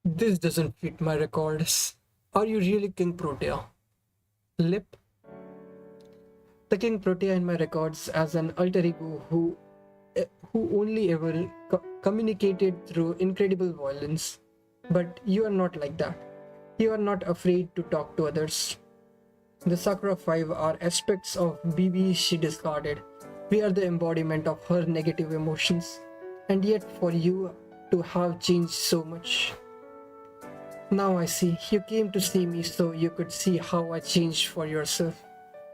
This doesn't fit my records. Are you really King Protea? Lip? The King Protea in my records as an alter ego who only ever communicated through incredible violence. But you are not like that. You are not afraid to talk to others. The Sakura 5 are aspects of BB she discarded. We are the embodiment of her negative emotions. And yet for you to have changed so much. Now I see. You came to see me so you could see how I changed for yourself.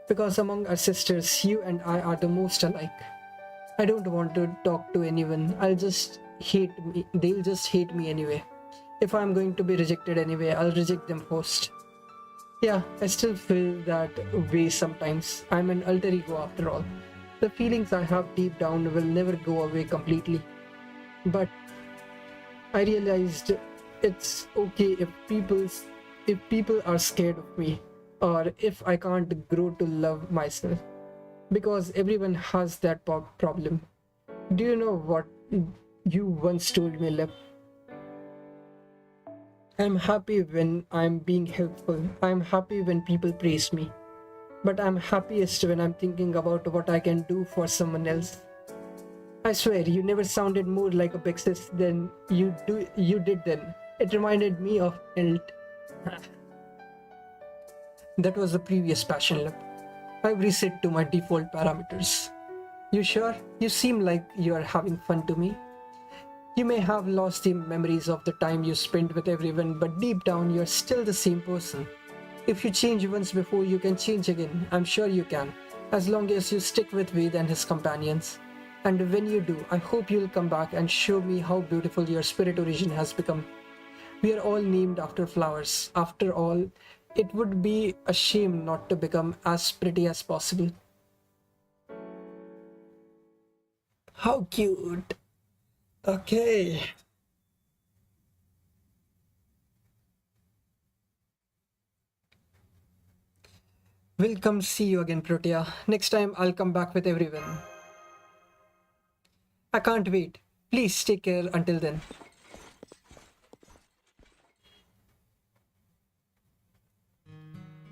Because among our sisters, you and I are the most alike. I don't want to talk to anyone. They'll just hate me anyway. If I'm going to be rejected anyway, I'll reject them first. Yeah, I still feel that way sometimes. I'm an alter ego after all. The feelings I have deep down will never go away completely. But I realized it's okay if people are scared of me, or if I can't grow to love myself, because everyone has that problem. Do you know what you once told me, Lep? I'm happy when I'm being helpful. I'm happy when people praise me. But I'm happiest when I'm thinking about what I can do for someone else. I swear, you never sounded more like a big sis than you did then. It reminded me of Elt. That was the previous passion lap. I've reset to my default parameters. You sure? You seem like you are having fun to me. You may have lost the memories of the time you spent with everyone, but deep down you're still the same person. If you change once before, you can change again. I'm sure you can, as long as you stick with Ved and his companions. And when you do, I hope you'll come back and show me how beautiful your spirit origin has become. We are all named after flowers. After all, it would be a shame not to become as pretty as possible. How cute. Okay. We'll come see you again, Protea. Next time I'll come back with everyone. I can't wait. Please take care until then.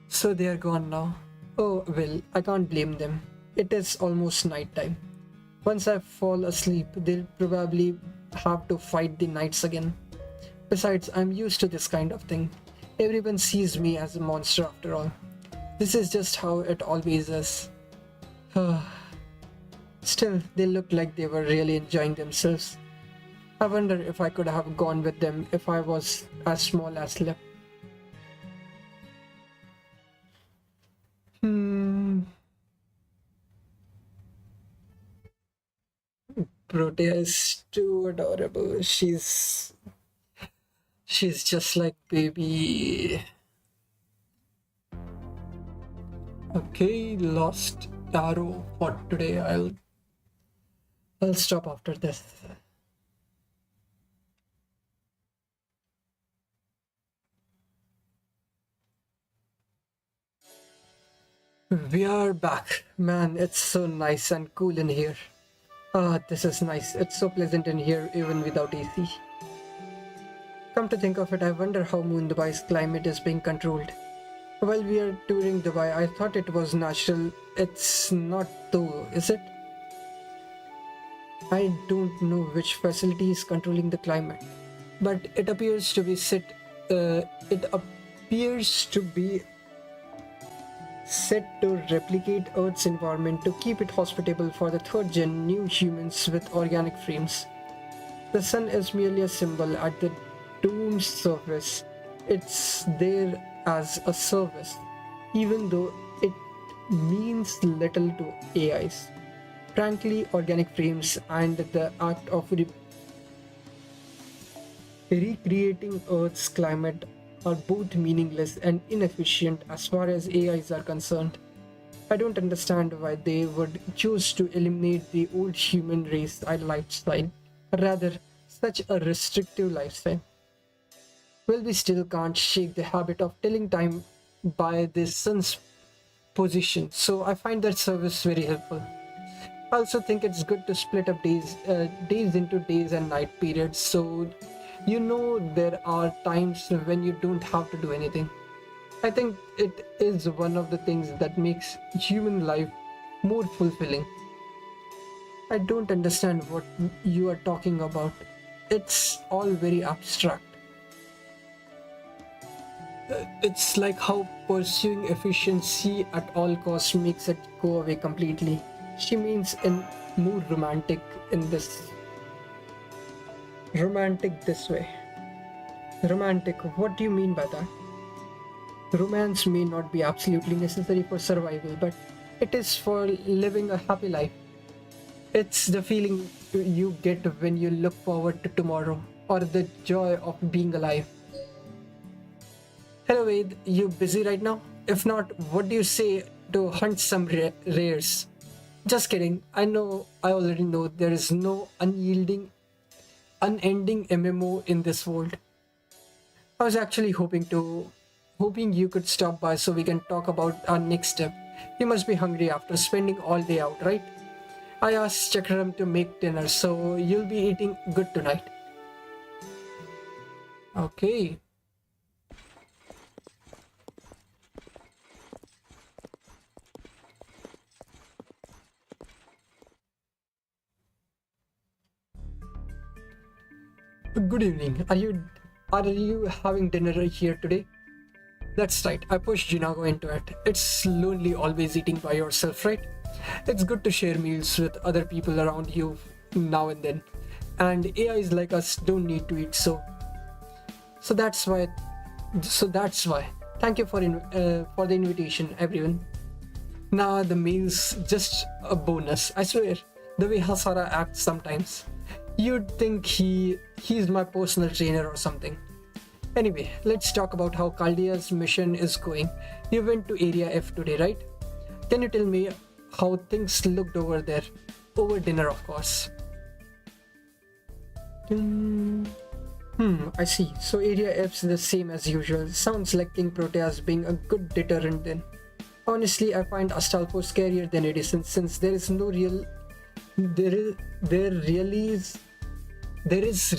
So they are gone now. Oh well, I can't blame them. It is almost night time. Once I fall asleep, they'll probably have to fight the nights again. Besides, I'm used to this kind of thing. Everyone sees me as a monster after all. This is just how it always is. Still, they look like they were really enjoying themselves. I wonder if I could have gone with them if I was as small as Lip. Protea is too adorable. She's just like baby. Okay, lost arrow for today. I'll stop after this. We are back. Man, it's so nice and cool in here. Ah, this is nice. It's so pleasant in here even without AC. Come to think of it, I wonder how Moon Dubai's climate is being controlled. While we are touring Dubai, I thought it was natural. It's not though, is it? I don't know which facility is controlling the climate, but it appears to be set to replicate Earth's environment to keep it hospitable for the third gen new humans with organic frames. The sun is merely a symbol at the dome's surface. It's there as a service, even though it means little to AIs. Frankly, organic frames and the act of Recreating Earth's climate are both meaningless and inefficient as far as AIs are concerned. I don't understand why they would choose to eliminate the old human race lifestyle, rather, such a restrictive lifestyle. Well, we still can't shake the habit of telling time by the sun's position, so I find that service very helpful. I also think it's good to split up days into days and night periods, so there are times when you don't have to do anything. I think it is one of the things that makes human life more fulfilling. I don't understand what you are talking about. It's all very abstract. It's like how pursuing efficiency at all costs makes it go away completely. She means in more romantic this way. Romantic, what do you mean by that? Romance may not be absolutely necessary for survival, but it is for living a happy life. It's the feeling you get when you look forward to tomorrow, or the joy of being alive. Hello Ved, you busy right now? If not, what do you say to hunt some rares? Just kidding. I already know there is no unending MMO in this world. I was actually hoping you could stop by so we can talk about our next step. You must be hungry after spending all day out, right? I asked Chakram to make dinner, so you'll be eating good tonight. Okay. Good evening. Are you having dinner here today? That's right. I pushed Jinago into it. It's lonely always eating by yourself, right? It's good to share meals with other people around you now and then. And AIs like us don't need to eat, so that's why. Thank you for the invitation, everyone. Nah, the meal's just a bonus. I swear. The way Hasara acts sometimes. You'd think he's my personal trainer or something. Anyway, let's talk about how Caldea's mission is going. You went to Area F today, right? Can you tell me how things looked over there? Over dinner, of course. I see. So Area F's the same as usual. Sounds like King Proteus being a good deterrent then. Honestly, I find Astolfo scarier than Edison since there is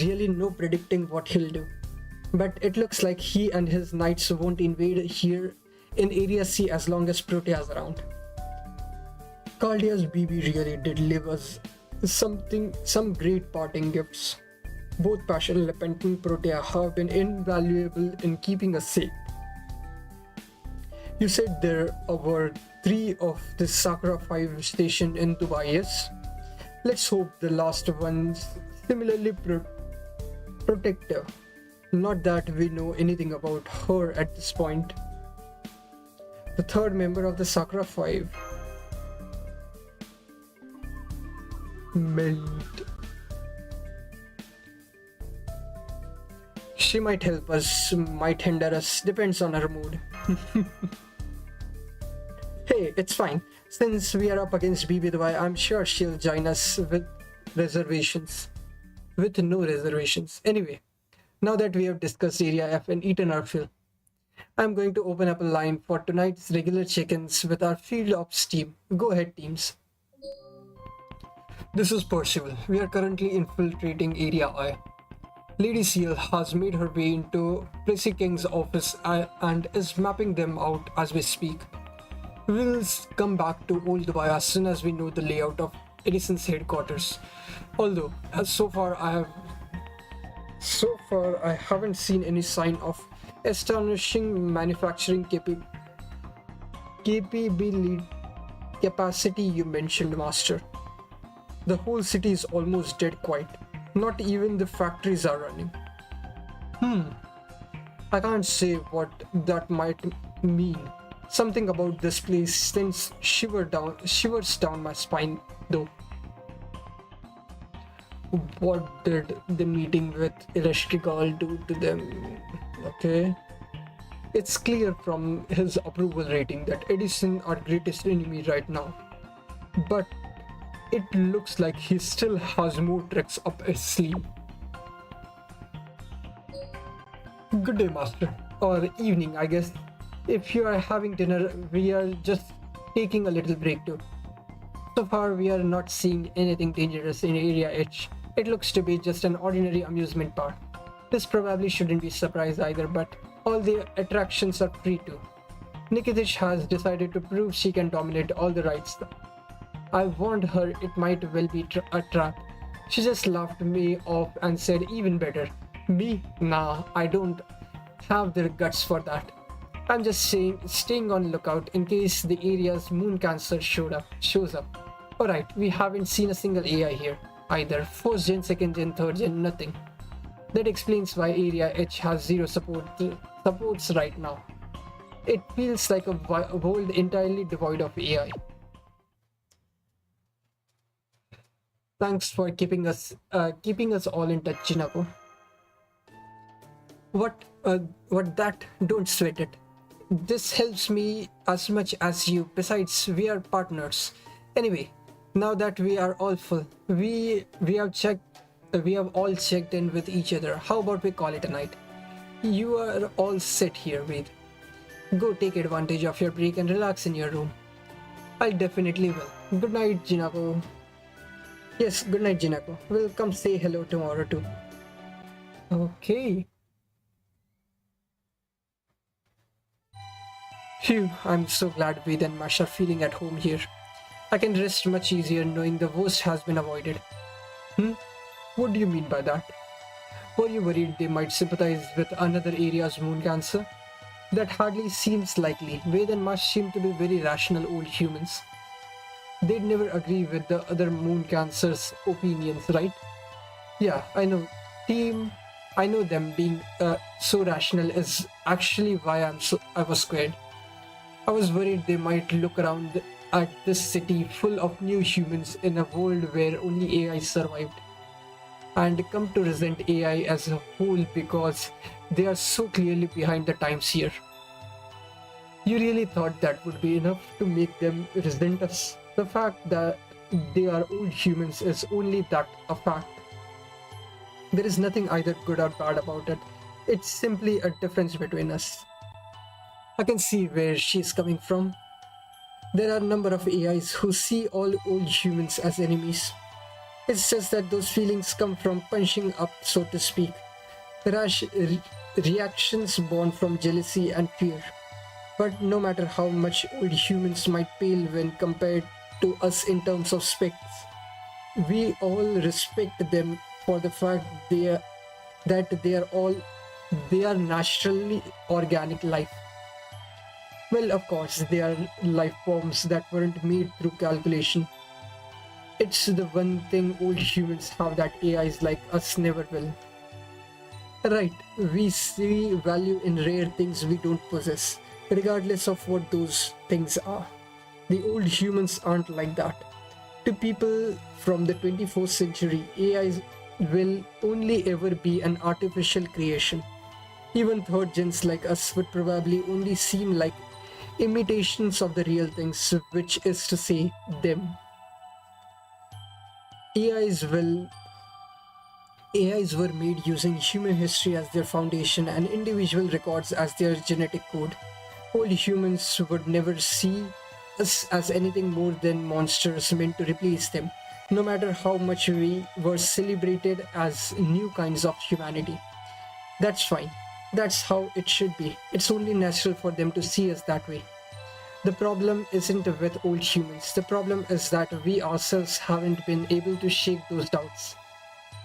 really no predicting what he'll do. But it looks like he and his knights won't invade here in Area C as long as Protea's around. Caldea's BB really did leave us some great parting gifts. Both Passionlip and King Protea have been invaluable in keeping us safe. You said there were 3 of the Sakura 5 stationed in Dubai, yes? Let's hope the last one's similarly protective. Not that we know anything about her at this point. The third member of the Sakura 5. Melt. She might help us, might hinder us, depends on her mood. Hey, it's fine. Since we are up against BB Dubai, I'm sure she'll join us with no reservations. Anyway, now that we have discussed Area F and eaten our fill, I'm going to open up a line for tonight's regular check-ins with our Field Ops team. Go ahead, teams. This is Percival. We are currently infiltrating Area I. Lady Seal has made her way into Plessy King's office and is mapping them out as we speak. We'll come back to Old Dubai as soon as we know the layout of Edison's headquarters. Although, so far I haven't seen any sign of astonishing manufacturing capacity you mentioned, Master. The whole city is almost dead quiet. Not even the factories are running. I can't say what that might mean. Something about this place sends shivers down my spine, though. What did the meeting with Ereshkigal do to them? Okay. It's clear from his approval rating that Edison our greatest enemy right now. But it looks like he still has more tricks up his sleeve. Good day, Master. Or evening, I guess. If you are having dinner, we are just taking a little break too. So far, we are not seeing anything dangerous in Area H. It looks to be just an ordinary amusement park. This probably shouldn't be a surprise either, but all the attractions are free too. Nikitish has decided to prove she can dominate all the rides. I warned her it might well be a trap. She just laughed me off and said, even better. Me? Nah, I don't have the guts for that. I'm just staying on lookout in case the area's moon cancer shows up. Alright, we haven't seen a single AI here either. First gen, second gen, third gen, nothing. That explains why Area H has zero supports right now. It feels like a world entirely devoid of AI. Thanks for keeping us all in touch, Jinako. What that? Don't sweat it. This helps me as much as you. Besides, we are partners. Anyway, now that we are all full, we have all checked in with each other. How about we call it a night? You are all set here, Reed. Go take advantage of your break and relax in your room. I definitely will. Good night, Jinako. Yes, good night, Jinako. We'll come say hello tomorrow too. Okay. Phew, I'm so glad Ved and Mash are feeling at home here. I can rest much easier knowing the worst has been avoided. What do you mean by that? Were you worried they might sympathize with another area's moon cancer? That hardly seems likely. Ved and Mash seem to be very rational old humans. They'd never agree with the other moon cancer's opinions, right? Yeah, I know. I know them being so rational is actually why I was scared. I was worried they might look around at this city full of new humans in a world where only AI survived, and come to resent AI as a whole because they are so clearly behind the times here. You really thought that would be enough to make them resent us? The fact that they are old humans is only that, a fact. There is nothing either good or bad about it. It's simply a difference between us. I can see where she's coming from. There are a number of AIs who see all old humans as enemies. It's just that those feelings come from punching up, so to speak. Rash reactions born from jealousy and fear. But no matter how much old humans might pale when compared to us in terms of specs, we all respect them for the fact that they are naturally organic life. Well, of course, they are life forms that weren't made through calculation. It's the one thing old humans have that AIs like us never will. Right, we see value in rare things we don't possess, regardless of what those things are. The old humans aren't like that. To people from the 21st century, AIs will only ever be an artificial creation. Even third gens like us would probably only seem like imitations of the real things, which is to say, them. AIs were made using human history as their foundation and individual records as their genetic code. Old humans would never see us as anything more than monsters meant to replace them, no matter how much we were celebrated as new kinds of humanity. That's fine. That's how it should be. It's only natural for them to see us that way. The problem isn't with old humans. The problem is that we ourselves haven't been able to shake those doubts.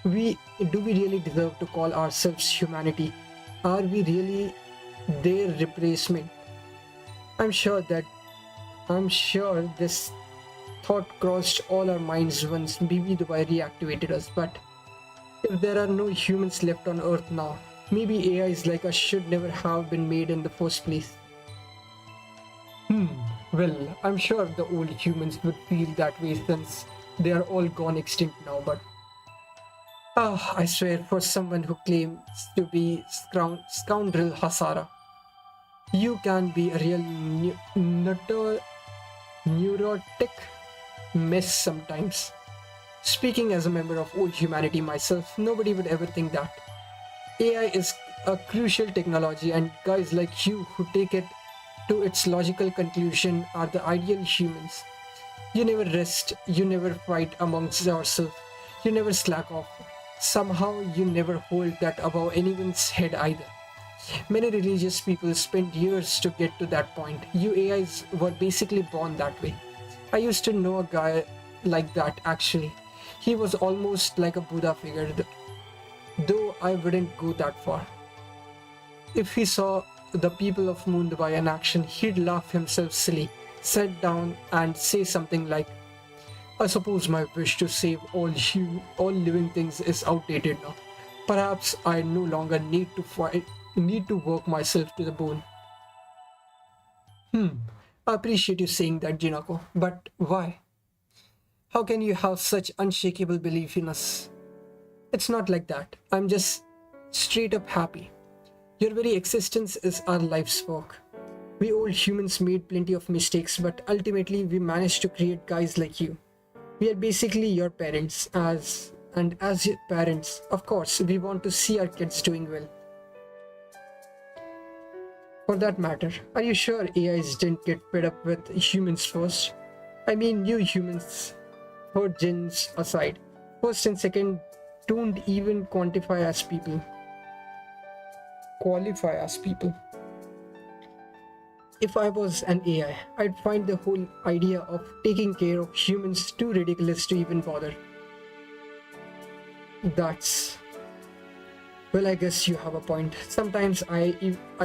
Do we really deserve to call ourselves humanity? Are we really their replacement? I'm sure this thought crossed all our minds once Bibi Dubai reactivated us, but if there are no humans left on Earth now, maybe AIs like us should never have been made in the first place. Well, I'm sure the old humans would feel that way since they are all gone extinct now, but Ah, I swear, for someone who claims to be scoundrel Hasara, you can be a real neurotic mess sometimes. Speaking as a member of old humanity myself, nobody would ever think that. AI is a crucial technology, and guys like you who take it to its logical conclusion are the ideal humans. You never rest, you never fight amongst yourself, you never slack off. Somehow, you never hold that above anyone's head either. Many religious people spend years to get to that point. You AIs were basically born that way. I used to know a guy like that actually. He was almost like a Buddha figure, though I wouldn't go that far. If he saw the people of Mumbai in action, he'd laugh himself silly, sit down and say something like, I suppose my wish to save all living things is outdated now. Perhaps I no longer need to work myself to the bone. I appreciate you saying that, Jinako, but why? How can you have such unshakable belief in us? It's not like that. I'm just straight up happy. Your very existence is our life's work. We old humans made plenty of mistakes, but ultimately we managed to create guys like you. We are basically your parents, as your parents, of course, we want to see our kids doing well. For that matter, are you sure AIs didn't get fed up with humans first? I mean, you humans, third gens aside, first and second don't even qualify as people. If I was an AI, I'd find the whole idea of taking care of humans too ridiculous to even bother. That's... Well, I guess you have a point. Sometimes I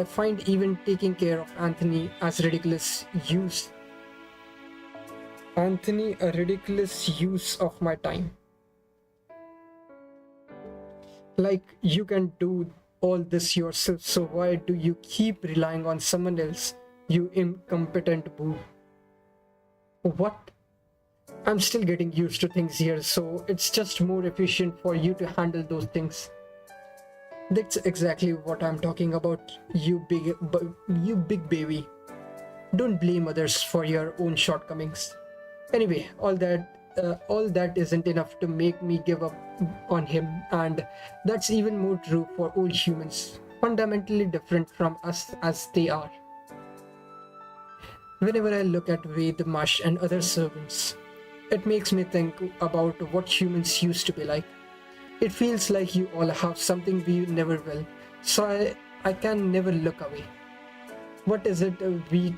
find even taking care of Anthony as ridiculous use. Anthony, a ridiculous use of my time. Like, you can do all this yourself, so why do you keep relying on someone else, you incompetent boo? What? I'm still getting used to things here, so it's just more efficient for you to handle those things. That's exactly what I'm talking about, you big baby. Don't blame others for your own shortcomings. Anyway, all that isn't enough to make me give up on him, and that's even more true for old humans, fundamentally different from us as they are. Whenever I look at Ved, Mush, and other servants, it makes me think about what humans used to be like. It feels like you all have something we never will, so I can never look away. What is it we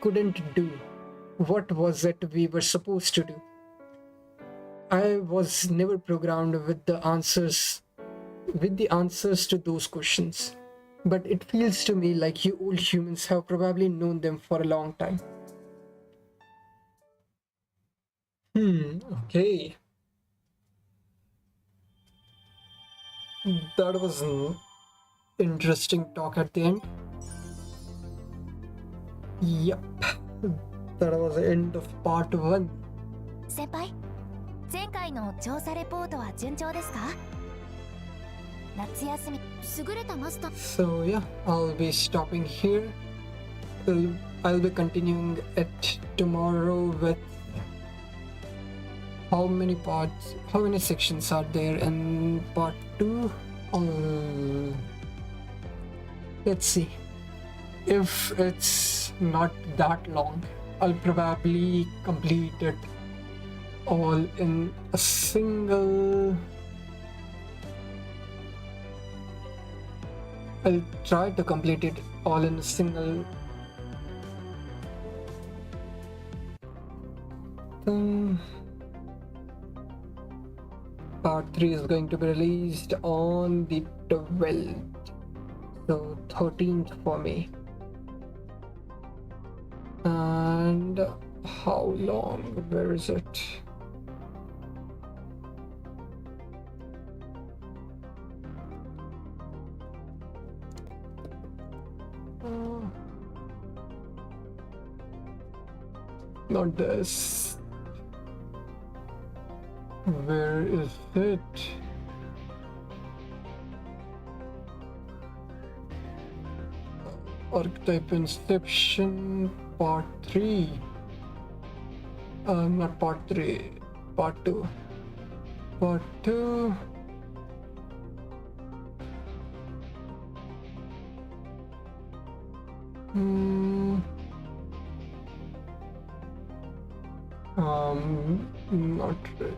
couldn't do? What was it we were supposed to do? I was never programmed with the answers to those questions. But it feels to me like you old humans have probably known them for a long time. Okay. That was an interesting talk at the end. Yep. That was the end of part 1. 先輩、前回の調査レポートは順調ですか？夏休み優れたマスター。 So yeah, I'll be stopping here. I'll be continuing it tomorrow with how many sections are there in part 2? Let's see. If it's not that long, I'll probably complete it all in a single... I'll try to complete it all in a single thing. Part 3 is going to be released on the 12th, so 13th for me. And how long? Where is it? Not this. Where is it? Archetype Inception Part 3. Not Part 3, Part 2. Part 2. Not really.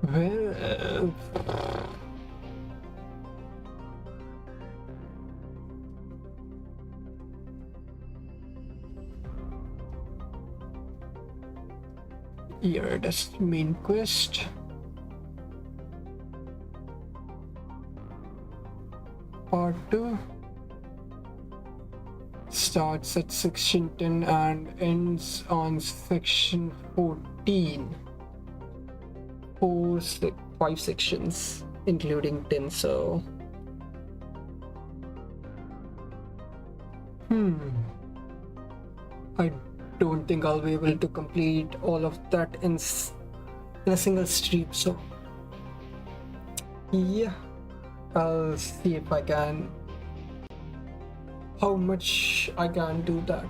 Where? Here, that's the main quest. Part 2 starts at section 10 and ends on section 14. 5 sections, including 10, so... I don't think I'll be able to complete all of that in a single stream, so... Yeah, I'll see if I can... how much I can do that.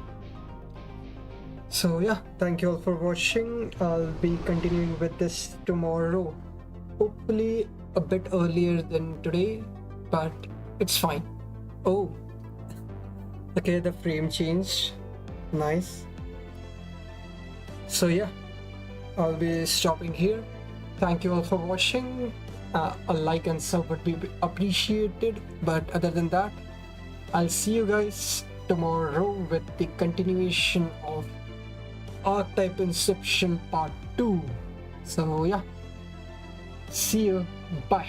So yeah, thank you all for watching. I'll be continuing with this tomorrow, hopefully a bit earlier than today, but it's fine. Oh, okay, the frame changed. Nice. So yeah, I'll be stopping here. Thank you all for watching. A like and sub would be appreciated, but other than that, I'll see you guys tomorrow with the continuation of Archetype Inception Part 2. So yeah, see you, bye.